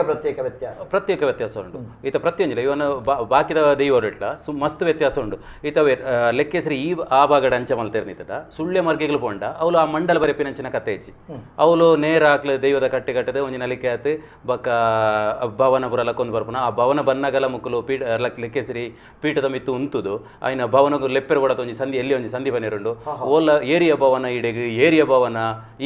ವ್ಯತ್ಯಾಸ ಉಂಟು ಈತ ಪ್ರತಿಯೊಂದಿಲ್ಲ ಇವನು ಬಾಕಿದ ದೈವರಿಟ್ಲ ಮಸ್ತ್ ವ್ಯತ್ಯಾಸ ಉಂಟು ಈತ ಲೆಕ್ಕೇಸರಿ ಈ ಆ ಭಾಗಡ ಅಂಚ ಮಲ್ತಿರ್ನಿತದ ಸುಳ್ಳೆ ಮರ್ಗೆಗಳು ಪೋಂಡ ಅವಳು ಆ ಮಂಡಲ ಬರೆಪಿನಂಚಿನ ಕತೆ ಹೆಚ್ಚಿ ಅವಳು ನೇರ ಹಾಕ್ಲ ದೈವದ ಕಟ್ಟೆ ಕಟ್ಟದೆ ಒಂಜಿ ನಲಿಕೆ ಆತು ಬಕ್ಕ ಭವನ ಬುರಲ ಕೊಂದು ಬರ್ಪುನ ಆ ಭವನ ಬನ್ನಗಲ ಮುಕ್ಕಲು ಲೆಕ್ಕೇಸರಿ ಪೀಠದ ಮಿತ್ತು ಉಂತುದು ಆಯ್ನ ಭವನಗೂ ಲೆಪ್ಪೆರು ಕೊಡತ ಒಂಜಿ ಸಂಧಿ ಎಲ್ಲಿ ಒಂಜಿ ಸಂಧಿ ಬನ್ನಿರುಂಡು ಓಲ ಏರಿಯ ಭವನ ಇಡೆಗು ಏರಿಯ ಭವನ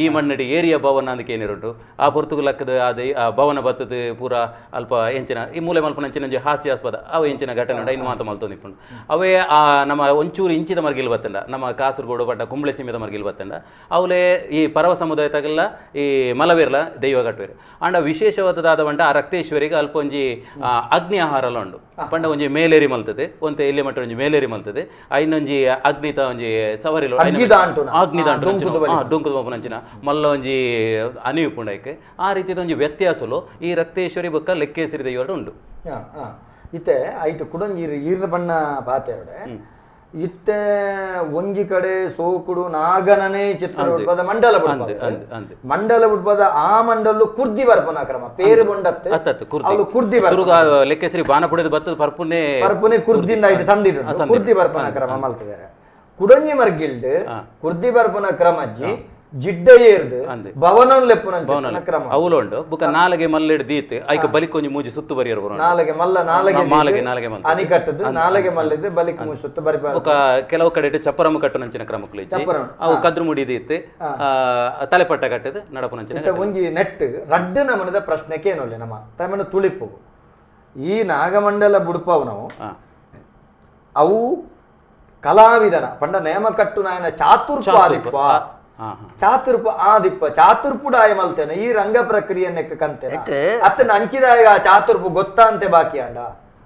ಈ ಮಣ್ಣಡಿ ಏರಿಯ ಭವನ ಅದಕ್ಕೆ ಏನಿರುಂಟು ಆ ಪೊರ್ತು ಲಕ್ಕದ ಅದೇ ಆ ಭವನ ಬತ್ತದ ಪೂರ ಅಲ್ಪ ಎಂಚಿನ ಈ ಮೂಲೆ ಮಲ್ಪನ ಎಂಚಿನ ಹಾಸ್ಯಾಸ್ಪದ ಅವು ಎಂಚಿನ ಘಟನೆ ಉಂಡ ಇನ್ನು ಮಾತ ಮಲ್ತೊಂದಿಪ್ಪುಂಡು ಅವೇ ಆ ನಮ್ಮ ಒಂಚೂರು ಇಂಚಿದ ಮರ್ಗಿಲ್ ಬತ್ತಂಡ ನಮ್ಮ ಕಾಸರಗೋಡು ಪಟ್ಟ ಕುಂಬ್ಳೆ ಸೀಮೆದ ಮರ್ಗಿಲ್ ಬತ್ತಂಡ ಅವಲೇ ಈ ಪರವ ಸಮುದಾಯ ತಗಲ್ಲ ಈ ಮಲವೇರ್ಲ ದೈವ ಕಟ್ಟುವೇರು ಅಂಡ ವಿಶೇಷವಾದದಾದ ಬಂಡ ಆ ರಕ್ತೇಶ್ವರಿಗೆ ಅಲ್ಪ ಒಂಜಿ ಅಗ್ನಿ ಆಹಾರಲ ಉಂಡು ಪಂಡ ಒಂಜಿ ಮೇಲೇರಿ ಮಲ್ತದೆ ಒಂತೆ ಎಲ್ಲಿ ಮಟ್ಟ ಒಂಜಿ ಮೇಲೇರಿ ಮಲ್ತದೆ ಐನೊಂಜಿ ಅಗ್ನಿತ ಒಂಜಿ ಸವರಿಲು ಅಗ್ನಿದಾಂಟು ಡೊಂಕುದ ಮಪ್ಪನಂಚಿನ ಮಲ್ಲ ಒಂಜಿ ಅನಿವು ಪುಂಡಕ್ಕೆ ಆ ರೀತಿಯ ಒಂಜಿ ವ್ಯತ್ಯಾಸಲು ಈ ರಕ್ತೇಶ್ವರಿ ಬೊಕ್ಕ ಲೆಕ್ಕೇಸರಿ ದೈವಡು ಉಂಡು ಇತ್ತೆ ಐಟು ಕುಡೊಂಜಿ ಈರ್ನ ಬಣ್ಣ ಪಾತೆರಡೆ ಇತ್ತೆ ಒಂಜಿ ಕಡೆ ಸೋಕುಡು ನಾಗನನೇ ಚಿತ್ರ ಉಡ್ಪದ ಮಂಡಲ ಮಂಡಲ ಉಡ್ಪದ ಆ ಮಂಡಲು ಕುರ್ದಿ ಬರ್ಪನ ಕ್ರಮ ಪೇರು ಬಂಡತ್ತೆ ಅವಳು ಕುರ್ದಿ ಲೆಕ್ಕೇಸರಿ ಬಾನ ಪುಡಿದ ಬತ್ತದ ಪರ್ಪುನೆ ಕುರ್ದಿಂದ ಇಟ್ಟು ಸಂದಿಟ್ಟು ಕುರ್ದಿ ಬರ್ಪನ ಕ್ರಮ ಮಲ್ತಿದ್ದಾರೆ ಕುಡಂಜಿ ಮರ್ಗಿಲ್ಡ್ ಕುರ್ದಿ ಬರ್ಪನ ಕ್ರಮಜ್ಜಿ ಜಿಡ್ಡ ಏರ್ದು ಭವನ ಲೆಪ್ಪನ ಕ್ರಮ ಅವಲುಂಡು ಬುಕ ನಾಲಗೆ ಮಲ್ಲಿಡ್ ದೀತ್ ಐಕ ಬಲಿಕ್ ಒಂಜಿ ಮೂಜಿ ಸುತ್ತು ಬರಿಯರ್ ಬರೋಣ ನಾಲಗೆ ಮಲ್ಲ ನಾಲಗೆ ನಾಲಗೆ ಮಲ್ಲ ಅನಿಕಟ್ಟದು ನಾಲಗೆ ಮಲ್ಲಿದ್ದು ಬಲಿಕ್ ಮೂಜಿ ಸುತ್ತು ಬರಿ ಬುಕ ಕೆಲವು ಕಡೆ ಚಪ್ಪರಮ್ಮ ಕಟ್ಟು ನಂಚಿನ ಕ್ರಮಕ್ಕಲು ಅವು ಕದ್ರು ಮುಡಿ ದೀತ್ ತಲೆಪಟ್ಟ ಕಟ್ಟದು ನಡಪು ನಂಚಿನ ಒಂಜಿ ನೆಟ್ ರಡ್ಡು ನಮನದ ಪ್ರಶ್ನೆಗೆ ಏನೊಲ್ಲೆ ನಮ್ಮ ತಮನ ತುಳಿಪು ಈ ನಾಗಮಂಡಲ ಬುಡ್ಪವು ನಾವು ಅವು ಕಲಾವಿದನ ಪಂಡ ನೇಮ ಕಟ್ಟು ನಾಯನ ಚಾತುರ್ಪ ಆದಿಪ್ಪ ಚಾತುರ್ಪ ಆದಿಪ್ಪ ಚಾತುರ್ಪುಡಾಯ ಮಲ್ತೇನೆ ಈ ರಂಗ ಪ್ರಕ್ರಿಯೆನ್ನ ಕಂತೇನೆ ಅತ್ತನ ಅಂಚಿದಾಯ ಚಾತುರ್ಪು ಗೊತ್ತಾಂತೆ ಬಾಕಿ ಅಂಡ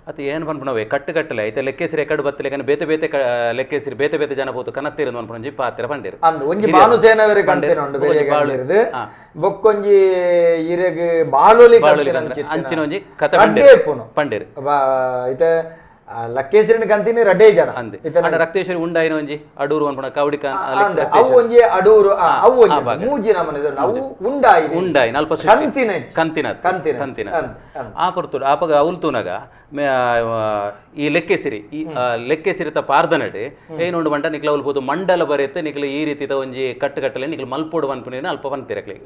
ಅತ್ತೆ ಏನು ಪನ್ಪುಣವೆ ಕಟ್ಟು ಕಟ್ಟಲೆ ಐತೆ ಲೆಕ್ಕೇಸರಿ ಎಕಡು ಬತ್ತಲೆ ಕನ ಬೇತೆ ಬೇತೆ ಲೆಕ್ಕೇಸರಿ ಬೇತೆ ಬೇತೆ ಜನ ಪೋತು ಕನತ್ತೇರು ಅನ್ಪುಣಂಜಿ ಪಾತ್ರ ಪಂಡೇರು ಅಂದು ಒಂಜಿ ಭಾನುಸೇನವರೆ ಕಂತೇನೆ ಉಂಡು ಬೇರೆ ಗಾಳಿರ್ದು ಬೊಕ್ಕೊಂಜಿ ಇರೆಗೆ ಬಾಳೋಲಿ ಅಂಚಿನ ಒಂಜಿ ಕತೆ ಪಂಡೇರು ಐತೆ ಲಕ್ಕೇಶ್ವರಿನ ಕಂತಿನಿ ರಡ್ಡೇ ಜನ ರಕ್ತೇಶ್ವರಿ ಉಂಡಾಯಿನ ಒಂಜಿ ಅಡೂರು ಅನ್ಪಣ ಕವಡಿಕ ಅವು ಒಂಜಿ ಅಡೂರು ಅವು ಒಂಜಿ ಮೂಜಿ ನಮನೆ ಅವು ಉಂಡಾಯಿ ನಲ್ಪ ಕಂತಿನ ಆ ಪರ್ತುಡು ಆಪಗ ಅವಲ್ತೂನಾಗ ಈ ಲೆಕ್ಕೇಸಿರಿ ಲೆಕ್ಕೇಸಿರಿತ ಪಾರ್ದನಡೆ ಏನೊಂಡು ಬಂಟ ನಿಕ್ಲ ಅವಲ್ಬೋದು ಮಂಡಲ ಬರೆಯುತ್ತೆ ನಿಕ್ಲ ಈ ರೀತಿದ ಒಂಜಿ ಕಟ್ಟಲೆ ನಿಕ್ಲ ಮಲ್ಪೋಡು ಅನ್ಪುನೇನ ಅಲ್ಪ ಬಂತಿರಕ್ಲಿ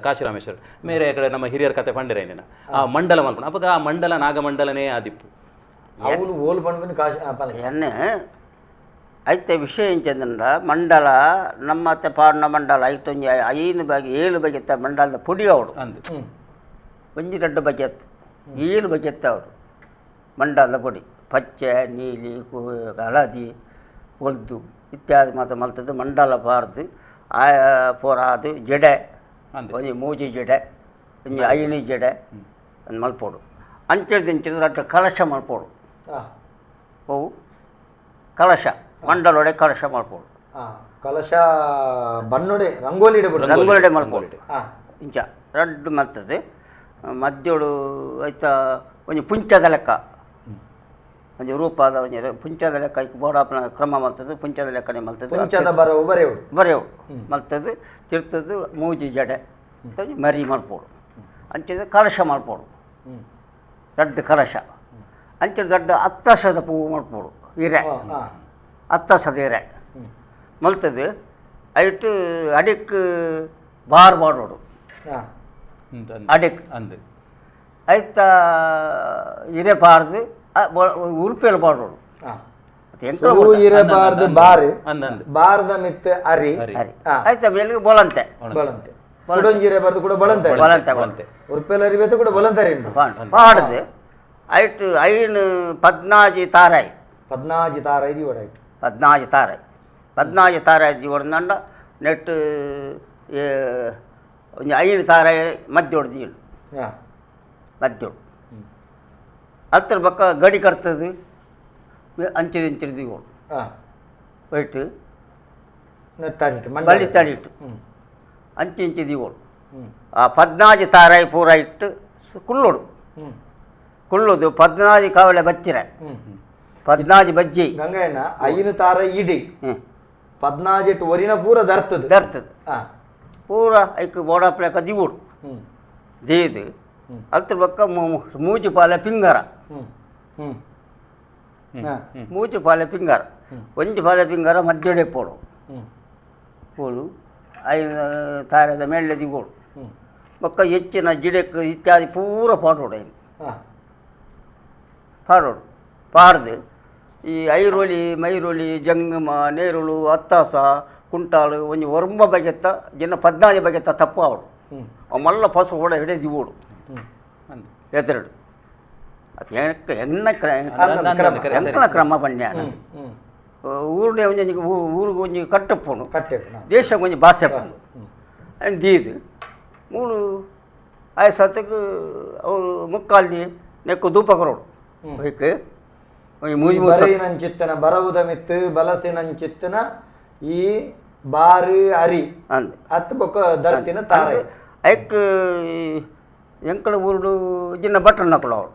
ಕಾಶಿರಾಮೇಶ್ವರ ಮೇರೆ ಕಡೆ ನಮ್ಮ ಹಿರಿಯರ ಕತೆ ಪಂಡಿರೇನ ಆ ಮಂಡಲ ಮಲ್ಪಣ ಅಪಗ ಆ ಮಂಡಲ ನಾಗಮಂಡಲನೇ ಆದಿಪ್ಪು ಅವಳು ಓಲ್ ಬಂದ್ಬಿಟ್ಟು ಎಣ್ಣೆ ಐತೆ ವಿಷಯ ಎಂಚಂದ್ರ ಮಂಡಲ ನಮ್ಮತ್ತೆ ಪಾಡ್ನ ಮಂಡಲ ಐತೊಂಜಿ 5 ಬಗೆ 7 ಬಗೆತ್ತ ಮಂಡಲದ ಪುಡಿ ಅವಡು ಒಂಜಿ 2 ಬಗೆತ್ 7 ಬಗೆತ್ತ ಅವರು ಮಂಡಲದ ಪುಡಿ ಪಚ್ಚೆ ನೀಲಿ ಹಳದಿ ಒಲ್ದು ಇತ್ಯಾದಿ ಮಾತ್ರ ಮಲ್ತದ್ದು ಮಂಡಲ ಪಾರ್ದು ಪೋರಾದು ಜಡೆ ಒಂಜಿ ಮೂಜಿ ಜಡೆ ಒಂಜಿ ಐನಿ ಜಡೆ ಮಲ್ಪೋಡು ಅಂಚೆಡ್ದಿಂಚಿದ್ರೆ ಅಷ್ಟು ಕಲಶ ಮಲ್ಪೋಡು ಅವು ಕಲಶ ಮಂಡಲೊಡೆ ಕಲಶ ಮಲ್ಪೋಡು ಕಲಶ ಬಣ್ಣೊಡೆ ರಂಗೋಲಿಡೆ ಮಲ್ಪೋಡು ಇಂಚ ರಡ್ಡು ಮಲ್ತದೆ ಮಧ್ಯೋಡು ಆಯ್ತಾ ಒಂಜಿ ಪುಂಚದ ಲೆಕ್ಕ ಒಂಜಿ ರೂಪದ ಒಂಜಿ ಪುಂಚದ ಲೆಕ್ಕ ಐಕ್ ಬೋಡಾಪನ ಕ್ರಮ ಮಲ್ತದೆ ಪುಂಚದ ಲೆಕ್ಕನೆ ಮಲ್ತದೆ ಬರೆಯೋಡು ಮಲ್ತದೆ ತಿರ್ತದು ಮೂಜಿ ಜಡೆ ಮರಿ ಮಲ್ಪೋಡು ಅಂಚಿದ ಕಲಶ ಮಲ್ಪೋಡು ದೊಡ್ಡ ಕಲಶ ಅಂಚೆ ದೊಡ್ಡ ಹತ್ತಸದ ಪೂವು ಮಲ್ಪೋಡು ಹಿರೆ ಹತ್ತಸದ ಹಿರೆ ಮಲ್ತದೆ ಐಟು ಅಡಿಕ್ ಬಾರ್ ಮಾಡೋಡು ಅಡಿಕ್ ಐತ ಹಿರೆ ಬಾರ್ದು ಉರುಪೇಲು ಮಾಡೋಡು ಬಾರದ ಮಿತ್ತ ಅರಿ ಆಯ್ತಾ ಮೇಲಿಗೆ ಬೋಲಂತೆ ಪಾಡ್ದು ಐಟು ಐನು 14 ತಾರಾಯಿ 14 ತಾರಾಯಿ ಓಡಾಯ್ತು 14 ತಾರಾಯಿ ಓಡಂಡ ನೆಟ್ ಒಂಜಿ 5 ತಾರಾಯಿ ಮಧ್ಯ ಹೊಡೆದು ಮಧ್ಯೋಡು ಹತ್ರ ಪಕ್ಕ ಗಡಿ ಕಟ್ತದು ಅಂಚಿಡಿಂಚಿಡಿದು ಓಡು ಒಯ್ಟು ಬಳ್ಳಿ ತಡಿಟ್ಟು ಅಂಚಿ ಇಂಚಿ ದಿಗೋಡು ಆ 14 ತಾರಾಯಿ ಪೂರ ಇಟ್ಟು ಕುಳ್ಳೋಡು ಕುಳ್ಳೋದು 14 ಕಾವಲೆ ಬಚ್ಚಿರ 14 ಬಜ್ಜಿ ಗಂಗಣ್ಣ 5 ತಾರಾಯಿ ಇಡಿ 14 ಒರಿನ ಪೂರ ದರ್ತದ ಪೂರ ಐಕ್ ಬೋಡಾಪ್ಲೆಕ ದಿಗೋಡು ದೇದು ಅಲ್ತ್ರ ಪಕ್ಕ ಮೂಜು ಪಾಲೆ ಪಿಂಗಾರ ಮೂಜು ಪಾಲೆ ಪಿಂಗಾರ ಒಂಜಿ ಪಾಲೆ ಪಿಂಗಾರ ಮಧ್ಯಡೆ ಪೋಡು ಪೋಡು 5 ತಾರದ ಮೇಲೆ ದಿಗೋಡು ಪಕ್ಕ ಹೆಚ್ಚಿನ ಜಿಡಕ್ಕೆ ಇತ್ಯಾದಿ ಪೂರ ಪಾಡೋಡು ಪಾಡ್ದು ಈ ಐರೋಳಿ ಮೈರೋಳಿ ಜಂಗಮ ನೇರುಳು ಹತ್ತಾಸ ಕುಂಟಾಳು ಒಂಜಿ ಒರ್ಮ ಬಗೆತ್ತ ಜನ 14 ಬಗೆತ್ತ ತಪ್ಪ ಅವಡು ಅವ ಮಲ್ಲ ಪಸು ಕೂಡ ಹಿಡಿದು ದಿಗೋಡು ಎದುರಡು ಅದು ಎಂಕನ ಕ್ರಮ ಪಂಡ್ಯ ಊರ್ನೆ ಒಂಜಿ ಊರಿಗೆ ಒಂಜಿ ಕಟ್ಟಪ್ಪನು ದೇಶ ಒಂಜಿ ಭಾಷೆ ದೀದು 3 ಸತಕ್ಕೆ ಅವರು ಮುಕ್ಕಾಲ್ದಿ ನೆಕ್ಕು ಧೂಪ ಕೊರೋಡು ಹೋಯ್ಕೆ ಬರೀನಂಚಿತ್ತನ ಬರವುದ ಮಿತ್ತು ಬಲಸಿನಂಚಿತ್ತನ ಈ ಬಾರಿ ಅರಿ ಹತ್ತು ಬೊಕ್ಕ ದರ್ತಿನ ತಾರಾಯಿ ಐಕ್ ಎಂಕಳ ಊರುಡು ಜಿನ್ನ ಬಟ್ರ ನಕಲು ಅವಳು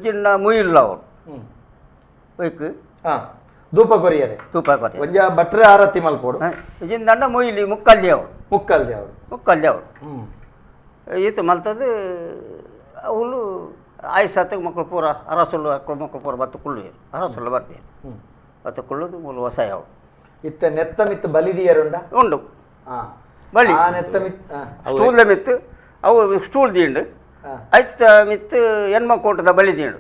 ಜಿನ್ನ ಮುಯಿಲ್ಲ ಅವಳು ಹೋಯ್ಕೆ ಧೂಪ ಕೊರಿಯರೆ ತೂಪ ಕೊರಿ ಒಂಜ ಭಟ್ರೆ ಆರತಿ ಮಲ್ಪೋಡು ಇಜಿಂದಂಡ ಮೊಯ್ಲಿ ಮುಕ್ಕಲ್ದಿ ಅವಳು ಮುಕ್ಕಲ್ದಿ ಅವರು ಮುಕ್ಕಲ್ದಿ ಅವಳು ಈತ ಮಲ್ತದ್ದು ಅವಳು ಆಯ್ಸತ್ತಗೆ ಮಕ್ಕಳು ಪೂರ ಅರಸಲು ಮಕ್ಕಳು ಪೂರ ಬತ್ತು ಕುಳ್ಳು ಅರಸಲು ಬರ್ತೀವಿ ಬತ್ತು ಕುಳ್ಳುದು ಮೂಲ ಹೊಸ ಅವಳು ಇತ್ತ ನೆತ್ತ ಮಿತ್ತು ಬಲಿದಿಯರುಂಡ ಉಂಡು ಬಲಿ ಆ ನೆತ್ತ ಮಿತ್ ಸ್ಟೂಲ್ದ ಮಿತ್ತು ಅವು ಸ್ಟೂಲ್ ದಿಂಡು ಐತ ಮಿತ್ತು ಹೆಣ್ಮಕ್ಕೋಟದ ಬಲಿ ದಿಂಡು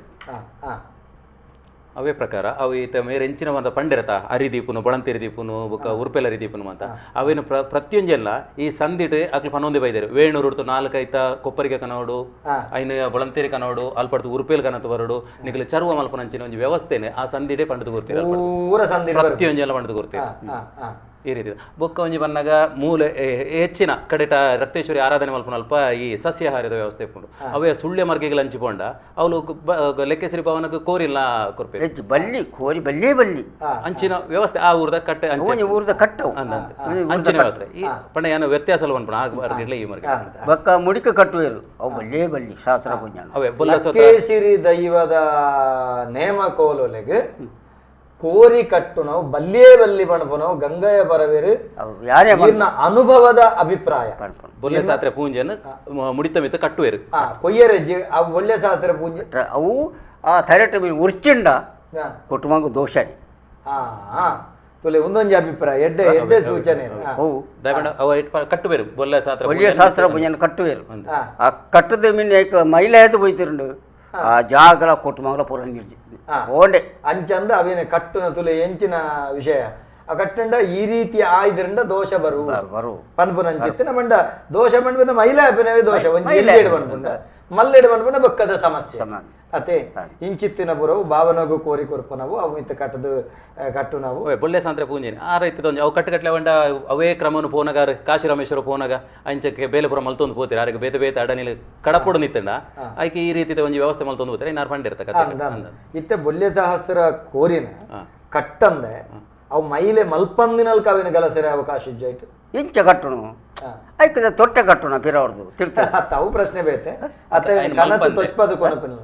ಅವೇ ಪ್ರಕಾರ ಅವು ಈತ ಮೇರೆ ಎಂಚಿನ ಒಂದು ಪಂಡಿರತ ಅರಿದೀಪುನು ಬಳಂತೇರಿ ದೀಪುನು ಬೊಕ್ಕ ಉರ್ಪೆಲ ಅರಿದೀಪುನು ಅಂತ ಅವೇನು ಪ್ರತಿಯೊಂಜೆಲ್ಲ ಈ ಸಂದಿಟ್ ಅಕ್ಲು ಪನ್ನೊಂದೆ ಬೈದೇರು ವೇಣೂರು ಉಡ್ತು 4-5 ಕೊಪ್ಪರಿಗೆ ಕನೋಡು ಐನ ಬಳಂತೇರಿ ಕನೋಡು ಅಲ್ಪಡ್ತು ಉರ್ಪೇಲ್ ಕನತು ಬರೋಡು ನಿಖಲು ಚರ್ವ ಮಲ್ಪನಂಚಿನ ಒಂದು ವ್ಯವಸ್ಥೆನೆ ಆ ಸಂದಿಡೆ ಪಂಡದು ಕೂರ್ತೀರ ಪ್ರತಿಯೊಂಜೆಲ್ಲ ಪಂಡದು ಕೂರ್ತೀರ ಈ ರೀತಿ ಬೊಕ್ಕ ಒಂಜಿ ಬಂದಾಗ ಮೂಲೆ ಹೆಚ್ಚಿನ ಕಡೆಟ ರಕ್ತೇಶ್ವರಿ ಆರಾಧನೆ ಮಲ್ಪನಲ್ಪ ಈ ಸಸ್ಯಾಹಾರದ ವ್ಯವಸ್ಥೆ ಉಂಟು ಅವೇ ಸುಳ್ಯ ಮರ್ಗೆಗಳು ಹಂಚಿಕೊಂಡ ಅವಳು ಲೆಕ್ಕೇಶ್ವರಿ ಭವನಕ್ಕೆ ಕೋರಿಲ್ಲ ಕೊರ್ಪೆ ಬಲ್ಲಿ ಕೋರಿ ಬಲ್ಲೇ ಬಲ್ಲಿ ಅಂಚಿನ ವ್ಯವಸ್ಥೆ ಆ ಊರದ ಕಟ್ಟೆ ಊರದ ಕಟ್ಟವು ಅಂಚಿನ ವ್ಯವಸ್ಥೆ ಈ ಪಂಡ ಏನು ವ್ಯತ್ಯಾಸ ಅಲ್ಲ ಅನ್ಪಣ ಆಗಬಾರ್ದಿಲ್ಲ ಈ ಮರ್ಗೆ ಬೊಕ್ಕ ಮುಡಿಕ ಕಟ್ಟುವರು ಅವು ಬಲ್ಲೇ ಬಲ್ಲಿ ಶಾಸ್ತ್ರ ಪುಣ್ಯ ಅವೇ ಲಕ್ಕೇಸಿರಿ ದೈವದ ನೇಮ ಕೋಲೊಲೆಗೆ ಕೋರಿ ಕಟ್ಟು ನಾವು ಬಲ್ಲೇ ಬಲ್ಲಿ ಬಣಪ ನಾವು ಗಂಗಯ ಬರವೇರು ಅನುಭವದ ಅಭಿಪ್ರಾಯ ಬೊಲ್ಲೆ ಶಾಸ್ತ್ರ ಪೂಂಜೆಯನ್ನು ಮುಡಿತ ಮಿತ್ತ ಕಟ್ಟುವೇರು ಕೊಯ್ಯರೆಜ್ಜಿ ಬೊಲ್ಲೆ ಶಾಸ್ತ್ರ ಪೂಂಜೆ ಅವು ಆ ಥರಟ ಉರ್ಚಿಂಡ ಕುಟುಂಬ ದೋಷ ತುಲೆ ಒಂದೊಂದು ಅಭಿಪ್ರಾಯ ಎಡ್ಡೆ ಎಡ್ಡೆ ಸೂಚನೆ ಕಟ್ಟುವೇರು ಬೊಲ್ಲೆ ಶಾಸ್ತ್ರ ಪೂಂಜೆಯನ್ನು ಕಟ್ಟುವೇರು ಆ ಕಟ್ಟದ ಮಿನ್ನ ಮಹಿಳೆ ಎದ್ದು ಹೋಯ್ತಿರುಂಡು ಆ ಜಾಗಲ ಕುಟುಂಬಗಳ ಪೂರ ನಿರ್ಜಿ ಓಂಡೆ ಅಂಚಂದ ಅವೇನೆ ಕಟ್ಟುನ ತುಲೆ ಎಂಚಿನ ವಿಷಯ ಆ ಕಟ್ಟಂಡ ಈ ರೀತಿ ಆಯ್ದ್ರಿಂದ ದೋಷ ಬರು ಪನ್ಪುನಂಚಿತ್ತಿನ ಮಂಡ ದೋಷ ಪಂಡ ಮಹಿಳಾ ಅಭಿನವೇ ದೋಷ ಒಂದು ಎಲ್ಲೆಡು ಪನ್ಪುಂಡ ಮಲ್ಲೆಡು ಪನ್ಪುಂಡ ಬೊಕ್ಕದ ಸಮಸ್ಯೆ ಅತೆ ಇಂಚಿತ್ತಿನ ಬುರವು ಭಾವನಗು ಕೋರಿ ಕೊರ್ಪನವು ಅವು ಮಿತ್ತ ಕಟ್ಟದು ಕಟ್ಟು ನಾವು ಬೊಲ್ಲೆ ಸಾಂತ್ರ ಪೂಂಜೆನೆ ಆ ರೈತದ ಅವು ಕಟ್ಟುಗಟ್ಲೆ ಬಂಡ ಅವೇ ಕ್ರಮನು ಪೋನಗಾರ ಕಾಶಿರಾಮೇಶ್ವರ ಪೋನಗ ಅಂಚಕ್ಕೆ ಬೇಲೆಪುರ ಮಲ್ತೊಂದು ಪೋತೀರ ಆರಿಗೆ ಬೇತೆ ಬೇತೆ ಅಡನಿಲ್ ಕಡಪುಡು ನಿತ್ತಂಡ ಆಯ್ಕೆ ಈ ರೀತಿ ಒಂದು ವ್ಯವಸ್ಥೆ ಮಲ್ತೊಂದು ಹೋಗ್ತಾರೆ ಇನ್ನಾರು ಪಂಡಿರ್ತ ಇತ್ತೆ ಬೊಲ್ಲೆ ಸಹಸ್ರ ಕೋರಿನ ಕಟ್ಟಂದೆ ಅವು ಮೈಲೆ ಮಲ್ಪಂದಿನಲ್ಲಿ ಕಾವಿನ ಗಲಸೆರೆ ಅವಕಾಶ ಇಜ್ಜಾಯ್ತು ಇಂಚ ಕಟ್ಟುನು ಐಕದ ತೊಟ್ಟೆ ಕಟ್ಟುನ ಪಿರವರ್ದು ತಿರ್ತ ಅವು ಪ್ರಶ್ನೆ ಬೇತೆ ಅತ್ತ ಕನತ್ತು ತೊಜ್ಪದು ಕೊನಪಿನ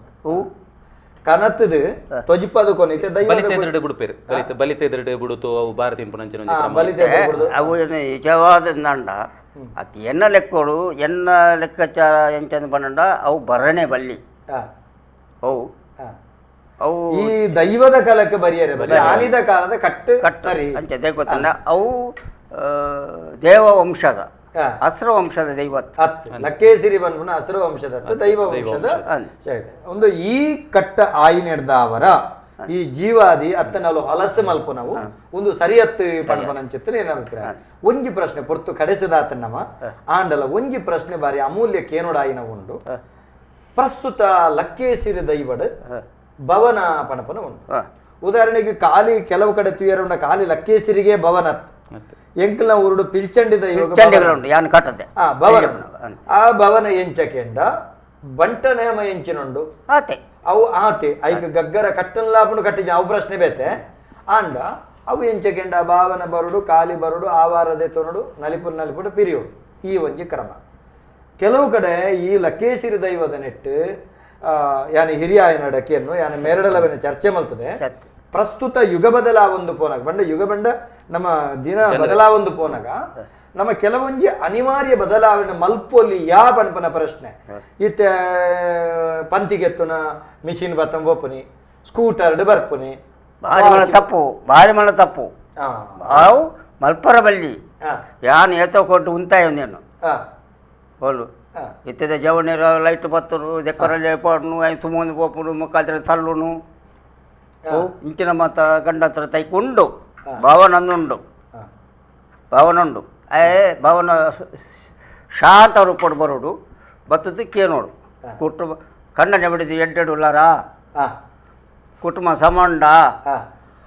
ಕನತ್ತದು ತೊಜ್ಪದು ಕೊನಿತೆ ಬಲಿತೆದ್ರಡೆ ಬಿಡುಪೇರು ಬಲಿತೆದ್ರಡೆ ಬಿಡುತ್ತು ಅವು ಭಾರತೀಯ ಪುನಂಚಿನ ಅವು ನಿಜವಾದ ನಂಡ ಅತಿ ಎನ್ನ ಲೆಕ್ಕೋಡು ಎನ್ನ ಲೆಕ್ಕಾಚಾರ ಎಂಚಂದ ಪನ್ನಂಡ ಅವು ಬರಣೆ ಬಲ್ಲಿ ಅವು ಅವು ಈ ದೈವದ ಕಾಲಕ್ಕೆ ಬರಿಯರೆ ಆನಿದ ಕಾಲದ ಕಟ್ಟು ಸರಿ ಅಂಚೆ ಗೊತ್ತಲ್ಲ ಅವು ದೇವ ವಂಶದ ಹಸ್ರ ವಂಶದ ದೈವ ಲಕ್ಕೇಸಿರಿ ಬಂದ್ಬಿಟ್ಟು ಹಸ್ರ ವಂಶದ ದೈವ ವಂಶದ ಒಂದು ಈ ಕಟ್ಟ ಆಯಿನೆಡ್ದ ಅವರ ಈ ಜೀವಾದಿ ಅತ್ತನಲು ಹಲಸು ಮಲ್ಪ ನಾವು ಒಂದು ಸರಿಯತ್ತು ಪಣಪನಂಚಿತ್ತು ಏನ ಅಭಿಪ್ರಾಯ ಒಂಜಿ ಪ್ರಶ್ನೆ ಪೊರ್ತು ಕಡೆಸದಾತ ನಮ್ಮ ಆಂಡಲ ಒಂಜಿ ಪ್ರಶ್ನೆ ಬಾರಿ ಅಮೂಲ್ಯ ಕೇನೋಡಾಯಿನ ಉಂಡು ಪ್ರಸ್ತುತ ಲಕ್ಕೇಸಿರಿ ದೈವಡ್ ಭವನ ಪಣಪನ ಉಂಟು ಉದಾಹರಣೆಗೆ ಖಾಲಿ ಕೆಲವು ಕಡೆ ತುಯರುಂಡ ಖಾಲಿ ಲಕ್ಕೇಸಿರಿಗೆ ಭವನತ್ ಎಂಕಲ್ನ ಊರುಡು ಪಿಲ್ಚಂಡಿ ದೈವ ಭವನ ಆ ಭವನ ಎಂಚಕೆಂಡ ಬಂಟ ನೇಮ ಎಂಚಿನುಂಡು ಅವು ಆತೆ ಐಕ ಗಗ್ಗರ ಕಟ್ಟನ್ ಲಾಪನು ಕಟ್ಟಿಜ ಅವು ಪ್ರಶ್ನೆ ಬೇತೆ ಆಂಡ ಅವು ಎಂಚಕೆಂಡ ಭಾವನ ಬರುಡು ಖಾಲಿ ಬರುಡು ಆವಾರದೆ ತೊನಡು ನಲಿಪುಡು ಪಿರಿಯುಡು ಈ ಒಂಜಿ ಕ್ರಮ ಕೆಲವು ಕಡೆ ಈ ಲಕ್ಕೇಸಿರಿ ದೈವದ ನೆಟ್ಟು ಯಾನ ಹಿರಿಯಾಯನ ಅಡಕೆಯನ್ನು ಯಾನ ಮೇರಡಲವನ್ನ ಚರ್ಚೆ ಮಲ್ತದೆ ಪ್ರಸ್ತುತ ಯುಗ ಬದಲಾವೊಂದು ಪೋನಾಗ ಬಂಡ ಯುಗ ಬಂಡ ನಮ್ಮ ದಿನ ಬದಲಾವೊಂದು ಪೋನಾಗ ನಮ್ಮ ಕೆಲವೊಂಜಿ ಅನಿವಾರ್ಯ ಬದಲಾವಣೆ ಮಲ್ಪೊಲಿ ಯಾ ಪನ್ಪನ ಪ್ರಶ್ನೆ ಇತ್ತ ಪಂತಿಗೆತ್ತುನ ಮಿಷಿನ್ ಬತ್ತಂ ಬೋಪುನಿ ಸ್ಕೂಟರ್ಡ್ ಬರ್ಪುನಿ ತಪ್ಪು ಭಾರಿ ಮಳ ತಪ್ಪು ಅವು ಮಲ್ಪರ ಬಲ್ಲಿ ಯಾನ್ ಏತೋ ಕೊಟ್ಟು ಉಂತಾಯ ಒಂದೇನು ಬೋಲು ಇತ್ತದ ಜವಣೀರ ಲೈಟ್ ಬತ್ತರು ದೆಕ್ಕರಲ್ಲಿ ಪಾಡ್ನು ಐ ತುಮೊಂದು ಬೋಪುನು ಮುಖಾದ್ರೆ ತಲ್ಲುನು ಇಂಚಿನ ಮತ ಗಂಡ ಹತ್ರ ತೈಕೊಂಡು ಭಾವನಂದುಂಡು ಭಾವನುಂಡು ಭಾವನ ಶಾಂತ ರೂಪಡು ಬರೋಡು ಬತ್ತದು ಕೇನೋಡು ಕುಟುಂಬ ಕಣ್ಣನೆ ಬಿಡಿದು ಎಡ್ಡೆಡು ಉಲ್ಲಾರ ಕುಟುಂಬ ಸಮಂಡ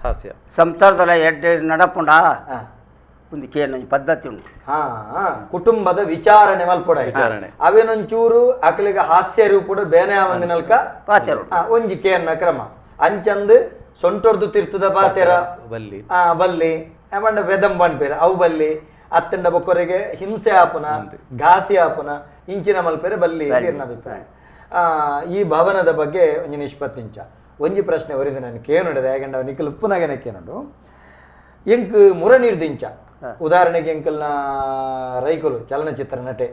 ಹಾಸ್ಯ ಸಂಸಾರದಲ್ಲ ಎಡ್ಡೆ ನಡಪುಂಡ ಒಂದು ಕೇನ ಪದ್ಧತಿ ಉಂಟು. ಕುಟುಂಬದ ವಿಚಾರಣೆ ಮಲ್ಪೊಡ ಅವೇನೊಂಚೂರು ಅಕಲಿಗ ಹಾಸ್ಯ ರೂಪುಡು ಬೇನೆ ಒಂದಿನಲ್ಕ ಒಂಜಿ ಕೇನ ಕ್ರಮ ಅಂಚಂದು ಸೊಂಟೊರ್ದು ತಿರ್ತದ ಪಾತೆರ ಬಲ್ಲಿ ಬಲ್ಲಿ ಮಂಡ ವೆದಂ ಬಣ್ಪೇರ ಅವು ಬಲ್ಲಿ ಅತ್ತಂಡ ಬೊಕ್ಕರಿಗೆ ಹಿಂಸೆ ಆಪುನ ಘಾಸಿ ಆಪುನ ಇಂಚಿನ ಮಲ್ಪೇರೆ ಬಲ್ಲಿ ತೀರ್ನ ಅಭಿಪ್ರಾಯ. ಈ ಭವನದ ಬಗ್ಗೆ ಒಂಜಿ ನಿಷ್ಪತ್ತಿಂಚ ಒಂಜಿ ಪ್ರಶ್ನೆ ಒರಿದು ನಾನು ಕೇನುಂಡದು ಯಾಕಂದ್ರೆ ಅವು ನಿಖಲ್ ಉಪ್ಪುನಾಗನೆ ಕೇನುಂಡು ಎಂಕ್ ಮುರ ನೀಡ್ದಿಂಚ ಉದಾಹರಣೆಗೆ ಎಂಕಲ್ನ ರೈಕುಲು ಚಲನಚಿತ್ರ ನಟೆ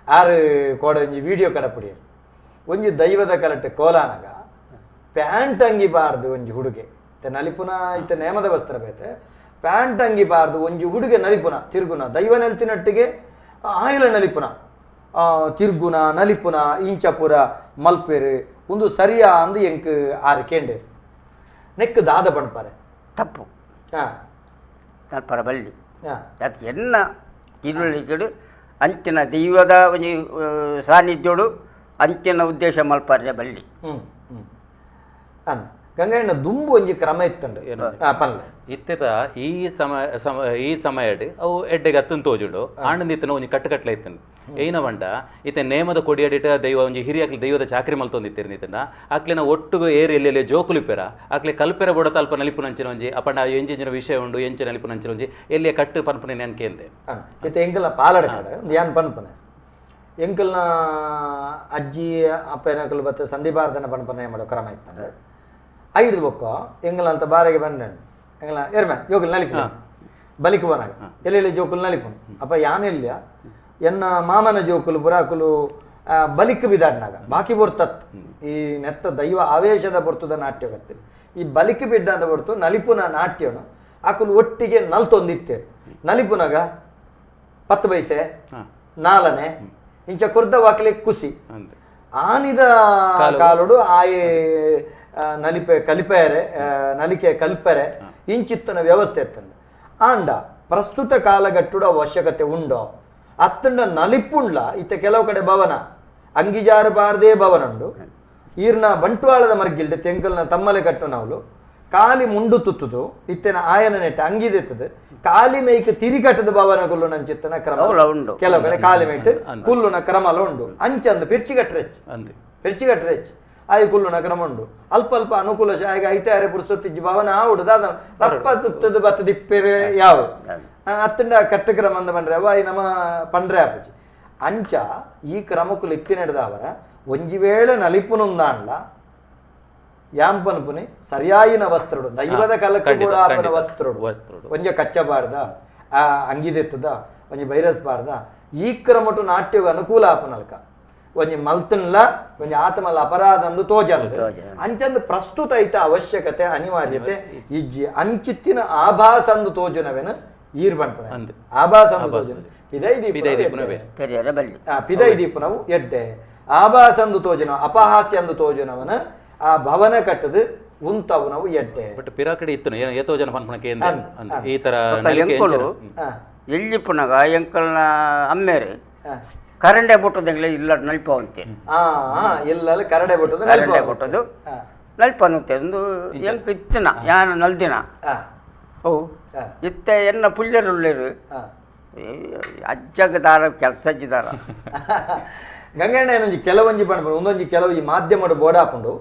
ಆರು ಕೋಡ ಒಂಜಿ ವಿಡಿಯೋ ಕಡಪುಡಿ ಒಂಜಿ ದೈವದ ಕಲಟೆ ಕೋಲಾನಾಗ ಪ್ಯಾಂಟ್ ಅಂಗಿ ಬಾರ್ದು ಒಂಜಿ ಹುಡುಗೆ ನಲಿಪುನ ಇತ್ತ ನೇಮದ ವಸ್ತ್ರ ಬೇತೆ ಪ್ಯಾಂಟ್ ಅಂಗಿ ಬಾರ್ದು ಒಂಜಿ ಹುಡುಗೆ ನಲಿಪುನ ತಿರುಗುನ ದೈವ ನೆಲ್ತಿನಟ್ಟಿಗೆ ಆಯಿಲ ನಲಿಪುನ ತಿರ್ಗುನ ನಲಿಪುನ ಇಂಚಪುರ ಮಲ್ಪೇರು ಒಂದು ಸರಿಯಾ ಅಂದು ಎಂಕ್ ಆರು ಕೇಂಡೆ ನೆಕ್ ದಾದ ಪಣ್ಪಾರೆ ತಪ್ಪು ತಲ್ಪರ ಬಳ್ಳಿ ಅದು ಎನ್ನ ತಿರುಳಿಗೆಡು ಅಂಚಿನ ದೈವದ ಒಂದು ಸಾನ್ನಿಧ್ಯೋಡು ಅಂಚಿನ ಉದ್ದೇಶ ಮಲ್ಪಾರೆ ಬಳ್ಳಿ ಗಂಗಣ್ಣ ದುಂಬು ಒಂಜಿ ಕ್ರಮ ಇತ್ತಂಡು ಇತ್ತೆದ ಈ ಸಮಯಡ್ ಅವು ಎಡ್ಡೆಗೆ ಹತ್ತನ್ ತೋಜುಂಡು ಆಂಡಂದಿತ್ತನ ಒಂಜಿ ಕಟ್ಟುಕಟ್ಲೆ ಇತ್ತಂಡು ಏನ ಬಂಡ ಇತ್ತೆ ನೇಮದ ಕೊಡಿಯಾಡಿಟ ದೈವ ಒಂಜಿ ಹಿರಿಯಾಕ್ಲಿ ದೈವದ ಚಾಕ್ರಿ ಮಲ್ತೊಂದಿತ್ತಿರ್ನಿತ್ತನ ಆಕ್ಲಿನ ಒಟ್ಟುಗು ಏರಿ ಎಲ್ಲೆಲ್ಲಿ ಜೋಕುಲಿಪೆರ ಆಕ್ಲಿ ಕಲ್ಪೆರ ಬೊಡತ ಅಲ್ಪ ನಲಿಪುನಂಚಿನ ಒಂಜಿ ಅಪಂಡ ಎಂಜಿನ ವಿಷಯ ಉಂಡು ಎಂಚ ನಲಿಪುನಂಚಿನ ಒಂಜಿ ಎಲ್ಲಿಯ ಕಟ್ಟು ಪನ್ಪನೆ ನೆನ್ಕೇಂದೆ ಇತ್ತೆ ಎಂಕಲ್ನ ಪಾಲಡ ಕಾಡ ಯಾನ್ ಪನ್ಪನೆ ಎಂಕಲ್ನ ಅಜ್ಜಿ ಅಪ್ಪನಕಲು ಬತ್ತ ಸಂಧಿಬಾರ್ದನ ಪನ್ಪನೆ ಮಾಡೋ ಕ್ರಮ ಇತ್ತಂಡು ಐದು ಬೊಕ್ಕ ಎಂಗಲ ಅಂತ ಬಾರೆಗೆ ಬಂದ ಎಂಗಲ ಏರ್ಮ ಜೋಕುಲು ನಲಿಪು ಬಲಿಕು ಬನಾಗ ಎಲ್ಲೆಲ್ಲಿ ಜೋಕುಲು ನಲಿಪುನು ಅಪ್ಪ ಯಾನಿಲ್ಲ ಎನ್ನ ಮಾಮನ ಜೋಕುಲು ಬುರಾಕುಲು ಬಲಿಕ್ ಬಿದಾಡ್ನಾಗ ಬಾಕಿ ಬರ್ತತ್ ಈ ನೆತ್ತ ದೈವ ಆವೇಶದ ಬರ್ತದ ನಾಟ್ಯ ಗತ್ತೆ ಈ ಬಲಿಕ್ ಬಿಡ್ಡ ಅಂತ ಬರ್ತು ನಲಿಪುನ ನಾಟ್ಯನು ಆಕುಲು ಒಟ್ಟಿಗೆ ನಲ್ತೊಂದಿತ್ತೇರು ನಲಿಪುನಾಗ 10 ಪೈಸೆ 4 ಇಂಚ ಕುರ್ದ ವಾಕ್ಲೆ ಖುಷಿ ಆನಿದ ಕಾಲುಡು ಆಯೆ ನಲಿಪೆ ಕಲಿಪೆರೆ ನಲಿಕೆ ಕಲ್ಪೆರೆ ಇಂಚಿತ್ತನ ವ್ಯವಸ್ಥೆ ಇತ್ತಂದು ಆಂಡ ಪ್ರಸ್ತುತ ಕಾಲಘಟ್ಟುಡ ಅವಶ್ಯಕತೆ ಉಂಡೋ ಅತ್ತಂಡ ನಲಿಪುಂಡ್ಲ ಇತ್ತ ಕೆಲವು ಕಡೆ ಭವನ ಅಂಗಿಜಾರು ಬಾರ್ದೇ ಭವನ ಉಂಡು ಈರ್ನ ಬಂಟ್ವಾಳದ ಮರ್ಗಿಲ್ದೆ ತೆಂಕಲ್ನ ತಮ್ಮಲೆ ಕಟ್ಟು ನಾವ್ಲು ಕಾಲಿ ಮುಂಡು ತುತ್ತುದು ಇತ್ತೆನ ಆಯನ ನೆಟ್ಟ ಅಂಗಿದೆತ್ತದು ಕಾಲಿ ಮೇಯ್ಕ್ ತಿರಿಕಟ್ಟದ ಭವನ ಕುಲ್ಲು ನಂಚಿತ್ತನ ಕ್ರಮ ಕೆಲವು ಕಡೆ ಕಾಲಿ ಮೇಯ್ಟ್ ಕುಲ್ಲುನ ಕ್ರಮಲ ಉಂಡು ಅಂಚಂದು ಪಿರ್ಚಿಗಟ್ರೆಚ್ ಆಯ್ ಕುಲ್ಲುನ ಕ್ರಮ ಉಂಡು ಅಲ್ಪ ಅಲ್ಪ ಅನುಕೂಲ ಶಾಗ ಐತಾರೆ ಪುರ್ಸೊತ್ತಿಜ್ಜಿ ಭವನ ಆವುಡು ದಾದ ರಪ್ಪ ತುತ್ತದ ಬತ್ತ ದಿಪ್ಪೆರೆ ಯಾವ ಅತ್ತಂಡ ಕಟ್ಟ ಕ್ರಮ ಅಂದ ಬಂದ್ರೆ ಅವ ನಮ್ಮ ಪಂಡ್ರೆ ಆಪಜಿ ಅಂಚ ಈ ಕ್ರಮಕ್ಕೂ ಇತ್ತಿನೆಡ್ದವರ ಒಂಜಿ ವೇಳೆ ನಲಿಪುನುಂದಾಂಡ್ಲ ಯಾಂಪನ್ಪುನಿ ಸರಿಯಾಯಿನ ವಸ್ತ್ರಡು ದೈವದ ಕಲಕ್ಕೆ ಕೂಡ ಆಪನ ವಸ್ತ್ರಡು ಒಂಜ ಕಚ್ಚಬಾರ್ದ ಆ ಅಂಗಿದೆತ್ತದ ಒಂಜಿ ಬೈರಸ್ಬಾರ್ದ ಈ ಕ್ರಮಟು ನಾಟ್ಯಗ ಅನುಕೂಲ ಆಪನಲ್ಕ ಒಂಜಿ ಮಲ್ತನ್ಲ ಒಂಜಿ ಆತಮಲ್ಲ ಅಪರಾಧ ಅಂದು ತೋಜಂದು ಅಂಚಂದು ಪ್ರಸ್ತುತ ಐತ ಅವಶ್ಯಕತೆ ಅನಿವಾರ್ಯತೆ ಇಜ್ಜಿ ಅಂಚಿತ್ತಿನ ಆಭಾಸ ಅಂದು ತೋಜುನವೆನು ಈರ್ ಬಣ್ಪನ ಆಭಾಸ ಅಂದು ತೋಜುನ ಪಿದೈ ದೀಪನವು ಎಡ್ಡೆ ಆಭಾಸ ಅಂದು ತೋಜುನ ಅಪಹಾಸ್ಯ ಅಂದು ತೋಜುನವನ ಆ ಭವನ ಕಟ್ಟದು ಉಂತವು ನಾವು ಎಡ್ಡೆ ಬಟ್ ಪಿರಾಕಡೆ ಇತ್ತು ಏತೋ ಜನ ಪನ್ಪಣಕ್ಕೆ ಈ ತರ ಎಲ್ಲಿ ಪುನಗ ಎಂಕಲ್ನ ಅಮ್ಮೇರು ಕರಂಡೆ ಬುಟ್ಟದಂಗ್ಲೆ ಇಲ್ಲ ನಲ್ಪವಂತೆ ಎಲ್ಲ ಕರಡೆ ಬುಟ್ಟದು ಬುಟ್ಟದು ನಲ್ಪನ್ನುತ್ತೆ ಒಂದು ಎಂಕ್ ಇತ್ತಿನ ಯಾನ ನಲ್ದಿನ ಓ ಇತ್ತ ಎನ್ನ ಪುಲ್ಯರುಳ್ಳೇರು ಅಜ್ಜಗದಾರ ಕೆಲಸ ಅಜ್ಜಿದಾರ ಗಂಗಣ್ಣ ಏನೊಂಜಿ ಕೆಲವೊಂಜಿ ಪಣ್ಪಡು ಒಂದೊಂಜಿ ಕೆಲವು ಈ ಮಾಧ್ಯಮಡು ಬೋಡಾಪುಂಡು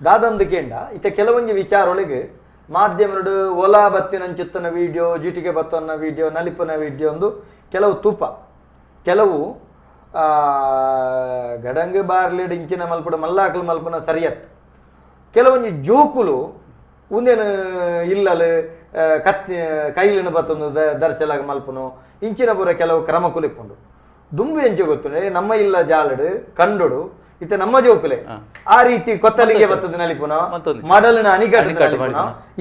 ದಾದಂದು ಕೇಂಡ ಇತ್ತ ಕೆಲವೊಂಜಿ ವಿಚಾರೊಳಗೆ ಮಾಧ್ಯಮಡು ಓಲಾ ಬತ್ತಿನಂಚಿತ್ತನ ವಿಡಿಯೋ ಜೀಟಿಗೆ ಬತ್ತನ್ನ ವಿಡಿಯೋ ನಲಿಪನ ವಿಡಿಯೋ ಒಂದು ಕೆಲವು ತೂಪ ಕೆಲವು ಗಡಂಗ ಬಾರ್ಲಿಡ್ ಇಂಚಿನ ಮಲ್ಪಡ ಮಲ್ಲಾಕಲ್ ಮಲ್ಪನ ಸರಿಯತ್ ಕೆಲವೊಂಜಿ ಜೋಕುಲು ಉಂದೇನು ಇಲ್ಲಲು ಕತ್ತಿ ಕೈಲಿನ ಬತ್ತೊಂದು ದರ್ಶಲಾಗ ಮಲ್ಪನು ಇಂಚಿನ ಪೂರ ಕೆಲವು ಕ್ರಮ ಕುಲಿಪುಂಡು ದುಂಬು ಎಂಚೆ ಗೊತ್ತುಂಡೆ ನಮ್ಮ ಇಲ್ಲ ಜಾಲಡು ಕಂಡುಡು ಇತ್ತ ನಮ್ಮ ಜೋಕುಲೆ ಆ ರೀತಿ ಕೊತ್ತಲಿಗೆ ಬತ್ತದ ನಲಿಪುನ ಮಡಲಿನ ಅನಿಕಟ್ಟ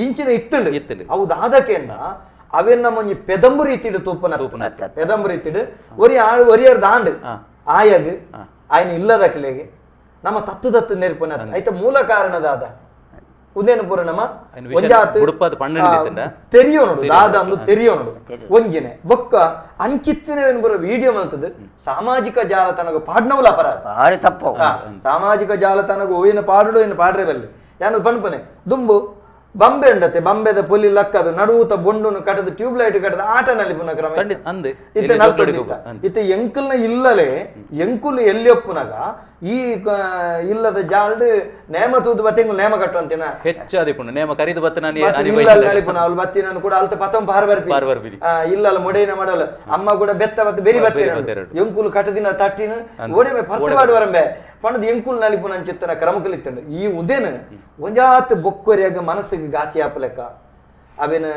ಇಂಚಿನ ಇತ್ತುಂಡು ಅವು ದಾದಕೆಂಡ ಅವೆನ್ನ ಒಂಜಿ ಪೆದಂಬು ರೀತಿಡು ತೂಪನ ಪೆದಂಬು ರೀತಿಡು ಒರಿಯರ್ ದಾಂಡ್ ಆಯಗ್ ಆಯ್ನ ಇಲ್ಲದ ಕಿಲೆಗೆ ನಮ್ಮ ತತ್ತು ನೆರ್ಪುನ ಐತ ಮೂಲ ಕಾರಣದಾದ ಉದೇನು ಪೂರ ನಮ್ಮ ತೆರಿಯೋನುಡು ದಾದ ಅಂದು ತೆರಿಯೋನುಡು ಒಂಜಿನೆ ಬೊಕ್ಕ ಅಂಚಿತ್ತಿನ ಪೂರ ವಿಡಿಯೋ ಮಲ್ತದ ಸಾಮಾಜಿಕ ಜಾಲತಾಣಗ ಪಾಡ್ನವುಲ ಅಪರಾಧ ತಪ್ಪು ಸಾಮಾಜಿಕ ಜಾಲತಾಣಗ ಓಯ್ನ ಪಾಡುಡು ಏನು ಪಾಡ್ರೆ ಬಲ್ಲಿ ಯಾನು ಪನ್ಪನೆ ದುಂಬು ಬಂಬೆ ಉಂಡತೆ ಬಂಬೆದ ಪೊಲಿ ಲಕ್ಕದು ನಡುವುತ ಬೊಂಡುನು ಕಟ್ಟದು ಟ್ಯೂಬ್ ಲೈಟ್ ಕಟ್ಟದ ಆಟನಲ್ಲಿ ಪುನಃ ಕ್ರಮ ಇತ್ತೆ ನಲ್ತೊಂದಿತ್ತ ಇತ್ತೆ ಎಂಕಲ್ನ ಇಲ್ಲಲೆ ಎಂಕುಲು ಎಲ್ಲಿ ಒಪ್ಪುನಾಗ ಈ ಇಲ್ಲದ ಜಾಲ್ಡ್ ನೇಮ ತೂದು ಬತ್ತಿಂಗ್ ನೇಮ ಕಟ್ಟುವಂತಿನ ಹೆಚ್ಚಾದಿ ಪುಣ್ಯ ನೇಮ ಕರಿದು ಬತ್ತ ನಾನು ಇಲ್ಲ ನಲಿಪುನ ಅವಳು ಬತ್ತಿ ನಾನು ಕೂಡ ಅಲ್ತ ಪತಂ ಪಾರ್ ಬರ್ಪಿ ಇಲ್ಲಲ್ಲ ಮೊಡೇನ ಮಾಡಲ್ಲ ಅಮ್ಮ ಕೂಡ ಬೆತ್ತ ಬತ್ತ ಬೇರಿ ಬತ್ತಿ ಎಂಕುಲು ಕಟ್ಟದಿನ ತಟ್ಟಿನ ಓಡಿಮೆ ಪರ್ತ ಮಾಡುವರಂಬೆ ಪಣದ ಎಂಕುಲ್ ನಲಿಪುನ ಅಂಚಿತ್ತನ ಕ್ರಮಕಲಿತ್ತಂಡು ಈ ಉದೇನ ಒಂಜಾತ್ ಬೊಕ್ಕೊರಿಯಾಗ ಮನಸ್ಸಿಗೆ ಗಾಸಿ ಆಪ ಲೆಕ್ಕ ಅವೇನ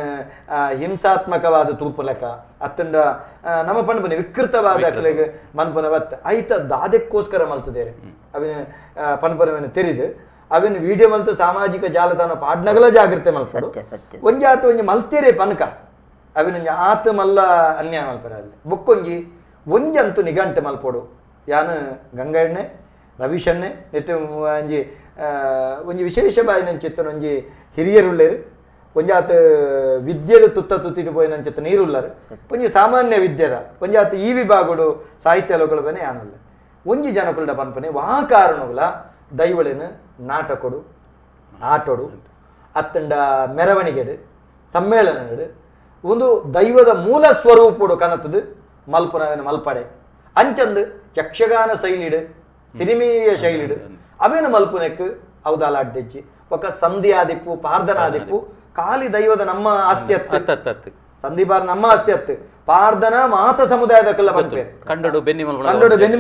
ಹಿಂಸಾತ್ಮಕವಾದ ತೂಪು ಲೆಕ್ಕ ಅತ್ತಂಡ ನಮ್ಮ ಪಂಡ್ಪನೆ ವಿಕೃತವಾದ ಅಕ್ಲೆಗೆ ಮನ್ಪನ ಬತ್ತ ಐತ ದಾದಕ್ಕೋಸ್ಕರ ಮಲ್ತದೇರೆ ಅವಿನ ಪನ್ಪನವೇನು ತೆರಿದು ಅವಿನ ವಿಡಿಯೋ ಮಲ್ತು ಸಾಮಾಜಿಕ ಜಾಲತಾಣ ಪಾಡ್ನಗಲ ಜಾಗ್ರತೆ ಮಲ್ಪಡು ಒಂಜಾತ ಒಂಜಿ ಮಲ್ತೇರೆ ಪನ್ಕ ಅವಿನ ಆತ ಮಲ್ಲ ಅನ್ಯಾಯ ಮಲ್ಪರ ಅಲ್ಲಿ ಬೊಕ್ಕೊಂಜಿ ಒಂಜಂತು ನಿಘಂಟು ಮಲ್ಪೋಡು ಯಾನು ಗಂಗಣ್ಣೆ ರವಿಶಣ್ಣೆ ನೆಟ್ಟು ಒಂಜಿ ಒಂಜಿ ವಿಶೇಷ ಬಾಯಿನಂಚಿತ್ತನ ಒಂಜಿ ಹಿರಿಯರುಳ್ಳೇರು ಒಂಜಾತ ವಿದ್ಯೆಡು ತುತ್ತ ತುತ್ತಿಟ್ಟು ಪೋಯಿನಂಚಿತ್ತ ನೀರುಳ್ಳರು ಒಂಜಿ ಸಾಮಾನ್ಯ ವಿದ್ಯೆದ ಒಂಜಾತ ಈ ವಿಭಾಗಡು ಸಾಹಿತ್ಯ ಲೋಕಗಳು ಬನೆ ಯಾನುಲ್ಲ ಒಂಜಿ ಜನಕುಲ್ಡ ಪನ್ಪನೆ ವಾ ಕಾರಣಗಳ ದೈವಳಿನ ನಾಟಕೊಡು ಆಟೋಡು ಅತ್ತಂಡ ಮೆರವಣಿಗೆಡು ಸಮ್ಮೇಳನಡು ಒಂದು ದೈವದ ಮೂಲ ಸ್ವರೂಪಡು ಕನತದು ಮಲ್ಪುನವೇನು ಮಲ್ಪಡೆ ಅಂಚಂದು ಯಕ್ಷಗಾನ ಶೈಲಿಡು ಸಿನಿಮೀಯ ಶೈಲಿಡು ಅವೇನು ಮಲ್ಪುನಕ್ಕೆ ಅವದಾಲ ಅಡ್ಡೆಚ್ಚಿ ಒಕ್ಕ ಸಂಧಿಯಾದಿಪ್ಪು ಪಾರ್ಧನಾದಿಪ್ಪು ಕಾಲಿ ದೈವದ ನಮ್ಮ ಆಸ್ತಿ ಅತ್ತು ಸಂಧಿಬಾರ ನಮ್ಮ ಆಸ್ತಿ ಅತ್ತು ಪಾರ್ಧನ ಮಾತ ಸಮುದಾಯದಕ್ಕೆಲ್ಲ ಬಂದ್ಬೇಕು ಕಂಡೋಡು ಬೆನ್ನಿ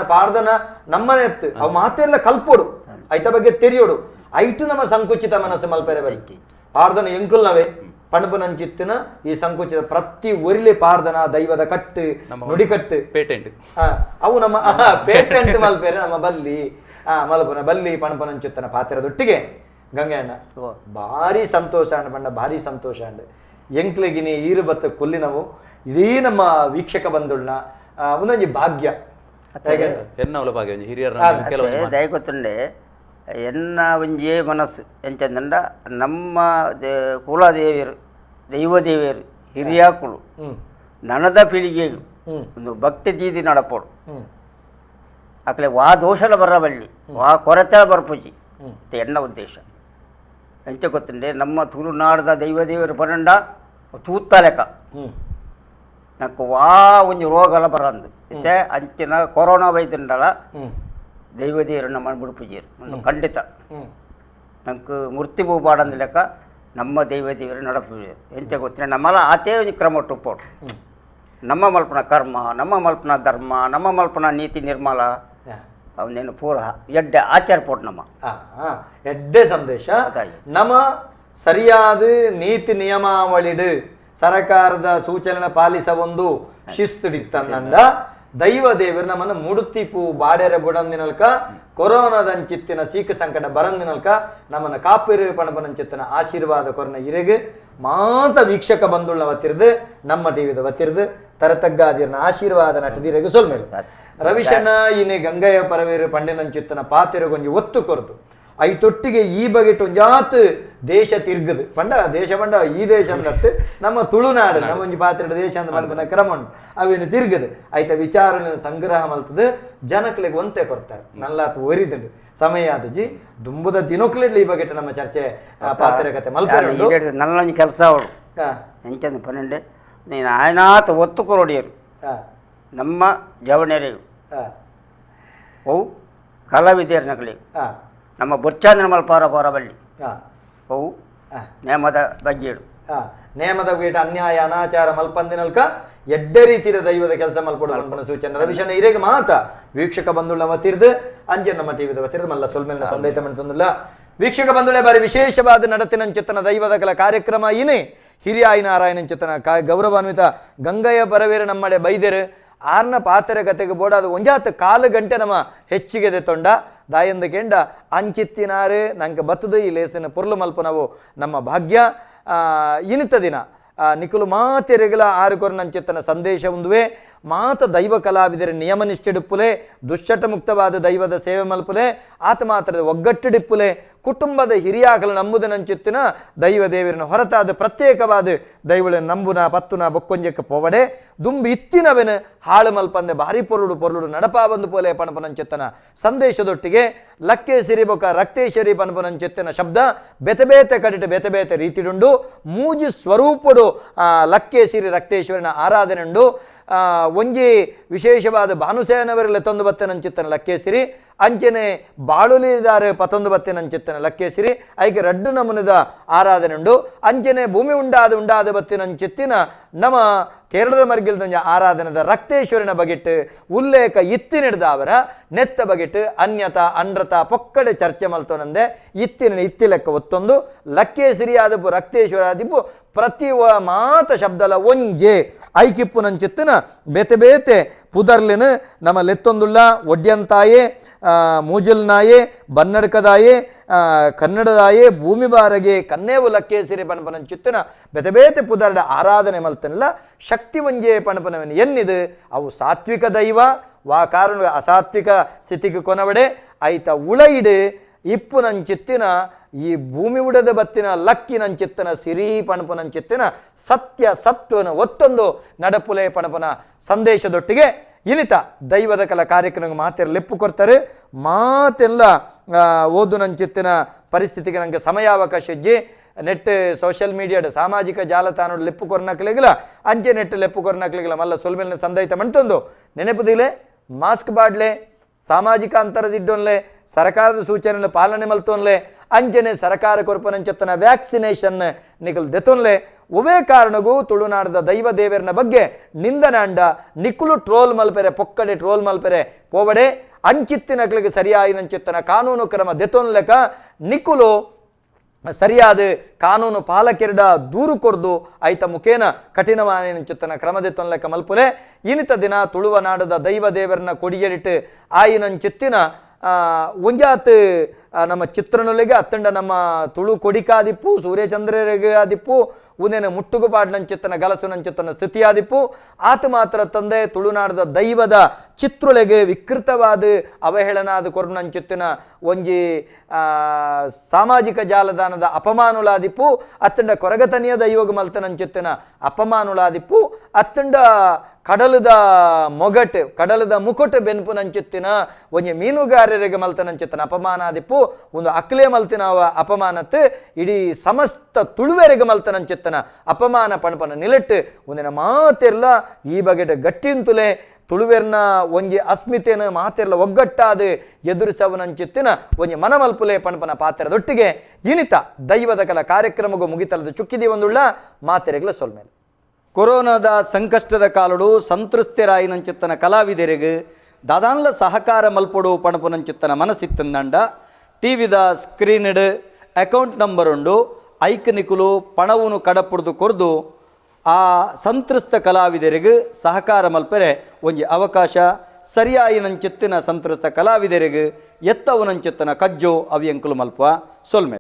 ಪಾರ್ಧನ ನಮ್ಮನೆ ಎತ್ತು ಅವು ಮಾತೆಲ್ಲ ಕಲ್ಪೋಡು ಐತ ಬಗ್ಗೆ ತೆರಿಯೋಡು ಐಟು ನಮ್ಮ ಸಂಕುಚಿತ ಮನಸ್ಸು ಮಲ್ಪೆರೆ ಬರೀ ಪಾರ್ಧನ ಎಂಕುಲ್ನವೇ ಪಣಪನಂಚಿತ್ತಿನ ಈ ಸಂಕುಚಿತ ಪ್ರತಿ ಒರಿಲೆ ಪಾರ್ಧನ ದೈವದ ಕಟ್ಟು ನುಡಿಕಟ್ಟು ಪೇಟೆಂಟ್ ಅವು ನಮ್ಮ ಪೇಟೆಂಟ್ ಮಲ್ಪೇರೆ ನಮ್ಮ ಬಲ್ಲಿ ಮಲ್ಪನ ಬಲ್ಲಿ ಪಣಪನಂಚಿತ್ತನ ಪಾತ್ರದೊಟ್ಟಿಗೆ ಗಂಗೆಯಣ್ಣ ಭಾರಿ ಸಂತೋಷ ಅಂಡ್ ಬಂಡ ಭಾರಿ ಸಂತೋಷ ಅಂಡ್ ಎಂಕ್ಲೆಗಿನಿ ಈರು ಬತ್ತ ಕೊಲ್ಲಿನವು ಇಡೀ ನಮ್ಮ ವೀಕ್ಷಕ ಬಂಧುಳ್ನ ಒಂದೊಂಜಿ ಭಾಗ್ಯ ದಯ ಗೊತ್ತುಂಡೆ ಎನ್ನ ಒಂಜೇ ಮನಸ್ಸು ಎಂಚಂದಂಡ ನಮ್ಮ ಕುಲದೇವಿಯರು ದೈವದೇವಿಯರು ಹಿರಿಯಾಕುಳು ನನದ ಪೀಳಿಗೆಗೂ ಒಂದು ಭಕ್ತಿ ದೀದಿ ನಡಪೋಡು ಅಕಲೆ ವಾ ದೋಷಲ ಬರಬಳ್ಳಿ ವಾ ಕೊರತೆ ಬರ್ಪುಜಿ ಎನ್ನ ಉದ್ದೇಶ ಎಂಚ ಗೊತ್ತುಂಡೆ ನಮ್ಮ ತುಳುನಾಡದ ದೈವದೇವರು ಪನ್ನಂಡ ತೂತ್ತ ಲೆಕ್ಕ ನಕ್ಕು ವಾ ಒಂಜಿ ರೋಗಲ ಬರಂದು ಇತ್ತೆ ಅಂಚಿನ ಕೊರೋನಾ ಬೈತಂಡಲ ದೈವದೇವರು ನಮ್ಮ ಬಿಡುಪುಜೀರು ಒಂದು ಖಂಡಿತ ನಂಗೆ ಮೂರ್ತಿ ಭೂಪಾಡಂದ ಲೆಕ್ಕ ನಮ್ಮ ದೈವದೇವರು ನಡಪುಜೀರು ಎಂಚ ಗೊತ್ತಿನ ನಮ್ಮಲ್ಲ ಆತೇ ಒಂದು ಕ್ರಮ ಟುಪ್ಪೋಡು ನಮ್ಮ ಮಲ್ಪನ ಕರ್ಮ ನಮ್ಮ ಮಲ್ಪನ ಧರ್ಮ ನಮ್ಮ ಮಲ್ಪನ ನೀತಿ ನಿರ್ಮಲ ಅವನೇನು ಪೂರ ಎಡ್ಡೆ ಆಚಾರ ಪೋಟ್ ನಮ್ಮ ಎಡ್ಡೆ ಸಂದೇಶ ನಮ್ಮ ಸರಿಯಾದ ನೀತಿ ನಿಯಮಾವಳಿಡು ಸರಕಾರದ ಸೂಚನೆ ಪಾಲಿಸ ಒಂದು ಶಿಸ್ತು ದೈವ ದೇವರು ನಮ್ಮನ್ನು ಮುಡುತಿಪು ಬಾಡೆರೆ ಬುಡಂದಿನಲ್ಕ ಕೊರೋನಾದಂಚಿತ್ತಿನ ಸೀಕ ಸಂಕಟ ಬರಂದಿನಲ್ಕ ನಮ್ಮನ್ನು ಕಾಪಿರು ಪಣಪನಂಚಿತ್ತಿನ ಆಶೀರ್ವಾದ ಕೊರನ ಇರೆಗೆ ಮಾತ ವೀಕ್ಷಕ ಬಂಧುಳ್ನ ವತ್ತಿರ್ದು ನಮ್ಮ ಟಿವಿದ ವತ್ತಿರ್ದು ತರತಗ್ಗಾದಿರ್ನ ಆಶೀರ್ವಾದ ನಟದಿರೆಗೆ ಸೊಲ್ಮೇಲೆ ರವಿಶಣ್ಣ ಇನ್ನೇ ಗಂಗಯ್ಯ ಪರವೇರು ಪಂಡಿನಂಚಿತ್ತನ ಪಾತಿರಗೊಂಜಿ ಒತ್ತು ಕೊರತು ಐತೊಟ್ಟಿಗೆ ಈ ಬಗೆಟ್ ಒಂಜಾತ್ ದೇಶ ತಿರ್ಗದು ಪಂಡ ದೇಶ ಪಂಡ ಈ ದೇಶ ಅಂದತ್ತು ನಮ್ಮ ತುಳುನಾಡು ನಮ್ಮ ಒಂಜಿ ಪಾತ್ರ ದೇಶ ಅಂತ ಮಾಡ್ಬನ ಕ್ರಮ ಉಂಟು ಅವೇನು ತಿರ್ಗದು ಐತ ವಿಚಾರ ಸಂಗ್ರಹ ಮಲ್ತದು ಜನಕ್ಲೆಗೆ ಒಂತೆ ಕೊಡ್ತಾರೆ ನಲ್ಲಾತ್ ಒರಿದುಂಡು ಸಮಯ ಆದಜಿ ದುಂಬುದ ದಿನಕ್ಲೆಡ್ಲಿ ಈ ಬಗೆಟ್ ನಮ್ಮ ಚರ್ಚೆ ಪಾತ್ರ ಕತೆ ಮಲ್ಪರು ನನ್ನ ಕೆಲಸ ಅವಳು ಎಂಚಂದ ಪನ್ನಂಡೆ ನೀನು ಆಯ್ನಾತ ಒತ್ತು ಕೊರಡಿಯರು ನಮ್ಮ ಜವಣೆರೆಯು ಅವು ಕಲಾವಿದೆಯರ ನಗಲಿ ನಮ್ಮ ಬೊಚ್ಚಾಂದ್ರ ಮಲ್ಪಾರ ಬಳ್ಳಿ ಅವು ನೇಮದ ಬಗ್ಗೆಡು ನೇಮದ ಗೇಟ ಅನ್ಯಾಯ ಅನಾಚಾರ ಮಲ್ಪಂದಿನಲ್ಕ ಎಡ್ಡೆ ರೀತಿಯ ದೈವದ ಕೆಲಸ ಮಲ್ಪಡು ಮಲ್ಪನ ಸೂಚನೆ ರವಿಶಣ್ಣ ಇರೆಗೆ ಮಾತ ವೀಕ್ಷಕ ಬಂಧುಳ ವತಿರ್ದು ಅಂಜೆ ನಮ್ಮ ಟಿವಿದ ವತಿರ್ದು ಮಲ್ಲ ಸೊಲ್ಮೇಲೆ ಸಂದೈತ ಮಾಡ್ತಂದಿಲ್ಲ ವೀಕ್ಷಕ ಬಂಧುಳೆ ಬಾರಿ ವಿಶೇಷವಾದ ನಡತಿನಂಚಿತ್ತನ ದೈವದ ಕೆಲ ಕಾರ್ಯಕ್ರಮ ಇನೇ ಹಿರಿಯಾಯಿ ನಾರಾಯಣಂಚಿತ್ತನ ಗೌರವಾನ್ವಿತ ಗಂಗಯ್ಯ ಪರವೇರು ನಮ್ಮಡೆ ಬೈದೆರು ಆರ್ನ ಪಾತ್ರ ಕತೆಗೆ ಬೋಡಾದ ಒಂಜಾತ ಕಾಲು ಗಂಟೆ ನಮ್ಮ ಹೆಚ್ಚಿಗೆ ತೊಂಡ ದಾಯಂದ ಕೆಂಡ ಅಂಚಿತ್ತಿನಾರು ನಂಗೆ ಬತ್ತದ ಈ ಲೇಸಿನ ಪುರ್ಲು ಮಲ್ಪ ನಾವು ನಮ್ಮ ಭಾಗ್ಯ ಇನಿತ ದಿನ ನಿಖಲು ಮಾತೆರೆಗಲ ಆರು ಕೊರನಂಚಿತ್ತನ ಸಂದೇಶ ಒಂದುವೆ ಮಾತ ದೈವ ಕಲಾವಿದರ ನಿಯಮನಿಷ್ಠೆಡಿಪ್ಪುಲೆ ದುಶ್ಚಟ ಮುಕ್ತವಾದ ದೈವದ ಸೇವೆ ಮಲ್ಪುಲೆ ಆತ ಮಾತ್ರದ ಒಗ್ಗಟ್ಟಿಡಿಪ್ಪುಲೆ ಕುಟುಂಬದ ಹಿರಿಯಾಗಲು ನಂಬುದನಂಚಿತ್ತಿನ ದೈವ ದೇವರನ್ನು ಹೊರತಾದ ಪ್ರತ್ಯೇಕವಾದ ದೈವಳ ನಂಬುನ ಪತ್ತುನ ಬೊಕ್ಕೊಂಜಕ್ಕೆ ಪೋವಡೆ ದುಂಬಿ ಇತ್ತಿನವೆನು ಹಾಳು ಮಲ್ಪಂದೆ ಭಾರಿ ಪೊರುಡು ನಡಪಾ ಬಂದು ಪೋಲೆ ಪಣಪನಂಚಿತ್ತನ ಸಂದೇಶದೊಟ್ಟಿಗೆ ಲಕ್ಕೇಸಿರಿ ಬೊಕ ರಕ್ತೇಶ್ವರಿ ಪಣಪನಂಚಿತ್ತಿನ ಶಬ್ದ ಬೆತೆ ಕಡಿಟ ಬೆತೆ ರೀತಿಡುಂಡು ಮೂಜಿ ಸ್ವರೂಪಡು ಲಕ್ಕೇಸಿರಿ ರಕ್ತೇಶ್ವರನ ಆರಾಧನೆ ಉಂಡು ಒಂಜಿ ವಿಶೇಷವಾದ ಭಾನುಸೇನವರೆಲ್ಲ ತಂದು ಬತ್ತೇನಂಚಿತ್ತನ ಲಕ್ಕೇಸಿರಿ ಅಂಚನೆ ಬಾಳುಲಿದಾರೆ ಪತೊಂದು ಬತ್ತೇನಂಚಿತ್ತನ ಲಕ್ಕೇಸಿರಿ ಐಕೆ ರಡ್ಡು ನಮೂನದ ಆರಾಧನೆ ಉಂಡು ಅಂಚನೆ ಭೂಮಿ ಉಂಡಾದ ಬತ್ತೇನಂಚಿತ್ತಿನ ನಮ್ಮ ಕೇರಳದ ಮರ್ಗಿಲ್ದಂಜ ಆರಾಧನದ ರಕ್ತೇಶ್ವರನ ಬಗೆಟ್ ಉಲ್ಲೇಖ ಇತ್ತಿನಿಡ್ದ ಅವರ ನೆತ್ತ ಬಗೆಟ್ ಅನ್ಯತಾ ಅನ್ರತ ಪೊಕ್ಕಡೆ ಚರ್ಚೆ ಮಲ್ತೋನಂದೆ ಇತ್ತಿ ಲೆಕ್ಕ ಒತ್ತೊಂದು ಲಕ್ಕೇಸಿರಿ ಆದಪ್ಪು ರಕ್ತೇಶ್ವರ ಆದಿಪ್ಪು ಪ್ರತಿ ಮಾತ ಶಬ್ದಲ ಒಂಜೆ ಐಕಿಪ್ಪು ನಂಚಿತ್ತಿನ ಬೇತೆ ಪುದರ್ಲಿನ ನಮ್ಮ ಲೆತ್ತೊಂದುಳ್ಳ ಒಡ್ಯಂತಾಯೇ ಮೂಜಲ್ನಾಯೇ ಬನ್ನಡ್ಕದಾಯೇ ಕನ್ನಡದಾಯೇ ಭೂಮಿ ಬಾರಗೆ ಕನ್ನೇವು ಲಕ್ಕೇಸಿರಿ ಪಣಪನಂಚಿತ್ತಿನ ಬೇತೆ ಪುದರ್ಡ ಆರಾಧನೆ ಮಲ್ತನಲ್ಲ ಶಕ್ತಿ ಒಂಜೆ ಪಣಪನವನು ಎನ್ನಿದು ಅವು ಸಾತ್ವಿಕ ದೈವ ವಾ ಕಾರಣ ಅಸಾತ್ವಿಕ ಸ್ಥಿತಿಗೆ ಕೊನವಡೆ ಐತ ಉಳೈಡು ಇಪ್ಪು ನಂಚಿತ್ತಿನ ಈ ಭೂಮಿ ಉಡದ ಬತ್ತಿನ ಲಕ್ಕಿ ನಂಚಿತ್ತನ ಸಿರಿ ಪಣಪು ನಂಚಿತ್ತಿನ ಸತ್ಯ ಸತ್ವನ ಒತ್ತೊಂದು ನಡಪುಲೆ ಪಣಪನ ಸಂದೇಶದೊಟ್ಟಿಗೆ ಇನಿತ ದೈವದ ಕಲ ಕಾರ್ಯಕ್ರಮ ಮಾತೆಲ್ಲ ಲೆಪ್ಪು ಕೊಡ್ತಾರೆ ಮಾತೆಲ್ಲ ಓದು ನಂಚಿತ್ತಿನ ಪರಿಸ್ಥಿತಿಗೆ ನನಗೆ ಸಮಯಾವಕಾಶ ಇಜ್ಜಿ ನೆಟ್ ಸೋಷಿಯಲ್ ಮೀಡಿಯಾಡ್ ಸಾಮಾಜಿಕ ಜಾಲತಾಣ ಲೆಪ್ಪು ಕೊರ್ನಕ್ಲಿಗಿಲ್ಲ ಅಂಚೆ ನೆಟ್ ಲೆಪ್ಪು ಕೊರ್ನಕ್ಲಿಗಿಲ್ಲ ಮಲ್ಲ ಸೊಲ್ಮೇಲಿನ ಸಂದೈತ ಮಣ್ತೊಂದು ನೆನಪುದಿಲೆ ಮಾಸ್ಕ್ ಬಾಡ್ಲೆ ಸಾಮಾಜಿಕ ಅಂತರದಿಡ್ಡೋನ್ಲೆ ಸರ್ಕಾರದ ಸೂಚನೆ ಪಾಲನೆ ಮಲ್ತೋನ್ಲೆ ಅಂಜನೆ ಸರ್ಕಾರ ಕೊರ್ಪನಂಚತ್ತನ ವ್ಯಾಕ್ಸಿನೇಷನ್ ನಿಕಲ್ ದೆತೊನ್ಲೆ ಒವೇ ಕಾರಣಗೂ ತುಳುನಾಡದ ದೈವ ದೇವರನ ಬಗ್ಗೆ ನಿಂದನಾಂಡ ನಿಕುಲು ಟ್ರೋಲ್ ಮಲ್ಪೆರೆ ಪೊಕ್ಕಡೆ ಟ್ರೋಲ್ ಮಲ್ಪೆರೆ ಪೋವಡೆ ಅಂಚಿತ್ತಿನಕ್ಲಿಗೆ ಸರಿಯಾಯಿನಂಚಿತ್ತನ ಕಾನೂನು ಕ್ರಮ ದೆತೊನ್ಲೆಕ ನಿಕುಲು ಸರಿಯಾದ ಕಾನೂನು ಪಾಲಕೆರಡ ದೂರು ಕೊರ್ದು ಐತ ಮುಖೇನ ಕಠಿಣವಾನಿನಂಚಿತ್ತನ ಕ್ರಮದೆತ್ತೊನ್ಲೆಕ್ಕ ಮಲ್ಪುಲೆ ಇನಿತ ದಿನ ತುಳುವ ನಾಡದ ದೈವ ದೇವರನ್ನ ಕೊಡಿಯಲಿಟ್ಟು ಆಯಿನಂಚಿತ್ತಿನ ಒಂಜಾತ್ ನಮ್ಮ ಚಿತ್ರನೊಲೆಗೆ ಅತ್ತಂಡ ನಮ್ಮ ತುಳು ಕೊಡಿಕಾದಿಪ್ಪು ಸೂರ್ಯಚಂದ್ರರಿಗೆ ಆದಿಪ್ಪು ಉದೇನ ಮುಟ್ಟುಗು ಪಾಡ್ನಂಚಿತ್ತನ ಗಲಸು ನಂಚಿತ್ತನ ಸ್ಥಿತಿಯಾದಿಪ್ಪು ಆತ ಮಾತ್ರ ತಂದೆ ತುಳುನಾಡದ ದೈವದ ಚಿತ್ರೊಳೆಗೆ ವಿಕೃತವಾದ ಅವಹೇಳನಾದ ಕೊರ್ನಂಚಿತ್ತಿನ ಒಂಜಿ ಸಾಮಾಜಿಕ ಜಾಲದಾನದ ಅಪಮಾನುಲಾದಿಪ್ಪು ಅತ್ತಂಡ ಕೊರಗತನಿಯ ದೈವಗ ಮಲ್ತನಂಚಿತ್ತಿನ ಅಪಮಾನುಲಾದಿಪ್ಪು ಅತ್ತಂಡ ಕಡಲದ ಮೊಗಟ್ ಕಡಲದ ಮುಕುಟ ಬೆನ್ಪು ನಂಚಿತ್ತಿನ ಒಂಜಿ ಮೀನುಗಾರರಿಗೆ ಮಲ್ತನಂಚಿತ್ತನ ಅಪಮಾನಾದಿಪ್ಪು ಒಂದು ಅಕ್ಲೆ ಮಲ್ತಿನ ಅಪಮಾನತ್ ಇಡೀ ಸಮಸ್ತ ತುಳುವೆರೆಗೆ ಮಲ್ತನಂಚಿತ್ತನ ಅಪಮಾನ ಪಣಪನ ನಿಲೆಟ್ಟು ಒಂದಿನ ಮಾತೆರ್ಲ ಈ ಬಗೆಟ್ ಗಟ್ಟಿಂತುಲೆ ತುಳುವೆರ್ನ ಒಂಜಿ ಅಸ್ಮಿತೆನ ಮಾತೆರ್ಲ ಒಗ್ಗಟ್ಟಾದ ಎದುರಿಸವನಂಚಿತ್ತಿನ ಒಂಜಿ ಮನಮಲ್ಪುಲೆ ಪಣಪನ ಪಾತ್ರದೊಟ್ಟಿಗೆ ಇನಿತ ದೈವದ ಕಲ ಕಾರ್ಯಕ್ರಮಗೂ ಮುಗಿತಲದ ಚುಕ್ಕಿದಿ ಒಂದುಳ್ಳ ಮಾತೆರೆಗ್ಲ ಸೊಲ್ಮೇಲೆ ಕೊರೋನಾದ ಸಂಕಷ್ಟದ ಕಾಲಡು ಸಂತೃಪ್ತಿರಾಯಿನಂಚಿತ್ತನ ಕಲಾವಿದರಿಗೆ ದಾದಾನ್ಲ ಸಹಕಾರ ಮಲ್ಪಡು ಪಣಪುನಂಚಿತ್ತನ ಮನಸ್ಸಿತ್ತಂದಂಡ ಟಿವಿದ ಸ್ಕ್ರೀನ್ಡ್ ಅಕೌಂಟ್ ನಂಬರ್ ಉಂಡು ಐಕ್ ನಿಕುಲು ಪಣವನ್ನು ಕಡಪುಡ್ದು ಕೊರ್ದು ಆ ಸಂತ್ರಸ್ತ ಕಲಾವಿದರಿಗೆ ಸಹಕಾರ ಮಲ್ಪರೆ ಒಂಜಿ ಅವಕಾಶ ಸರಿಯಾಯಿನಂಚಿತ್ತಿನ ಸಂತ್ರಸ್ತ ಕಲಾವಿದರಿಗೆ ಎತ್ತವನಂಚಿತ್ತನ ಕಜ್ಜೋ ಅವಿಯಂಕುಲು ಮಲ್ಪ ಸೊಲ್ಮೆ